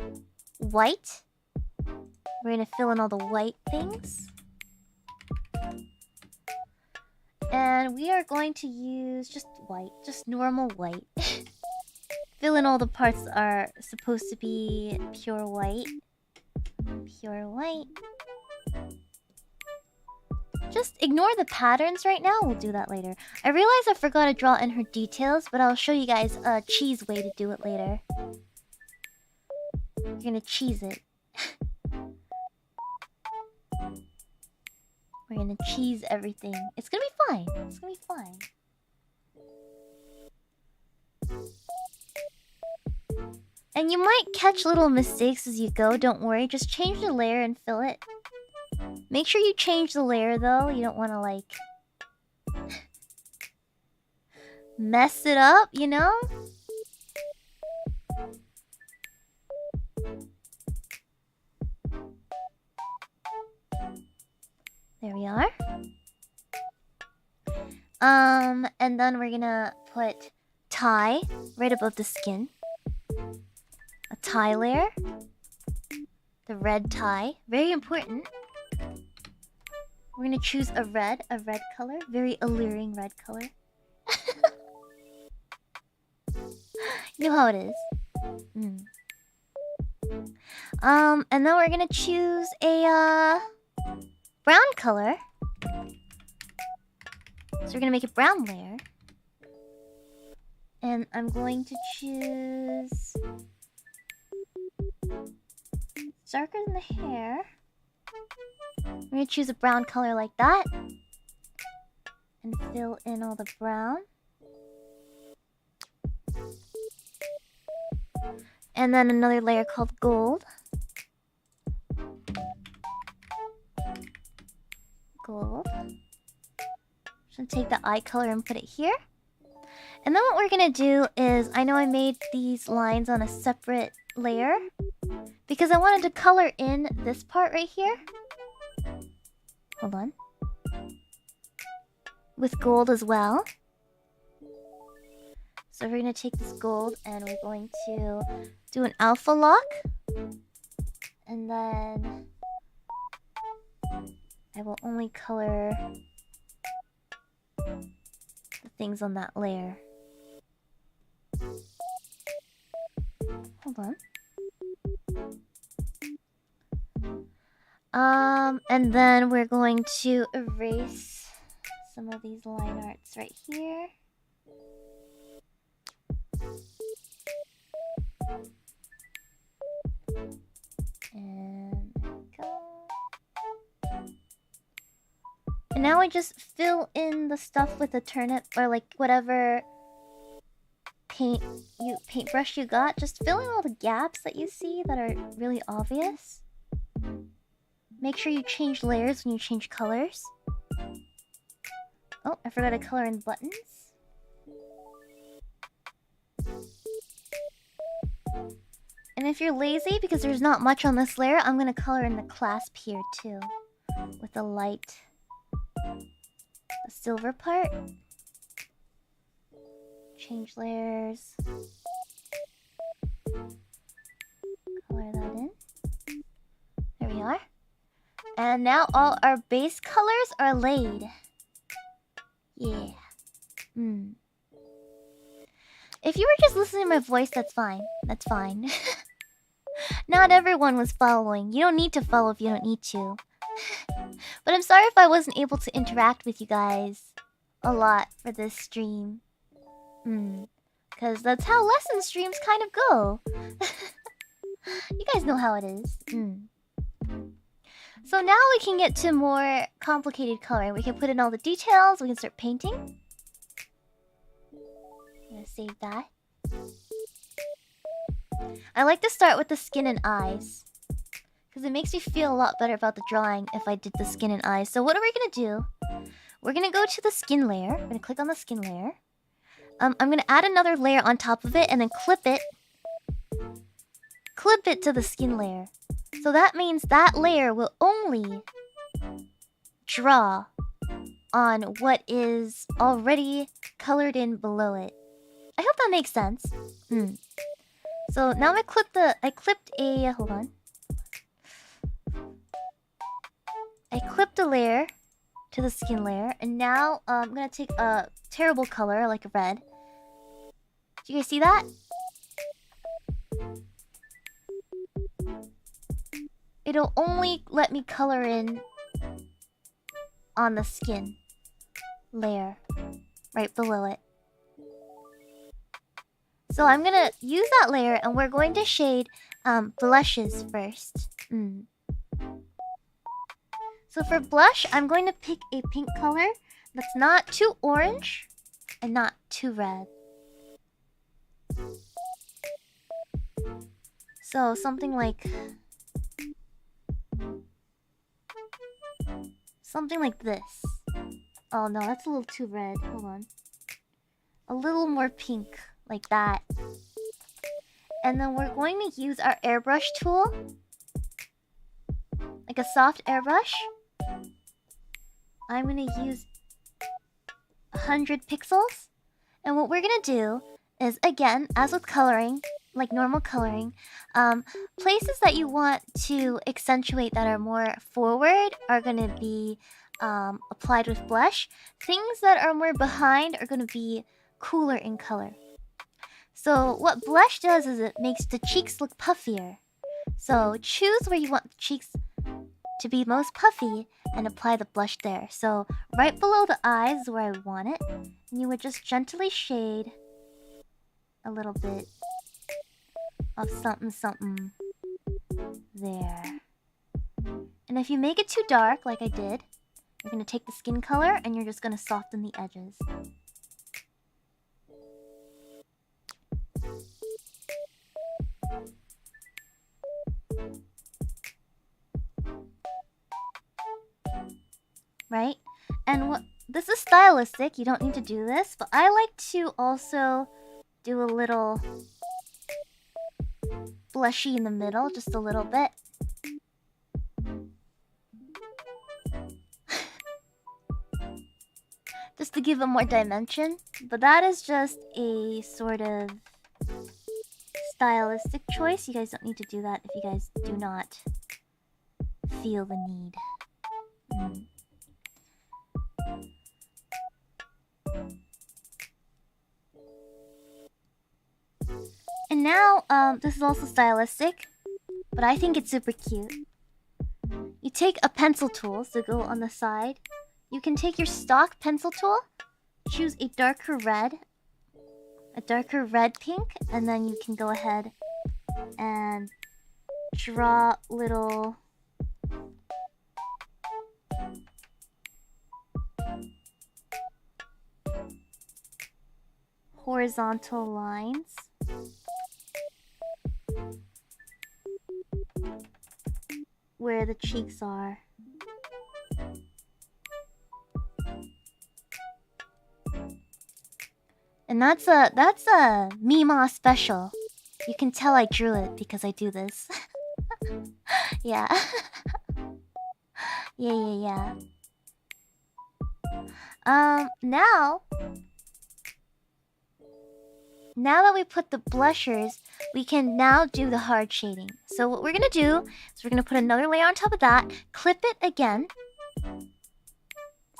white. We're gonna fill in all the white things. And we are going to use just white, just normal white. Fill in all the parts that are supposed to be pure white. Pure white. Just ignore the patterns right now. We'll do that later. I realize I forgot to draw in her details, but I'll show you guys a cheese way to do it later. We're gonna cheese it. We're gonna cheese everything. It's gonna be fine. It's gonna be fine. And you might catch little mistakes as you go. Don't worry. Just change the layer and fill it. Make sure you change the layer though. You don't want to like mess it up, you know? There we are. And then we're gonna put tie right above the skin. A tie layer. The red tie. Very important. We're gonna choose a red color. Very alluring red color. You know how it is. And then we're gonna choose a brown color. So we're gonna make a brown layer. And I'm going to choose darker than the hair. We're gonna choose a brown color like that. And fill in all the brown. And then another layer called gold. Gold. Just gonna take the eye color and put it here. And then what we're gonna do is, I know I made these lines on a separate layer because I wanted to color in this part right here. Hold on. With gold as well. So we're gonna take this gold and we're going to do an alpha lock. And then I will only color the things on that layer. Hold on. And then we're going to erase some of these line arts right here. And there we go. And now I just fill in the stuff with a turnip or like whatever paintbrush you got. Just fill in all the gaps that you see that are really obvious. Make sure you change layers when you change colors. Oh, I forgot to color in buttons. And if you're lazy, because there's not much on this layer, I'm going to color in the clasp here too. With the light, the silver part. Change layers. Color that in. There we are. And now all our base colors are laid. Yeah. If you were just listening to my voice, that's fine. That's fine. Not everyone was following. You don't need to follow if you don't need to. But I'm sorry if I wasn't able to interact with you guys a lot for this stream. Because that's how lesson streams kind of go. You guys know how it is. So now we can get to more complicated coloring. We can put in all the details. We can start painting. I'm gonna save that. I like to start with the skin and eyes, because it makes me feel a lot better about the drawing if I did the skin and eyes. So what are we gonna do? We're gonna go to the skin layer. I'm gonna click on the skin layer. I'm gonna add another layer on top of it and then clip it. Clip it to the skin layer. So that means that layer will only draw on what is already colored in below it. I hope that makes sense. So now I clipped a hold on. I clipped a layer to the skin layer, and now I'm gonna take a terrible color like red. Do you guys see that? It'll only let me color in on the skin layer right below it. So I'm gonna use that layer and we're going to shade blushes first. So for blush, I'm going to pick a pink color that's not too orange and not too red. So something like this. Oh no, that's a little too red. Hold on. A little more pink, like that. And then we're going to use our airbrush tool. Like a soft airbrush. I'm gonna use 100 pixels. And what we're gonna do is, again, as with coloring, like normal coloring, places that you want to accentuate that are more forward are gonna be applied with blush. Things that are more behind are gonna be cooler in color. So what blush does is it makes the cheeks look puffier. So choose where you want the cheeks to be most puffy and apply the blush there. So right below the eyes is where I want it. And you would just gently shade a little bit of something there. And if you make it too dark, like I did, you're going to take the skin color and you're just going to soften the edges. Right? And what this is stylistic, you don't need to do this, but I like to also do a little blushy in the middle, just a little bit. Just to give it more dimension. But that is just a sort of stylistic choice. You guys don't need to do that if you guys do not feel the need. And now, this is also stylistic, but I think it's super cute. You take a pencil tool to go on the side. You can take your stock pencil tool, choose a darker red pink, and then you can go ahead and draw little horizontal lines. Where the cheeks are. And that's a Meemaw special. You can tell I drew it because I do this. Yeah. Yeah. Now that we put the blushers, we can now do the hard shading. So what we're gonna do is we're gonna put another layer on top of that, clip it again,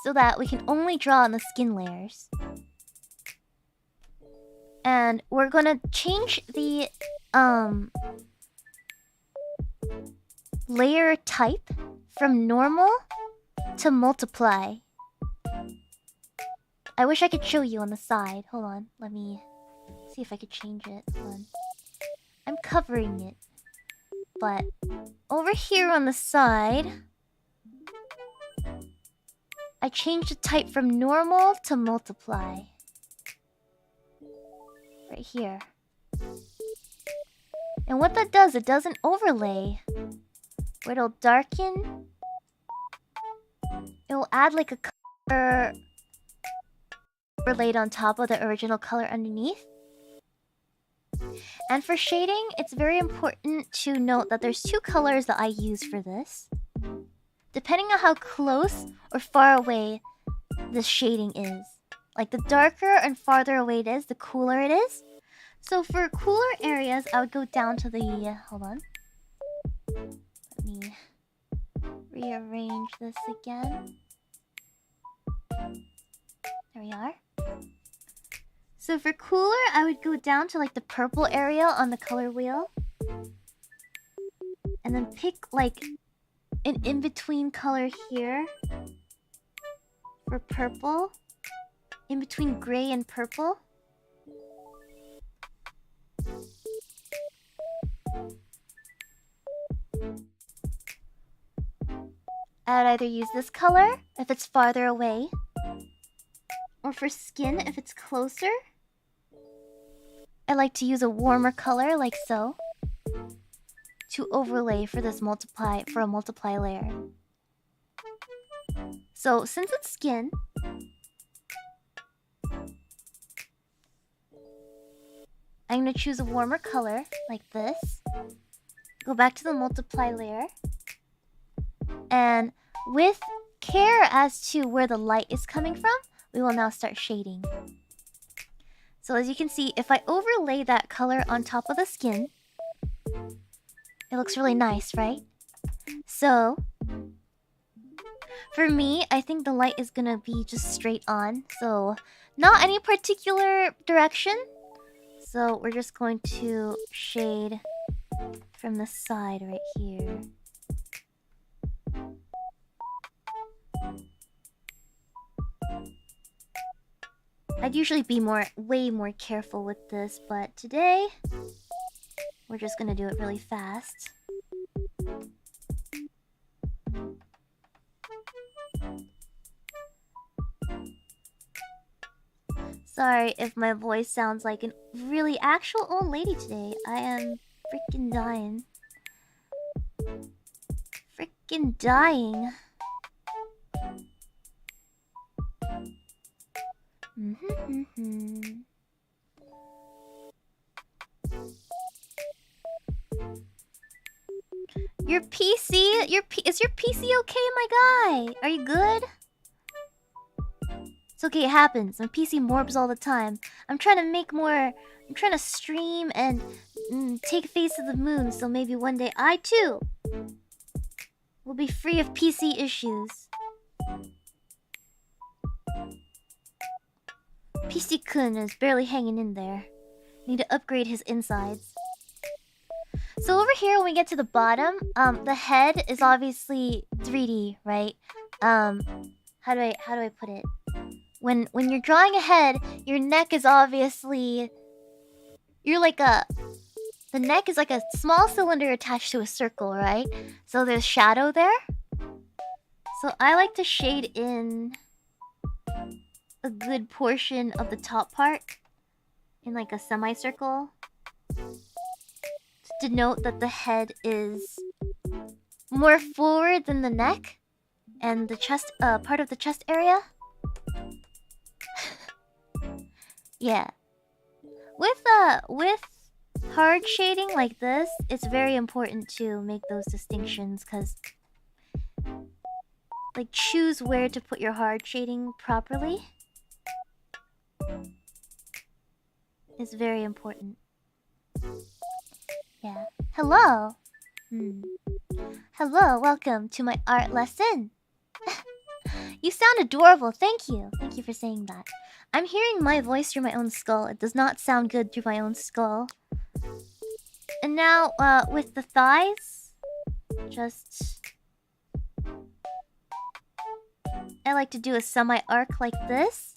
so that we can only draw on the skin layers. And we're gonna change the layer type from normal to multiply. I wish I could show you on the side. Hold on, let me see if I could change it. Hold on. I'm covering it. But over here on the side, I changed the type from normal to multiply. Right here. And what that does, it does an overlay where it'll darken. It will add like a color overlaid on top of the original color underneath. And for shading, it's very important to note that there's two colors that I use for this. Depending on how close or far away the shading is. Like the darker and farther away it is, the cooler it is. So for cooler areas, I would go down to the... hold on. Let me rearrange this again. There we are. So for cooler, I would go down to like the purple area on the color wheel. And then pick like an in-between color here. For purple. In between gray and purple. I would either use this color if it's farther away, or for skin if it's closer. I like to use a warmer color like so to overlay for this a multiply layer. So since it's skin, I'm gonna choose a warmer color like this. Go back to the multiply layer. And with care as to where the light is coming from, we will now start shading. So as you can see, if I overlay that color on top of the skin, it looks really nice, right? So for me, I think the light is gonna be just straight on. So not any particular direction. So we're just going to shade from the side right here. I'd usually be way more careful with this, but today we're just gonna do it really fast. Sorry if my voice sounds like a really actual old lady today. I am freaking dying. Freaking dying. Your PC? Is your PC okay, my guy? Are you good? It's okay, it happens. My PC morbs all the time. I'm trying to make more... I'm trying to stream and take Face of the Moon, so maybe one day I, too, will be free of PC issues. PC-kun is barely hanging in there. Need to upgrade his insides. So over here, when we get to the bottom, the head is obviously 3D, right? How do I put it? When you're drawing a head, your neck is obviously... The neck is like a small cylinder attached to a circle, right? So there's shadow there. So I like to shade in a good portion of the top part in like a semicircle to denote that the head is more forward than the neck and the chest, part of the chest area. Yeah. With hard shading like this, it's very important to make those distinctions, because like choose where to put your hard shading properly is very important. Yeah. Hello. Hello, welcome to my art lesson. You sound adorable. Thank you. Thank you for saying that. I'm hearing my voice through my own skull. It does not sound good through my own skull. And now, with the thighs, just... I like to do a semi-arc like this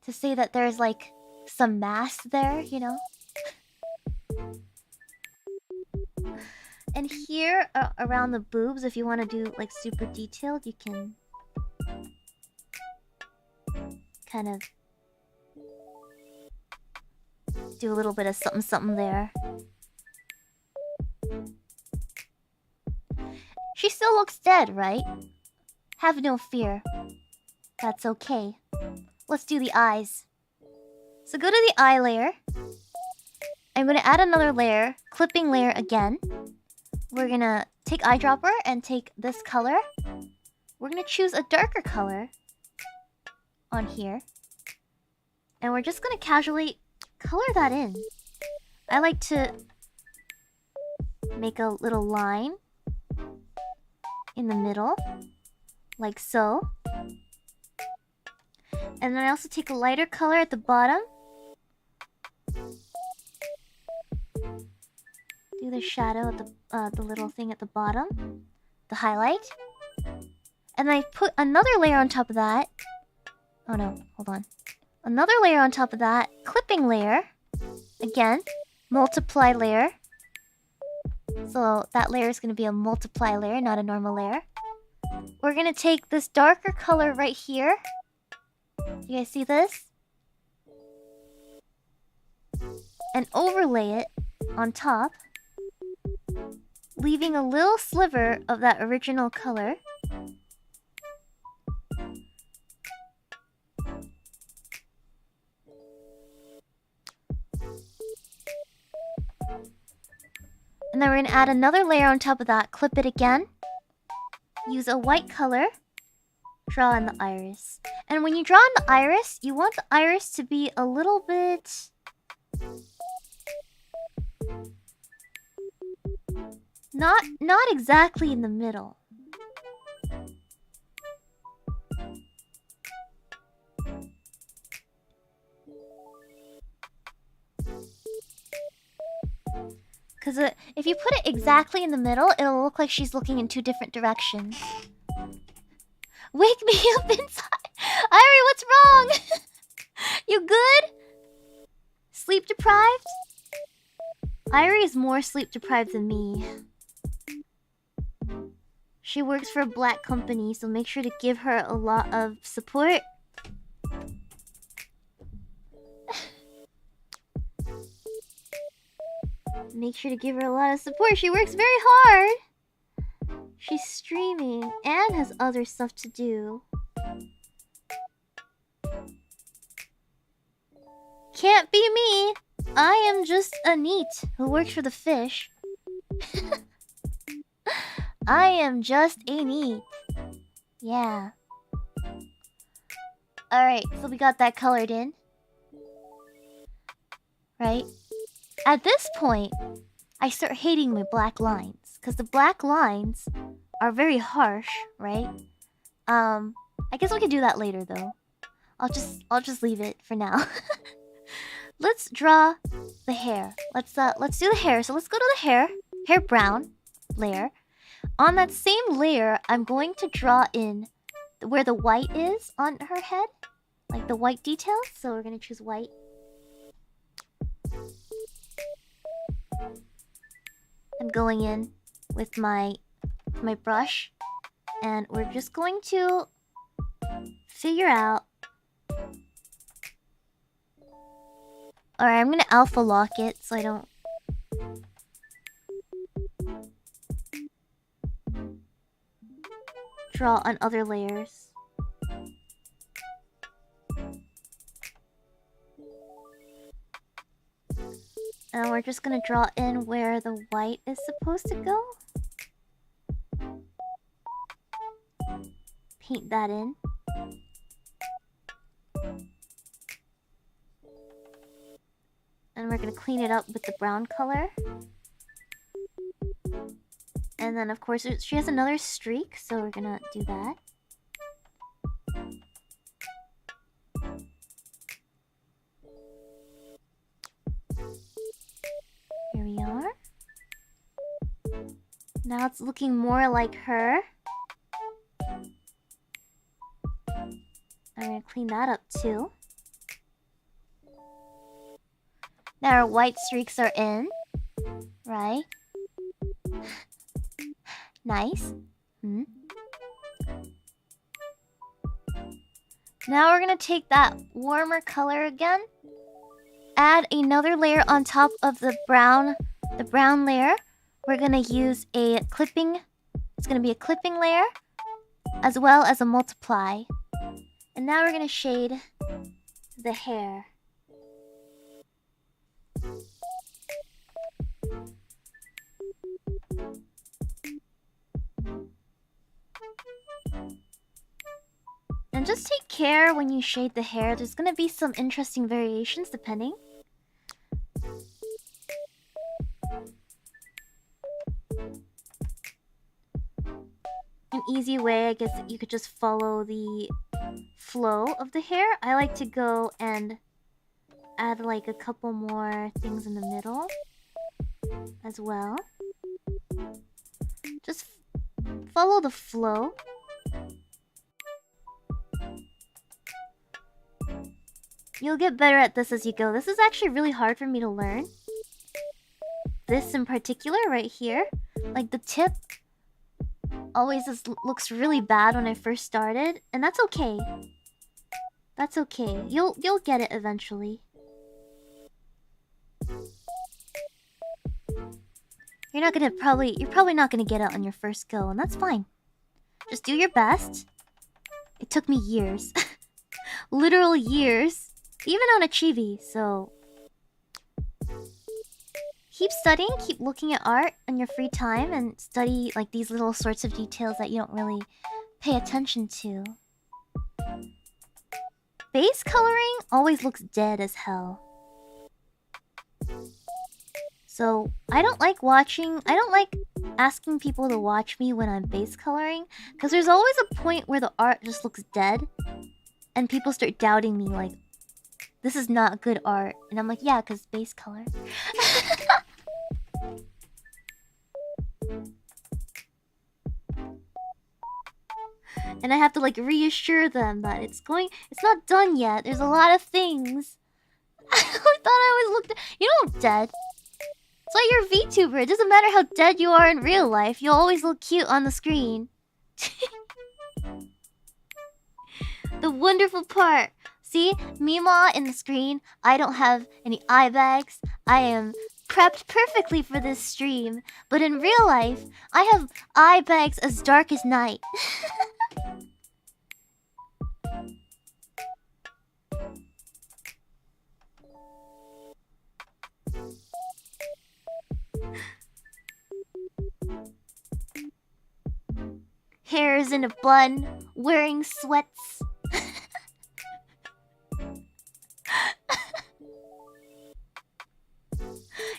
to say that there's like some mass there, you know? And here, around the boobs, if you want to do like super detailed, you can kind of do a little bit of something there. She still looks dead, right? Have no fear. That's okay. Let's do the eyes. So go to the eye layer. I'm gonna add another layer, clipping layer again. We're gonna take eyedropper and take this color. We're gonna choose a darker color on here. And we're just gonna casually color that in. I like to make a little line in the middle, like so. And then I also take a lighter color at the bottom. Do the shadow at the little thing at the bottom, the highlight. And I put another layer on top of that. Oh no, hold on. Another layer on top of that, clipping layer. Again, multiply layer. So that layer is going to be a multiply layer, not a normal layer. We're going to take this darker color right here. You guys see this? And overlay it on top, leaving a little sliver of that original color. And then we're going to add another layer on top of that, clip it again. Use a white color, draw in the iris. And when you draw in the iris, you want the iris to be a little bit... Not exactly in the middle. Because if you put it exactly in the middle, it'll look like she's looking in two different directions. Wake me up inside! Irie, what's wrong? You good? Sleep deprived? Irie is more sleep deprived than me. She works for a black company, so make sure to give her a lot of support. Make sure to give her a lot of support. She works very hard. She's streaming and has other stuff to do. Can't be me. I am just a neat who works for the fish. I am just a neat. Yeah. Alright, so we got that colored in. Right? At this point, I start hating my black lines. Because the black lines are very harsh, right? I guess we can do that later though. I'll just leave it for now. Let's draw the hair. Let's do the hair. So let's go to the hair brown layer. On that same layer, I'm going to draw in where the white is on her head, like the white details. So we're gonna choose white. I'm going in with my brush, and we're just going to figure out. Alright, I'm gonna alpha lock it so I don't... draw on other layers. And we're just gonna draw in where the white is supposed to go. Paint that in. And we're gonna clean it up with the brown color. And then of course she has another streak, so we're gonna do that. Here we are. Now it's looking more like her. I'm gonna clean that up too. Now our white streaks are in, right? Nice. Now we're gonna take that warmer color again. Add another layer on top of the brown layer. We're gonna use a clipping. It's gonna be a clipping layer, as well as a multiply. And now we're gonna shade the hair. And just take care when you shade the hair. There's gonna be some interesting variations depending. An easy way, I guess, you could just follow the flow of the hair. I like to go and add like a couple more things in the middle as well. Just follow the flow. You'll get better at this as you go. This is actually really hard for me to learn. this in particular right here. Like the tip always just looks really bad when I first started, and that's okay. That's okay. You'll get it eventually. You're probably not gonna get it on your first go, and that's fine. Just do your best. It took me years. Literal years. Even on a Chibi, so keep studying, keep looking at art in your free time, and study like these little sorts of details that you don't really pay attention to. Base coloring always looks dead as hell. So I don't like asking people to watch me when I'm base coloring, because there's always a point where the art just looks dead and people start doubting me like, this is not good art. And I'm like, yeah, because base color. And I have to like reassure them that it's not done yet. There's a lot of things. I thought I was looked. You don't look dead. It's like you're a VTuber. It doesn't matter how dead you are in real life. You'll always look cute on the screen. The wonderful part. See, Meemaw in the screen. I don't have any eye bags. I am prepped perfectly for this stream. But in real life, I have eye bags as dark as night. Hairs in a bun, wearing sweats.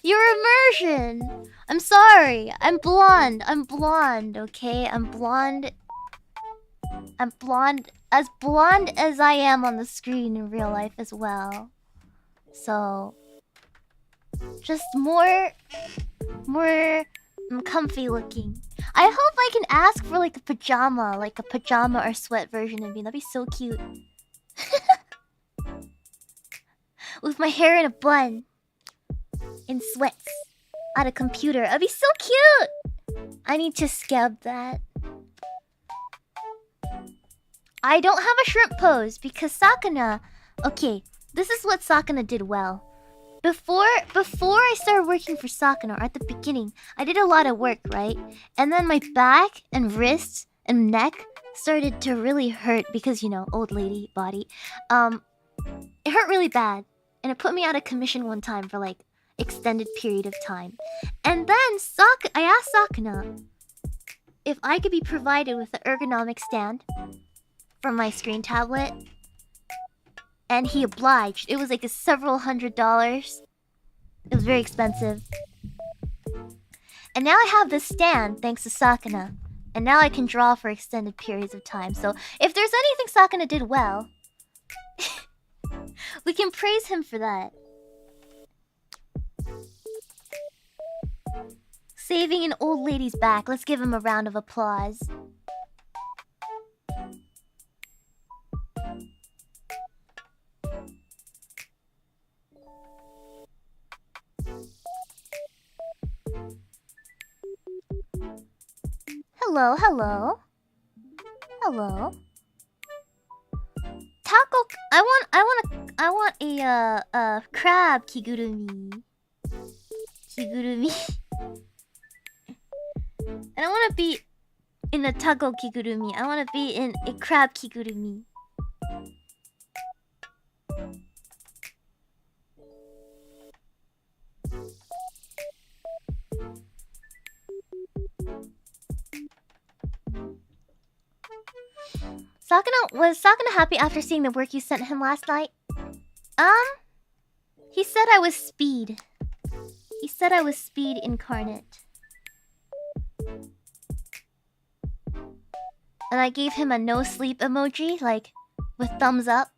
Your immersion! I'm sorry, I'm blonde, okay? I'm blonde as blonde as I am on the screen in real life as well. So just more comfy looking. I hope I can ask for like a pajama or sweat version of me. That'd be so cute. With my hair in a bun. In sweats. At a computer. That'd be so cute! I need to scab that. I don't have a shrimp pose because Sakana... Okay, this is what Sakana did well. Before I started working for Sakana, or at the beginning, I did a lot of work, right? And then my back and wrists and neck started to really hurt because, you know, old lady body. It hurt really bad. And it put me out of commission one time for like extended period of time. And then I asked Sakana if I could be provided with an ergonomic stand from my screen tablet. And he obliged. It was like several $100s. It was very expensive. And now I have this stand thanks to Sakana. And now I can draw for extended periods of time. So if there's anything Sakana did well, we can praise him for that. Saving an old lady's back. Let's give him a round of applause. Hello, hello. Hello. Taco. I want a crab kigurumi. And I want to be in a taco kigurumi. I want to be in a crab kigurumi. Was Sakana happy after seeing the work you sent him last night? He said I was speed. He said I was speed incarnate. And I gave him a no sleep emoji, like, with thumbs up.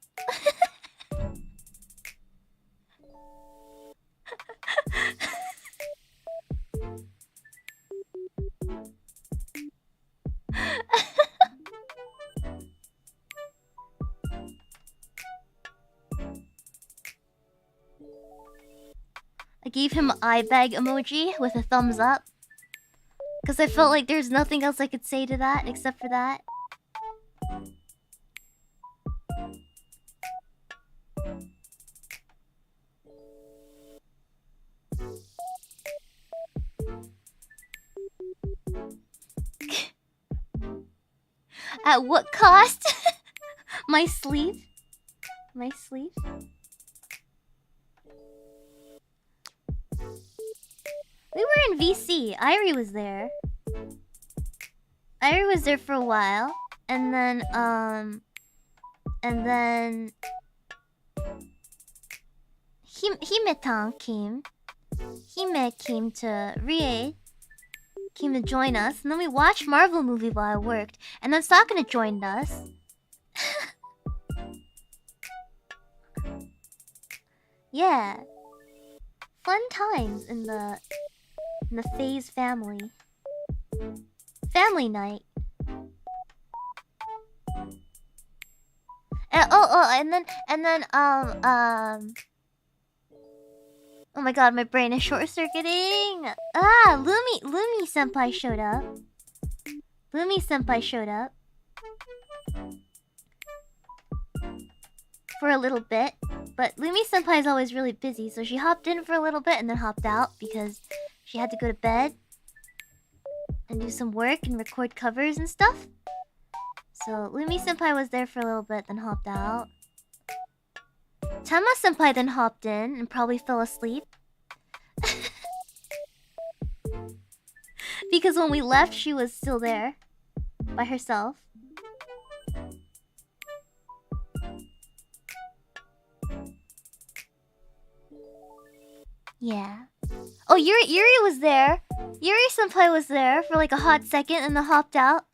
I gave him an eye bag emoji with a thumbs up. Because I felt like there's nothing else I could say to that except for that. At what cost? My sleep? My sleep? We were in VC. Irie was there. Irie was there for a while. And then, Hime-tan came. Hime came to Rie. Came to join us. And then we watched Marvel movie while I worked. And then Sakuna joined us. Yeah. Fun times in the FaZe family. Family night. Oh my god, my brain is short-circuiting. Lumi senpai showed up. For a little bit. But Lumi senpai is always really busy, so she hopped in for a little bit and then hopped out because she had to go to bed and do some work and record covers and stuff. So Lumi senpai was there for a little bit, then hopped out. Tama senpai then hopped in and probably fell asleep. Because when we left, she was still there by herself. Yeah. Oh, Yuri was there. Yuri senpai was there for like a hot second and then hopped out.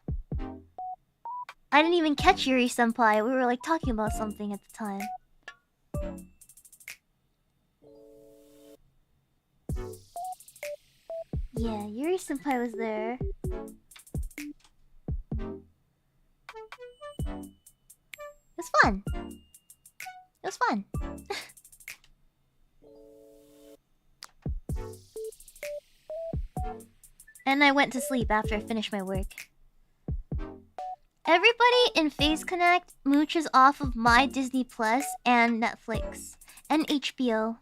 I didn't even catch Yuri senpai. We were like talking about something at the time. Yeah, Yuri senpai was there. It was fun. It was fun. And I went to sleep after I finished my work. Everybody in FaZe Connect mooches off of my Disney Plus and Netflix and HBO.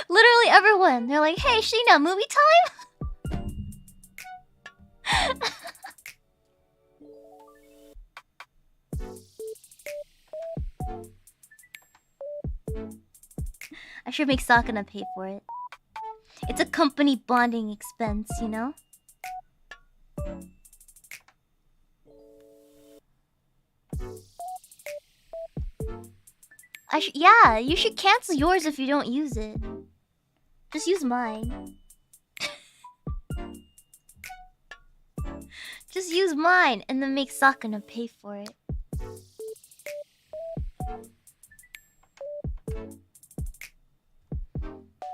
Literally everyone. They're like, "Hey, Shiina, movie time?" I should make Sakuna pay for it. It's a company bonding expense, you know? Yeah, you should cancel yours if you don't use it. Just use mine. Just use mine and then make Sakuna pay for it.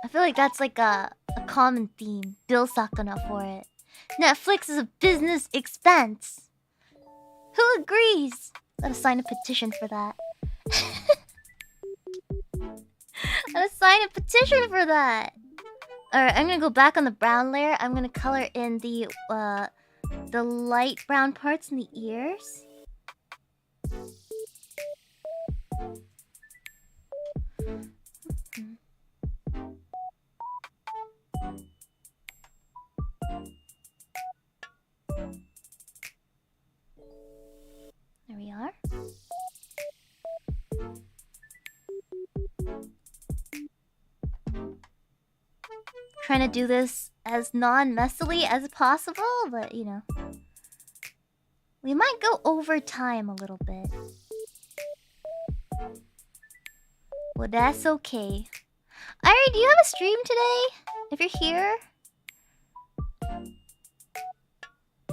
I feel like that's like a common theme. Bill Sakuna for it. Netflix is a business expense. Who agrees? Gotta sign a petition for that. Gotta sign a petition for that. Alright, I'm gonna go back on the brown layer. I'm gonna color in the light brown parts in the ears. There we are. Trying to do this as non-messily as possible, but you know. We might go over time a little bit. Well, that's okay. Ari, do you have a stream today? If you're here?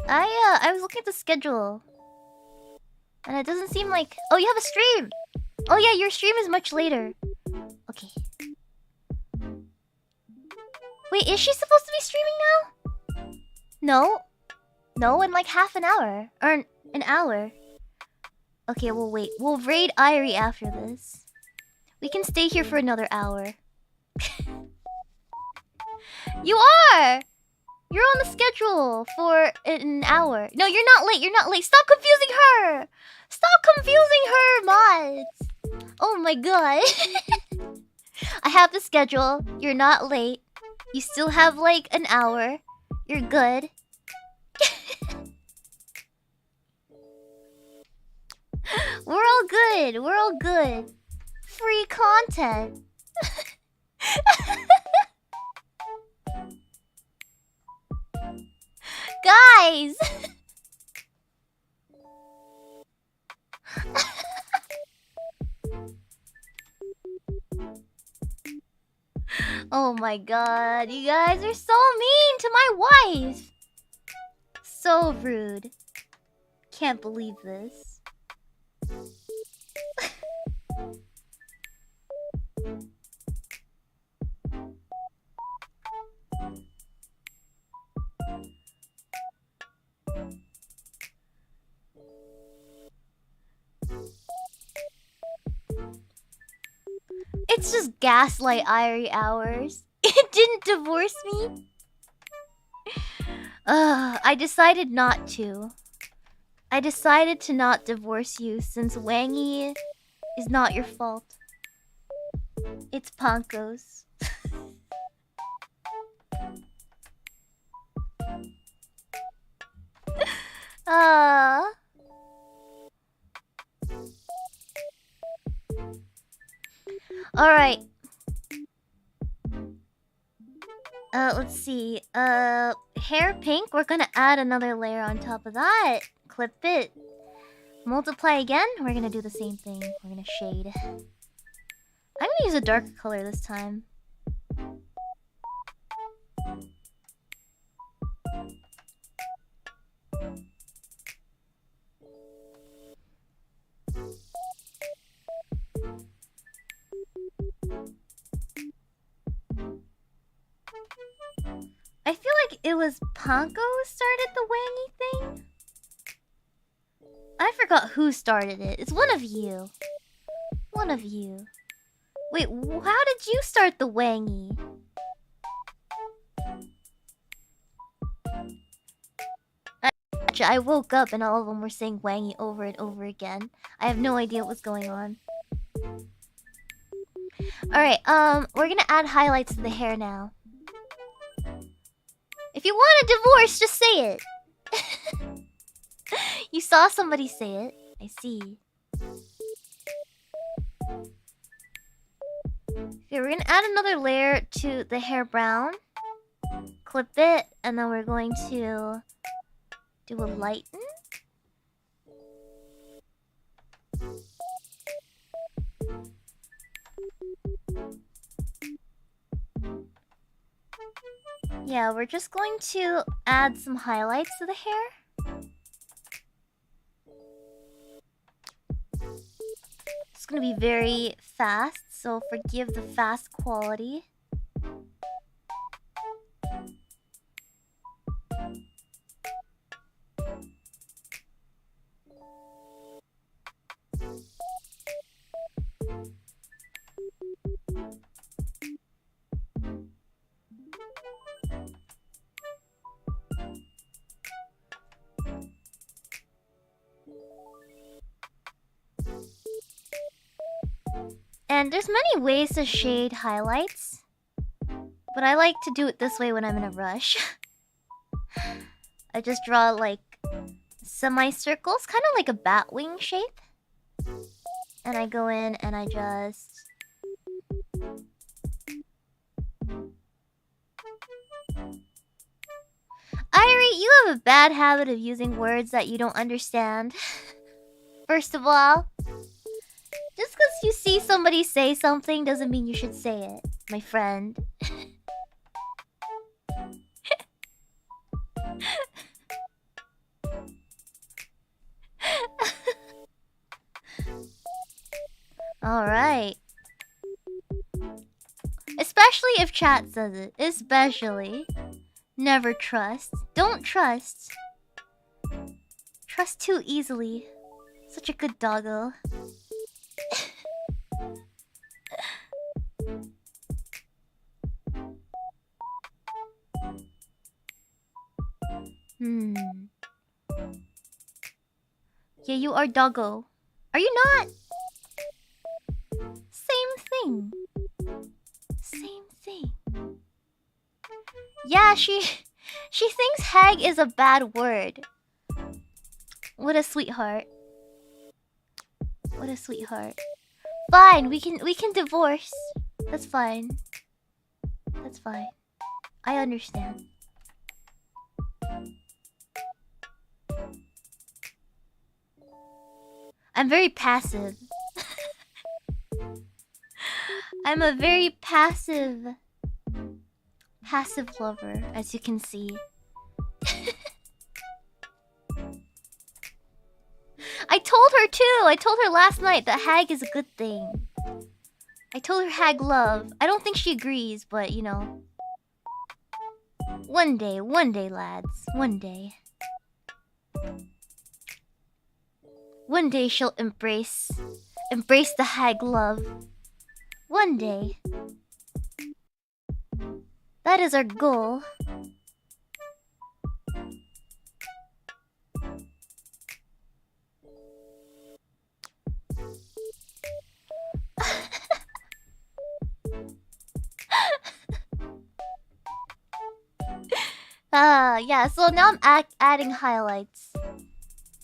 I was looking at the schedule. And it doesn't seem like... Oh, you have a stream! Oh yeah, your stream is much later. Okay. Wait, is she supposed to be streaming now? No. No, in like half an hour. Or an hour. Okay, we'll wait. We'll raid Irie after this. We can stay here for another hour. You are! You're on the schedule for an hour. No, you're not late. You're not late. Stop confusing her! Stop confusing her, mods! Oh my god. I have the schedule. You're not late. You still have like an hour. You're good. We're all good. We're all good. Free content. Guys! Oh my god, you guys are so mean to my wife! So rude. Can't believe this. It's just gaslight Irie hours. It didn't divorce me. I decided not to. I decided to not divorce you since Wangy is not your fault. It's Panko's. Alright. Let's see. Hair pink. We're gonna add another layer on top of that. Clip it. Multiply again. We're gonna do the same thing. We're gonna shade. I'm gonna use a darker color this time. I feel like it was Panko who started the Wangy thing. I forgot who started it. It's one of you. One of you. Wait, how did you start the Wangy? I woke up and all of them were saying Wangy over and over again. I have no idea what's going on. Alright, we're gonna add highlights to the hair now. If you want a divorce, just say it. You saw somebody say it. I see. Okay, we're gonna add another layer to the hair brown. Clip it, and then we're going to do a lighten. Yeah, we're just going to add some highlights to the hair. It's gonna be very fast, so forgive the fast quality. And there's many ways to shade highlights, but I like to do it this way when I'm in a rush. I just draw like semicircles, kind of like a bat wing shape. And I go in and I just... Irie, you have a bad habit of using words that you don't understand. First of all, just because you see somebody say something doesn't mean you should say it, my friend. Alright. Especially if chat says it. Especially. Never trust. Don't trust. Trust too easily. Such a good doggo. Yeah, you are doggo. Are you not? Same thing. Same thing. Yeah, she thinks hag is a bad word. What a sweetheart. What a sweetheart. Fine, we can divorce. That's fine. That's fine. I understand. I'm very passive. I'm a very passive lover, as you can see. I told her too. I told her last night that hag is a good thing. I told her hag love. I don't think she agrees, but you know. One day, lads. One day. One day she'll embrace the hag love. One day. That is our goal. Yeah, so now I'm adding highlights.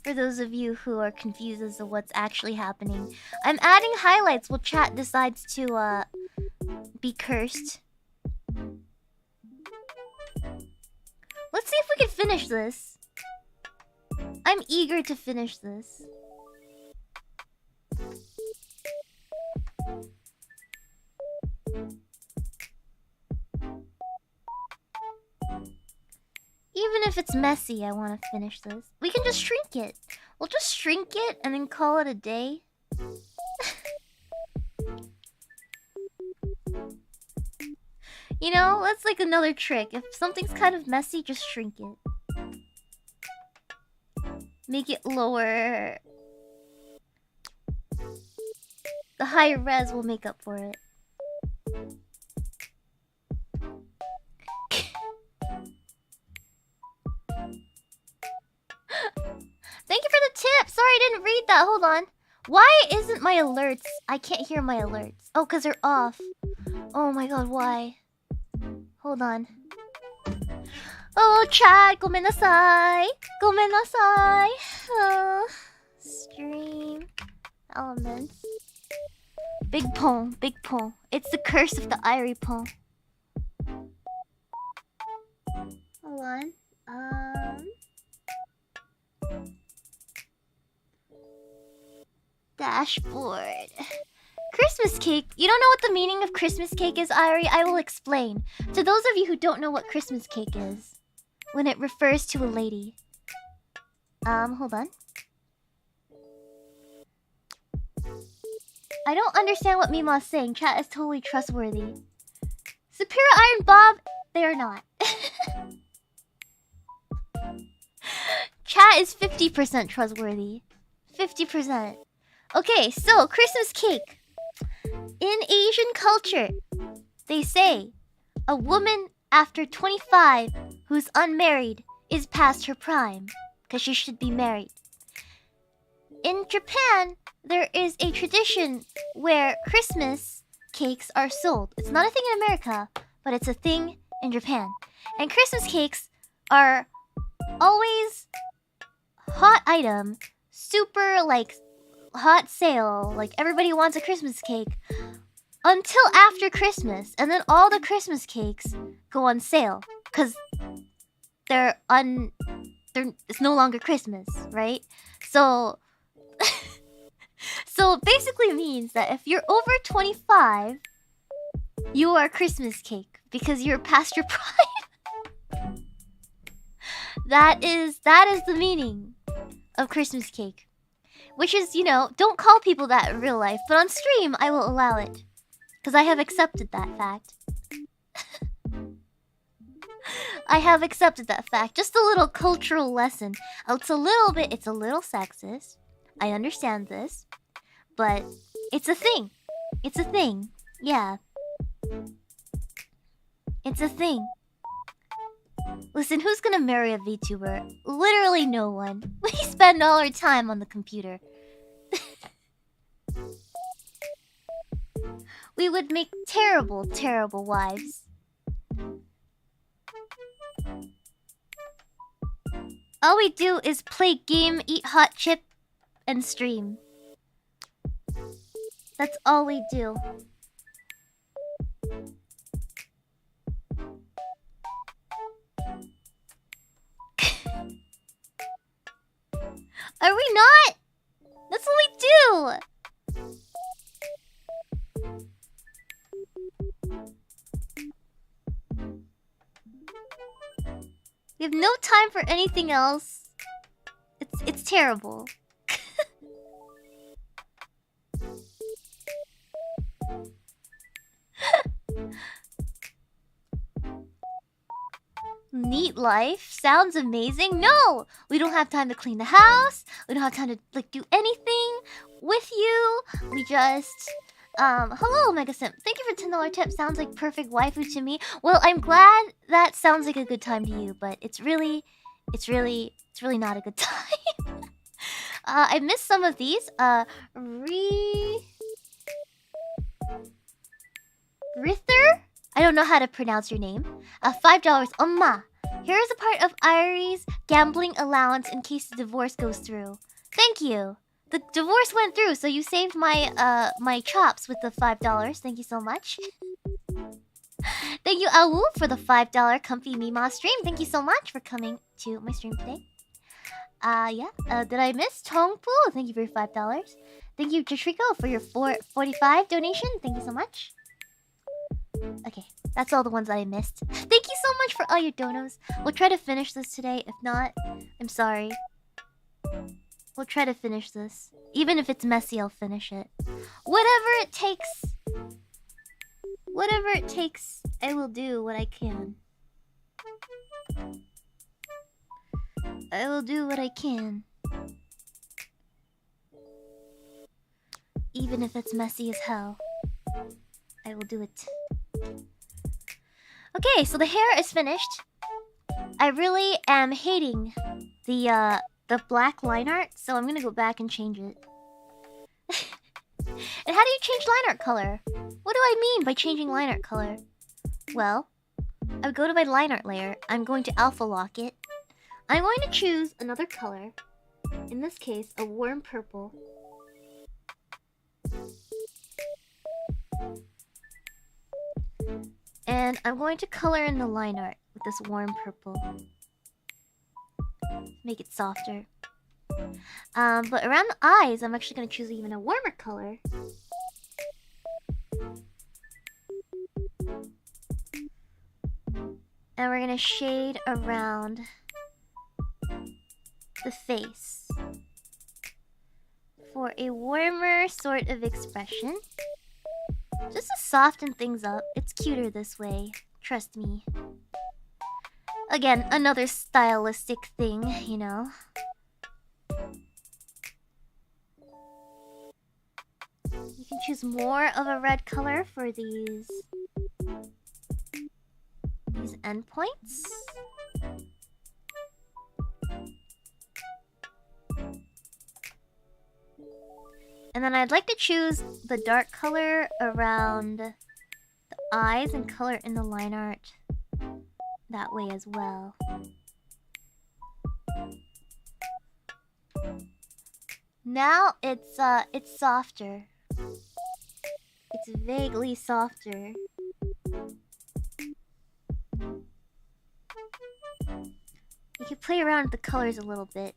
For those of you who are confused as to what's actually happening. I'm adding highlights while chat decides to, be cursed. Let's see if we can finish this. I'm eager to finish this. Even if it's messy, I want to finish this. We can just shrink it. We'll just shrink it and then call it a day. You know, that's like another trick. If something's kind of messy, just shrink it. Make it lower. The higher res will make up for it. Thank you for the tip! Sorry, I didn't read that. Hold on. Why isn't my alerts? I can't hear my alerts. Oh, because they're off. Oh my god, why? Hold on. Oh, chat! Gomenasai! Gomenasai! Stream. Elements. Big pong, big pong. It's the curse of the Irie pong. Hold on. Dashboard. Christmas cake. You don't know what the meaning of Christmas cake is, Irie? I will explain. To those of you who don't know what Christmas cake is, when it refers to a lady. Hold on. I don't understand what Meemaw's saying. Chat is totally trustworthy. Superior Iron Bob, they are not. Chat is 50% trustworthy. 50%. Okay, so Christmas cake. In Asian culture, they say a woman after 25 who's unmarried is past her prime because she should be married. In Japan, there is a tradition where Christmas cakes are sold. It's not a thing in America, but it's a thing in Japan. And Christmas cakes are always hot item, super like hot sale, like everybody wants a Christmas cake until after Christmas, and then all the Christmas cakes go on sale because it's no longer Christmas, right? So so basically means that if you're over 25, you are Christmas cake because you're past your prime. That is the meaning of Christmas cake. Which is, you know, don't call people that in real life, but on stream I will allow it. Because I have accepted that fact. I have accepted that fact. Just a little cultural lesson. It's a little sexist. I understand this, but it's a thing. It's a thing. Yeah. It's a thing. Listen, who's gonna marry a VTuber? Literally no one. We spend all our time on the computer. We would make terrible, terrible wives. All we do is play game, eat hot chip, and stream. That's all we do. Are we not? That's what we do! We have no time for anything else. It's terrible. Neat life sounds amazing. No, we don't have time to clean the house. We don't have time to like do anything with you. We just hello Mega Simp. Thank you for $10 tip. Sounds like perfect waifu to me. Well, I'm glad that sounds like a good time to you, but it's really not a good time. I missed some of these. Rither? I don't know how to pronounce your name. $5. Oma. Here is a part of Irie's gambling allowance in case the divorce goes through. Thank you. The divorce went through, so you saved my my chops with the $5. Thank you so much. Thank you, Awu, for the $5 comfy Meemaw stream. Thank you so much for coming to my stream today. Did I miss Tongpu? Thank you for your $5. Thank you, Jashrico, for your 445 donation. Thank you so much. Okay, that's all the ones that I missed. Thank you so much for all your donos. We'll try to finish this today. If not, I'm sorry. We'll try to finish this. Even if it's messy, I'll finish it. Whatever it takes. Whatever it takes, I will do what I can. I will do what I can. Even if it's messy as hell. I will do it. Okay, so the hair is finished. I really am hating the black line art, so I'm gonna go back and change it. And how do you change line art color? What do I mean by changing line art color? Well, I would go to my line art layer. I'm going to alpha lock it. I'm going to choose another color. In this case, a warm purple. And I'm going to color in the line art with this warm purple. Make it softer. But around the eyes, I'm actually going to choose even a warmer color. And we're going to shade around the face for a warmer sort of expression. Just to soften things up. It's cuter this way. Trust me. Again, another stylistic thing, you know. You can choose more of a red color for these endpoints. And then I'd like to choose the dark color around the eyes and color in the line art that way as well. Now it's softer. It's vaguely softer. You can play around with the colors a little bit.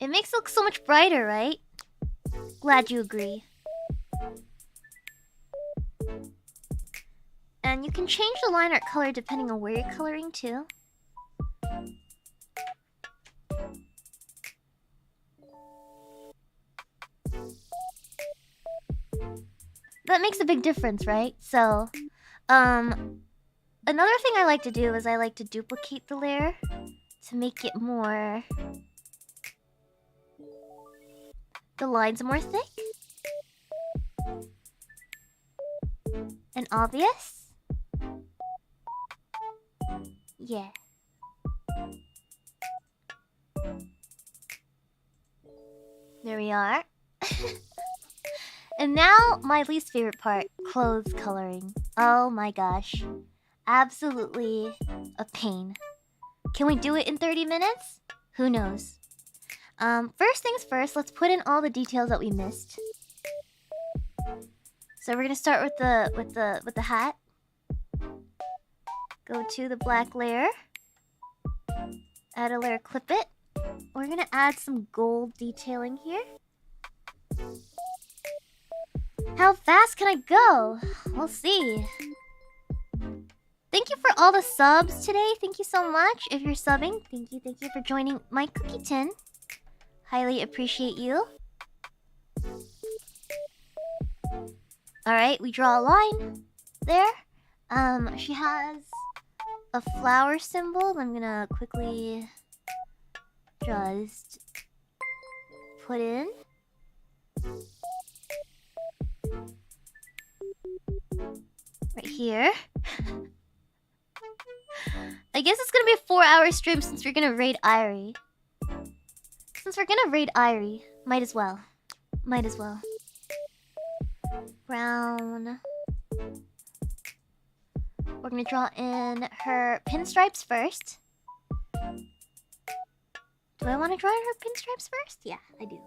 It makes it look so much brighter, right? Glad you agree. And you can change the line art color depending on where you're coloring too. That makes a big difference, right? So, another thing I like to do is I like to duplicate the layer to make it more the lines more thick and obvious. Yeah. There we are. And now, my least favorite part, clothes coloring. Oh my gosh. Absolutely a pain. Can we do it in 30 minutes? Who knows? First things first, let's put in all the details that we missed. So we're gonna start with the hat. Go to the black layer. Add a layer, clip it. We're gonna add some gold detailing here. How fast can I go? We'll see. Thank you for all the subs today. Thank you so much. If you're subbing, thank you for joining my cookie tin. Highly appreciate you. Alright, we draw a line there. She has a flower symbol. I'm gonna quickly just put in. Right here. I guess it's gonna be a 4-hour stream since we're gonna raid Irie. Might as well. Brown. We're gonna draw in her pinstripes first. Do I want to draw in her pinstripes first? Yeah, I do.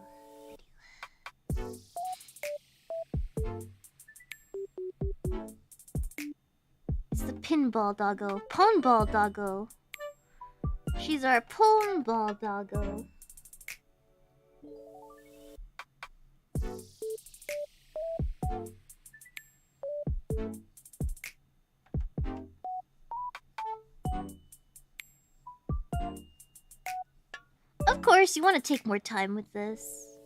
It's the pinball doggo. Poneball doggo. She's our poneball doggo. Of course, you want to take more time with this.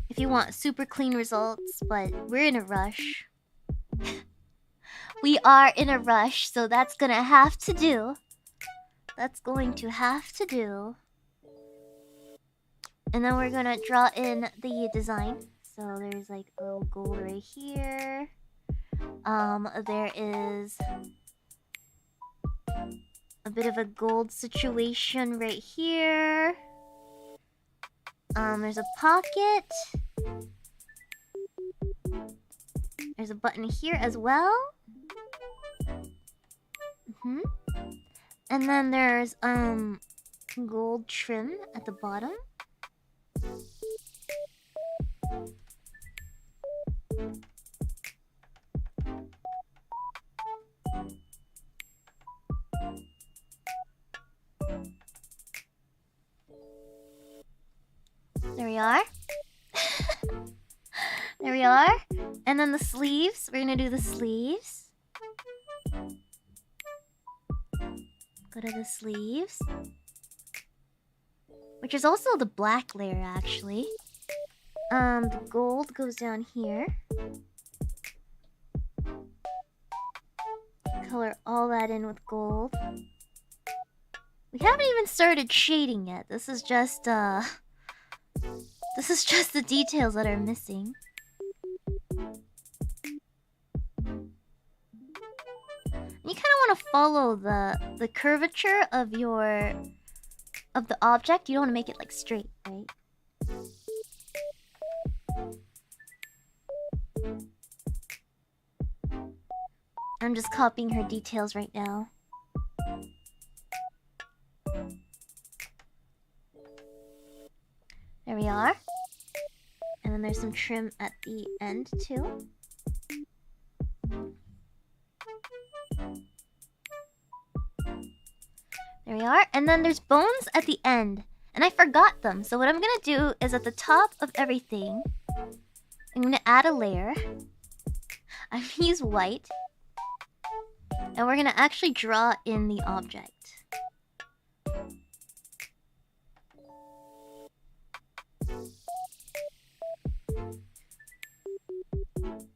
If you want super clean results, but we're in a rush. We are in a rush, so that's gonna have to do. And then we're gonna draw in the design. So there's like a little gold right here. There is a bit of a gold situation right here. There's a pocket. There's a button here as well. And then there's gold trim at the bottom. There we are. There we are. And then the sleeves. We're gonna do the sleeves. Go to the sleeves. Which is also the black layer, actually. The gold goes down here. Color all that in with gold. We haven't even started shading yet. This is just the details that are missing. You kind of want to follow the curvature of the object. You don't want to make it like straight, right? I'm just copying her details right now. There we are. And then there's some trim at the end too. There we are. And then there's bones at the end. And I forgot them. So what I'm gonna do is at the top of everything, I'm gonna add a layer. I'm gonna use white. And we're gonna actually draw in the object.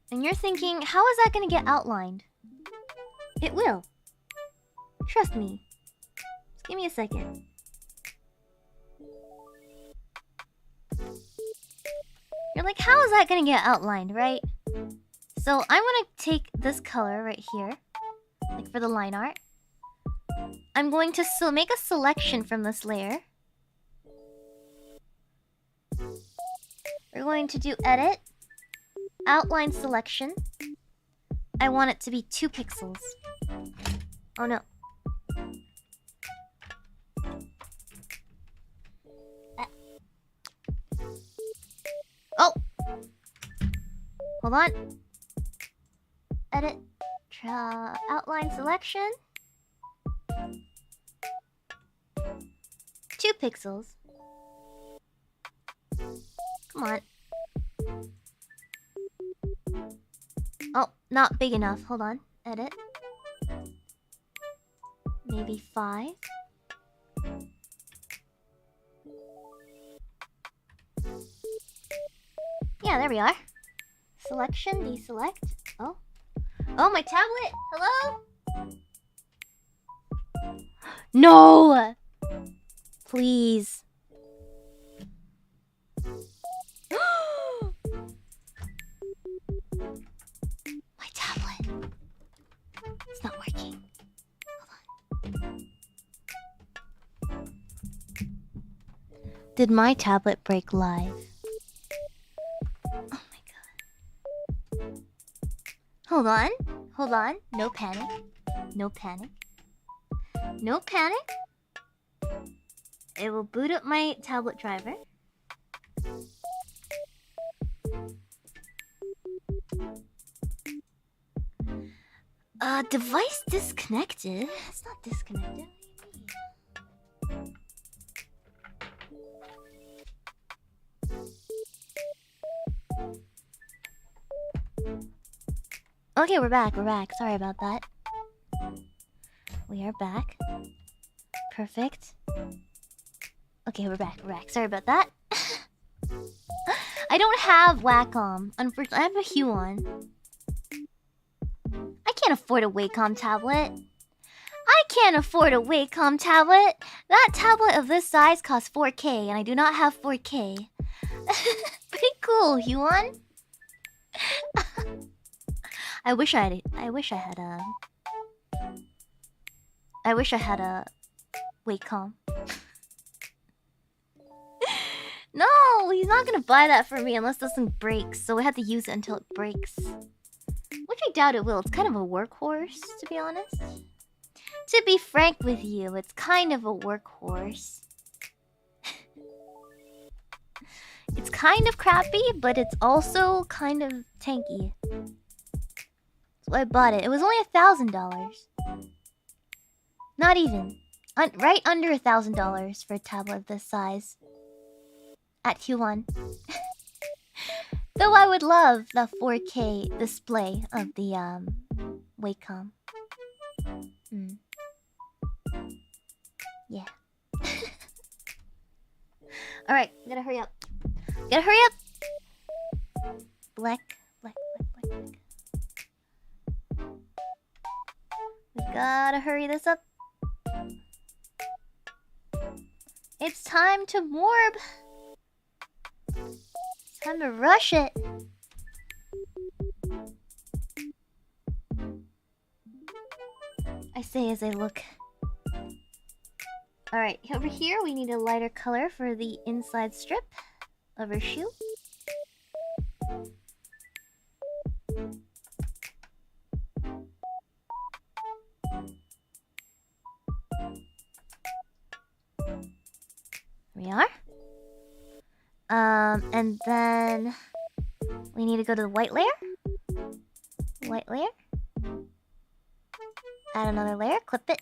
And you're thinking, how is that gonna get outlined? It will. Trust me. Just give me a second. like, how is that gonna get outlined, right? So I'm gonna take this color right here, like for the line art. I'm going to make a selection from this layer. We're going to do edit, outline selection. I want it to be 2 pixels. Oh no. Oh! Hold on. Edit, outline selection. 2 pixels. Come on. Oh, not big enough. Hold on. Edit. Maybe 5. Yeah, there we are. Selection, deselect. Oh. Oh, my tablet! Hello? No! Please. My tablet. It's not working. Hold on. Did my tablet break live? Oh my god. Hold on. Hold on. No panic. No panic. No panic. It will boot up my tablet driver. Device disconnected? It's not disconnected. Okay, we're back. We're back. Sorry about that. We are back. Perfect. Okay, we're back. We're back. Sorry about that. I don't have Wacom. Unfortunately, I have a Huon. I can't afford a Wacom tablet. I can't afford a Wacom tablet. That tablet of this size costs 4K, and I do not have 4K. Pretty cool, Huon. I wish I had a Wacom. No, he's not gonna buy that for me unless this thing breaks. So I have to use it until it breaks. Which I doubt it will. It's kind of a workhorse, to be honest. To be frank with you, it's kind of a workhorse. It's kind of crappy, but it's also kind of tanky. So I bought it. It was only $1,000. Not even. Right under $1,000 for a tablet of this size. At Q1. Though I would love the 4K display of the Wacom. Yeah. Alright, gotta hurry up. Gotta hurry up! Black. We gotta hurry this up. It's time to warp! It's time to rush it! I say as I look. Alright, over here we need a lighter color for the inside strip of her shoe. There we are. And then we need to go to the white layer. White layer. Add another layer, clip it.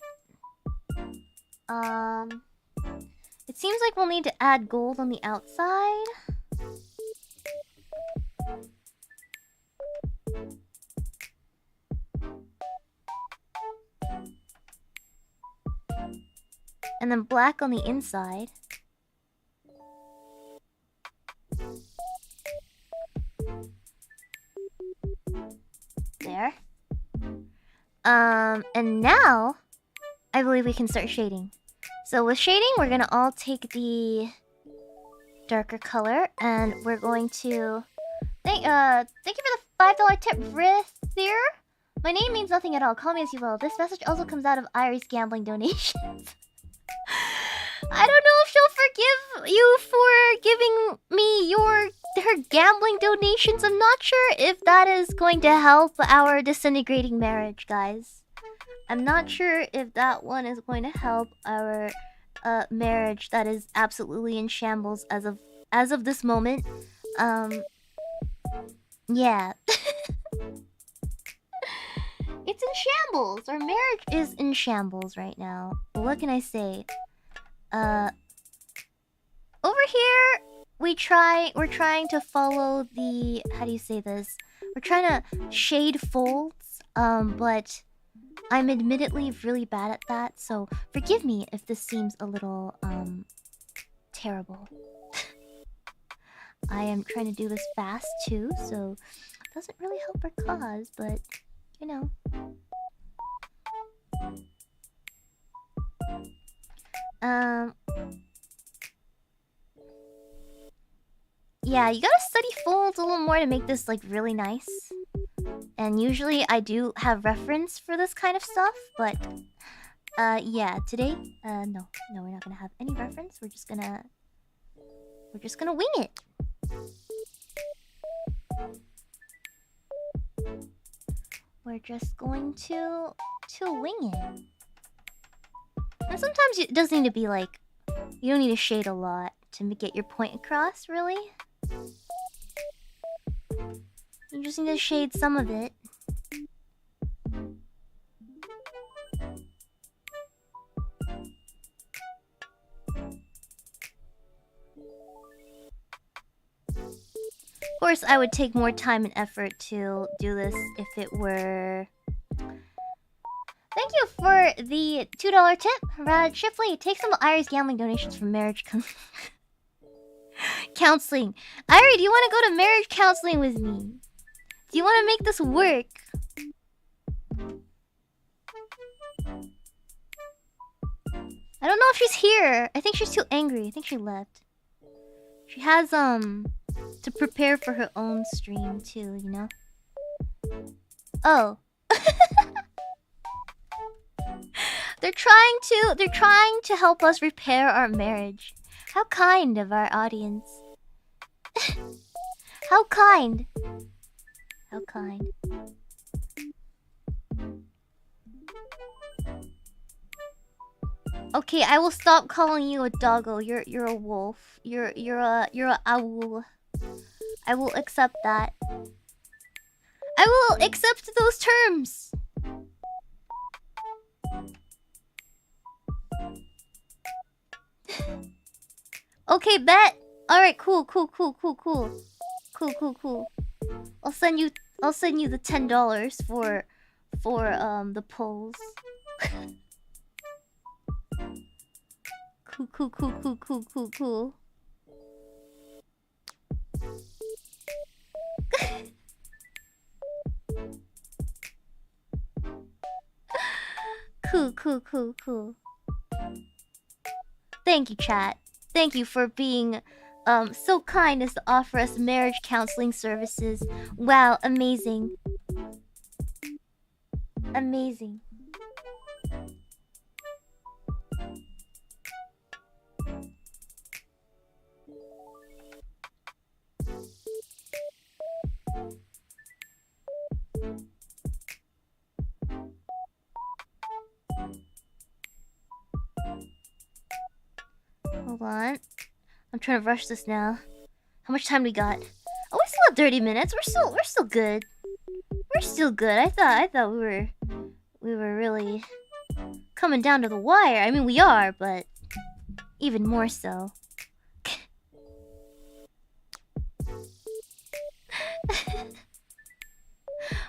It seems like we'll need to add gold on the outside. And then black on the inside. There. And now I believe we can start shading. So with shading, we're gonna all take the darker color and we're going to Thank you for the $5 tip, Brithier. My name means nothing at all. Call me as you will. This message also comes out of Irie's gambling donations. I don't know if she'll forgive you for giving me her gambling donations. I'm not sure if that is going to help our disintegrating marriage, guys. I'm not sure if that one is going to help our marriage that is absolutely in shambles as of this moment. Yeah. It's in shambles. Our marriage is in shambles right now. What can I say? Over here we're trying to follow the, how do you say this? We're trying to shade folds, but I'm admittedly really bad at that, so forgive me if this seems a little terrible. I am trying to do this fast too, so it doesn't really help our cause, but you know. Yeah, you gotta study folds a little more to make this like really nice. And usually I do have reference for this kind of stuff, but yeah, today no, we're not gonna have any reference. We're just gonna wing it. We're just going to wing it. And sometimes it doesn't need to be like, you don't need to shade a lot to get your point across, really. You just need to shade some of it. Of course, I would take more time and effort to do this if it were... Thank you for the $2 tip, Rad Shipley. Take some of Irie's gambling donations from marriage counseling. Irie, do you want to go to marriage counseling with me? Do you want to make this work? I don't know if she's here. I think she's too angry. I think she left. She has to prepare for her own stream too, you know? Oh. They're trying to help us repair our marriage. How kind of our audience. How kind. How kind. Okay, I will stop calling you a doggo. You're a wolf. You're a owl. I will accept that. I will accept those terms. Okay, bet. All right, cool. I'll send you the $10 for the polls. Cool. Cool. Thank you, chat. Thank you for being so kind as to offer us marriage counseling services. Wow, amazing. Amazing. Hold on. I'm trying to rush this now. How much time we got? Oh, we still have 30 minutes. We're still good. We're still good. I thought we were really coming down to the wire. I mean, we are, but even more so.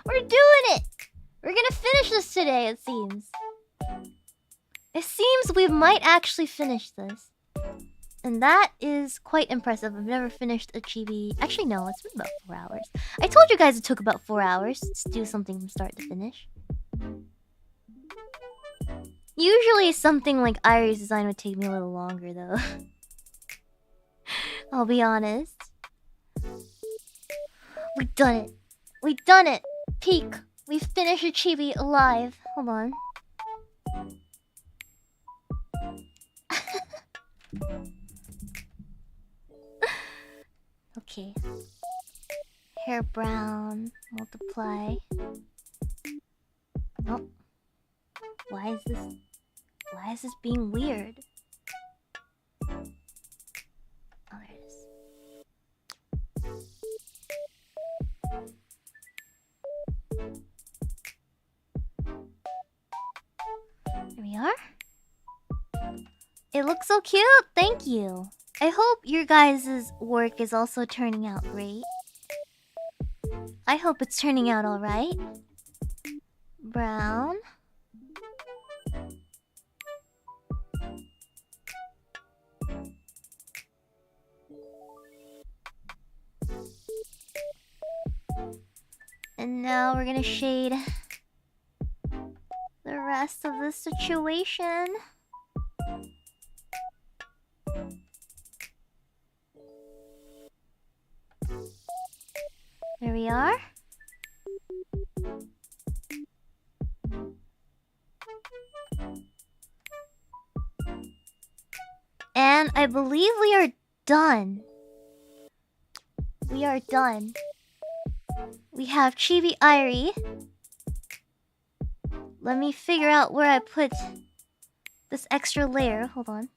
We're doing it. We're gonna finish this today, it seems. It seems we might actually finish this. And that is quite impressive. I've never finished a chibi. Actually, no, it's been about 4 hours. I told you guys it took about 4 hours to do something from start to finish. Usually something like Irie's design would take me a little longer, though. I'll be honest. We done it. We done it. Peak. We finished a Chibi alive. Hold on. Okay. Hair brown. Multiply. Oh. Why is this being weird? Oh, there it is. There we are. It looks so cute! Thank you! I hope your guys' work is also turning out great. I hope it's turning out alright. Brown. And now we're gonna shade the rest of the situation. There we are. And I believe we are done. We are done. We have Chibi Irie. Let me figure out where I put this extra layer. Hold on.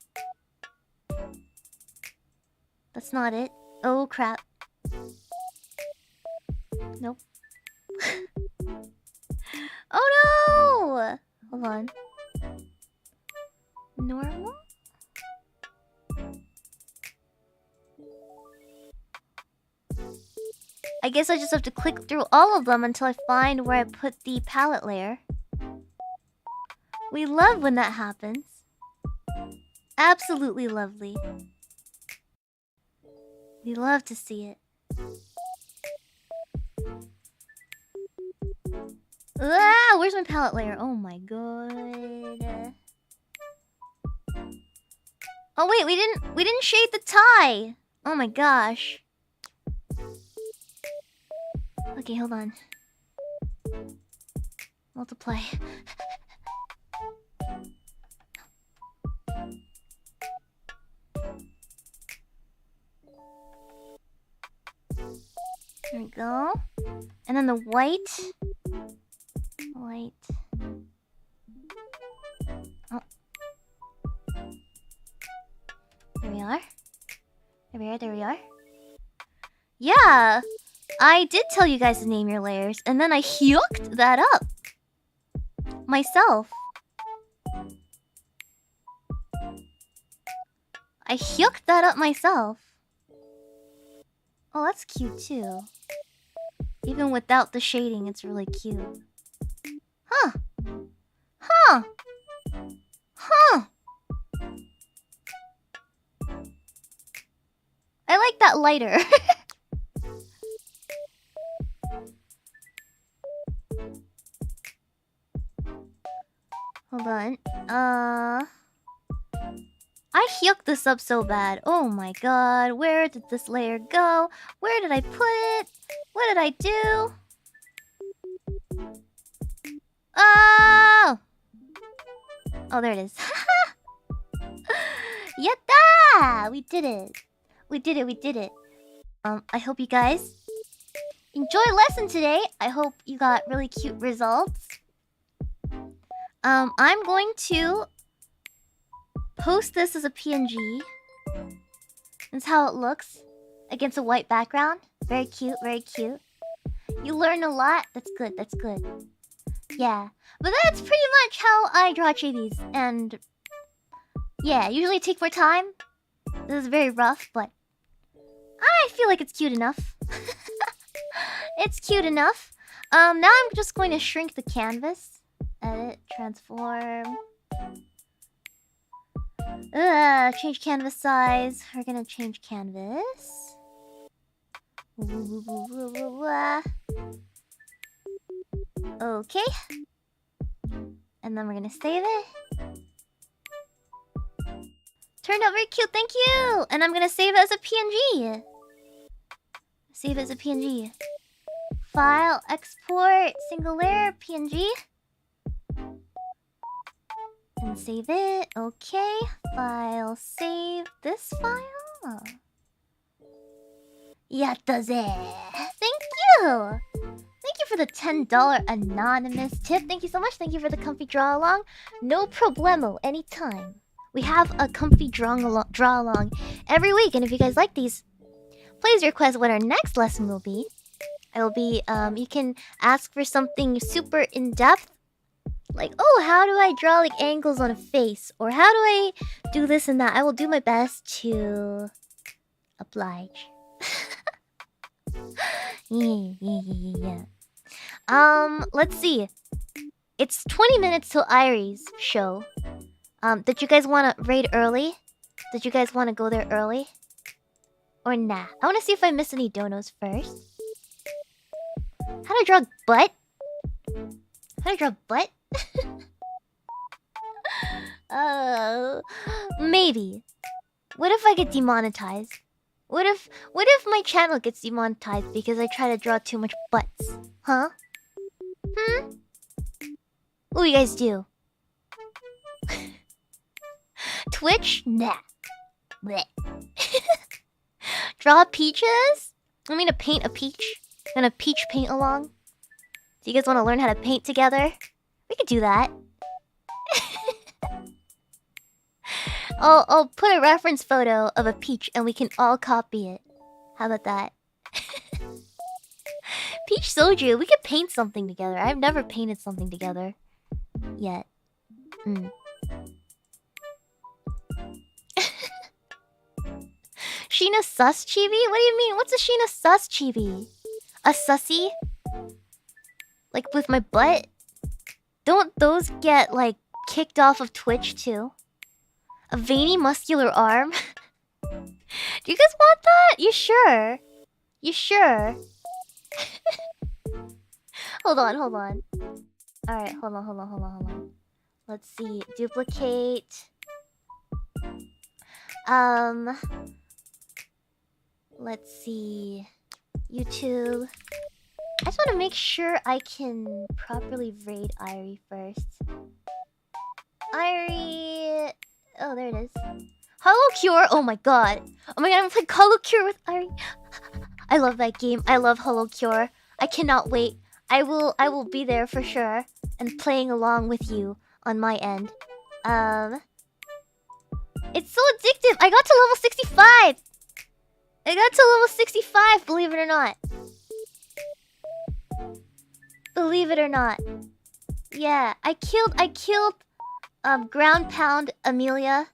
That's not it. Oh crap. Nope. Oh no! Hold on. Normal? I guess I just have to click through all of them until I find where I put the palette layer. We love when that happens. Absolutely lovely. We love to see it. Ah, where's my palette layer? Oh my god. Oh wait, we didn't shade the tie. Oh my gosh. Okay, hold on. Multiply. There we go. And then the white. White. Oh. There we are. There we are, there we are. Yeah! I did tell you guys to name your layers, and then I hooked that up. Myself. I hooked that up myself. Oh, that's cute too. Even without the shading, it's really cute. Huh. Huh. Huh. I like that lighter. Hold on. I hooked this up so bad. Oh my god. Where did this layer go? Where did I put it? What did I do? Oh! Oh, there it is. Yatta! We did it. We did it, we did it. I hope you guys enjoy lesson today. I hope you got really cute results. I'm going to post this as a PNG. That's how it looks against a white background. Very cute, very cute. You learn a lot. That's good, that's good. Yeah. But that's pretty much how I draw chibis. And yeah, usually take more time. This is very rough, but I feel like it's cute enough. It's cute enough. Now I'm just going to shrink the canvas. Edit, transform. Change canvas size. We're gonna change canvas. Okay. And then we're gonna save it. Turned out very cute, thank you! And I'm gonna save it as a PNG. Save it as a PNG. File, export, single layer, PNG. And save it. Okay. File, save this file. Yatta ze. Thank you. Thank you for the $10 anonymous tip. Thank you so much. Thank you for the comfy draw along. No problemo, anytime. We have a comfy draw along every week, and if you guys like these, please request what our next lesson will be. It will be you can ask for something super in depth, like, oh, how do I draw like angles on a face, or how do I do this and that. I will do my best to oblige. Yeah. Let's see. It's 20 minutes till Irie's show. Did you guys want to raid early? Did you guys want to go there early? Or nah? I want to see if I miss any donos first. How to draw butt? How to draw butt? Maybe. What if I get demonetized? What if my channel gets demonetized because I try to draw too much butts? Huh? What do you guys do? Twitch? Nah. Blech. Draw peaches? I mean to paint a peach. Gonna peach paint along? Do you guys want to learn how to paint together? We could do that. I'll put a reference photo of a peach and we can all copy it. How about that? Peach soju, we could paint something together. I've never painted something together. Yet. Shiina sus chibi? What do you mean? What's a Shiina sus chibi? A sussy? Like with my butt? Don't those get like kicked off of Twitch too? A veiny muscular arm? Do you guys want that? You sure? You sure? Hold on. Alright, hold on. Let's see. Duplicate. Let's see. YouTube. I just want to make sure I can properly raid Irie first. Irie. Oh, there it is. Hollow Cure. Oh my god. I'm gonna play Hollow Cure with Irie. I love that game. I love Hollow Cure. I cannot wait. I will be there for sure and playing along with you on my end. It's so addictive. I got to level 65. I got to level 65, believe it or not. Believe it or not. Yeah, I killed ground pound Amelia.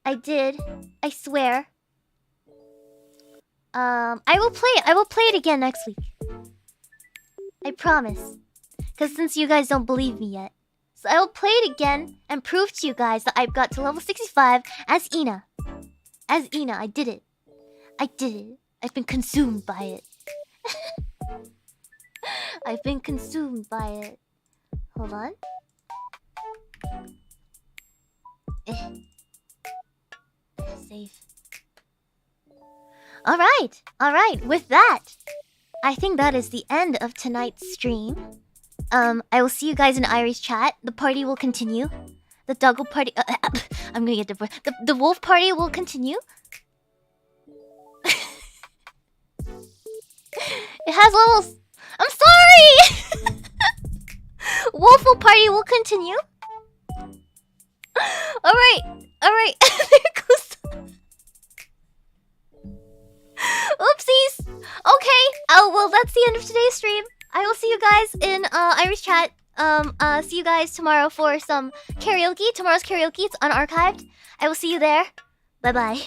I did. I swear. I will play it again next week. I promise. Cause since you guys don't believe me yet. So I will play it again and prove to you guys that I've got to level 65 as Ina. As Ina, I did it. I've been consumed by it. I've been consumed by it. Hold on. Save. Alright. With that, I think that is the end of tonight's stream. I will see you guys in Irie's chat. The party will continue. The doggle party... I'm gonna get divorced. The wolf party will continue. It has levels. I'm sorry! Wolfle party will continue. Alright. There goes... Oopsies. Okay. Oh, well, that's the end of today's stream. I will see you guys in Irie's chat. See you guys tomorrow for some karaoke. Tomorrow's karaoke. It's unarchived. I will see you there. Bye-bye.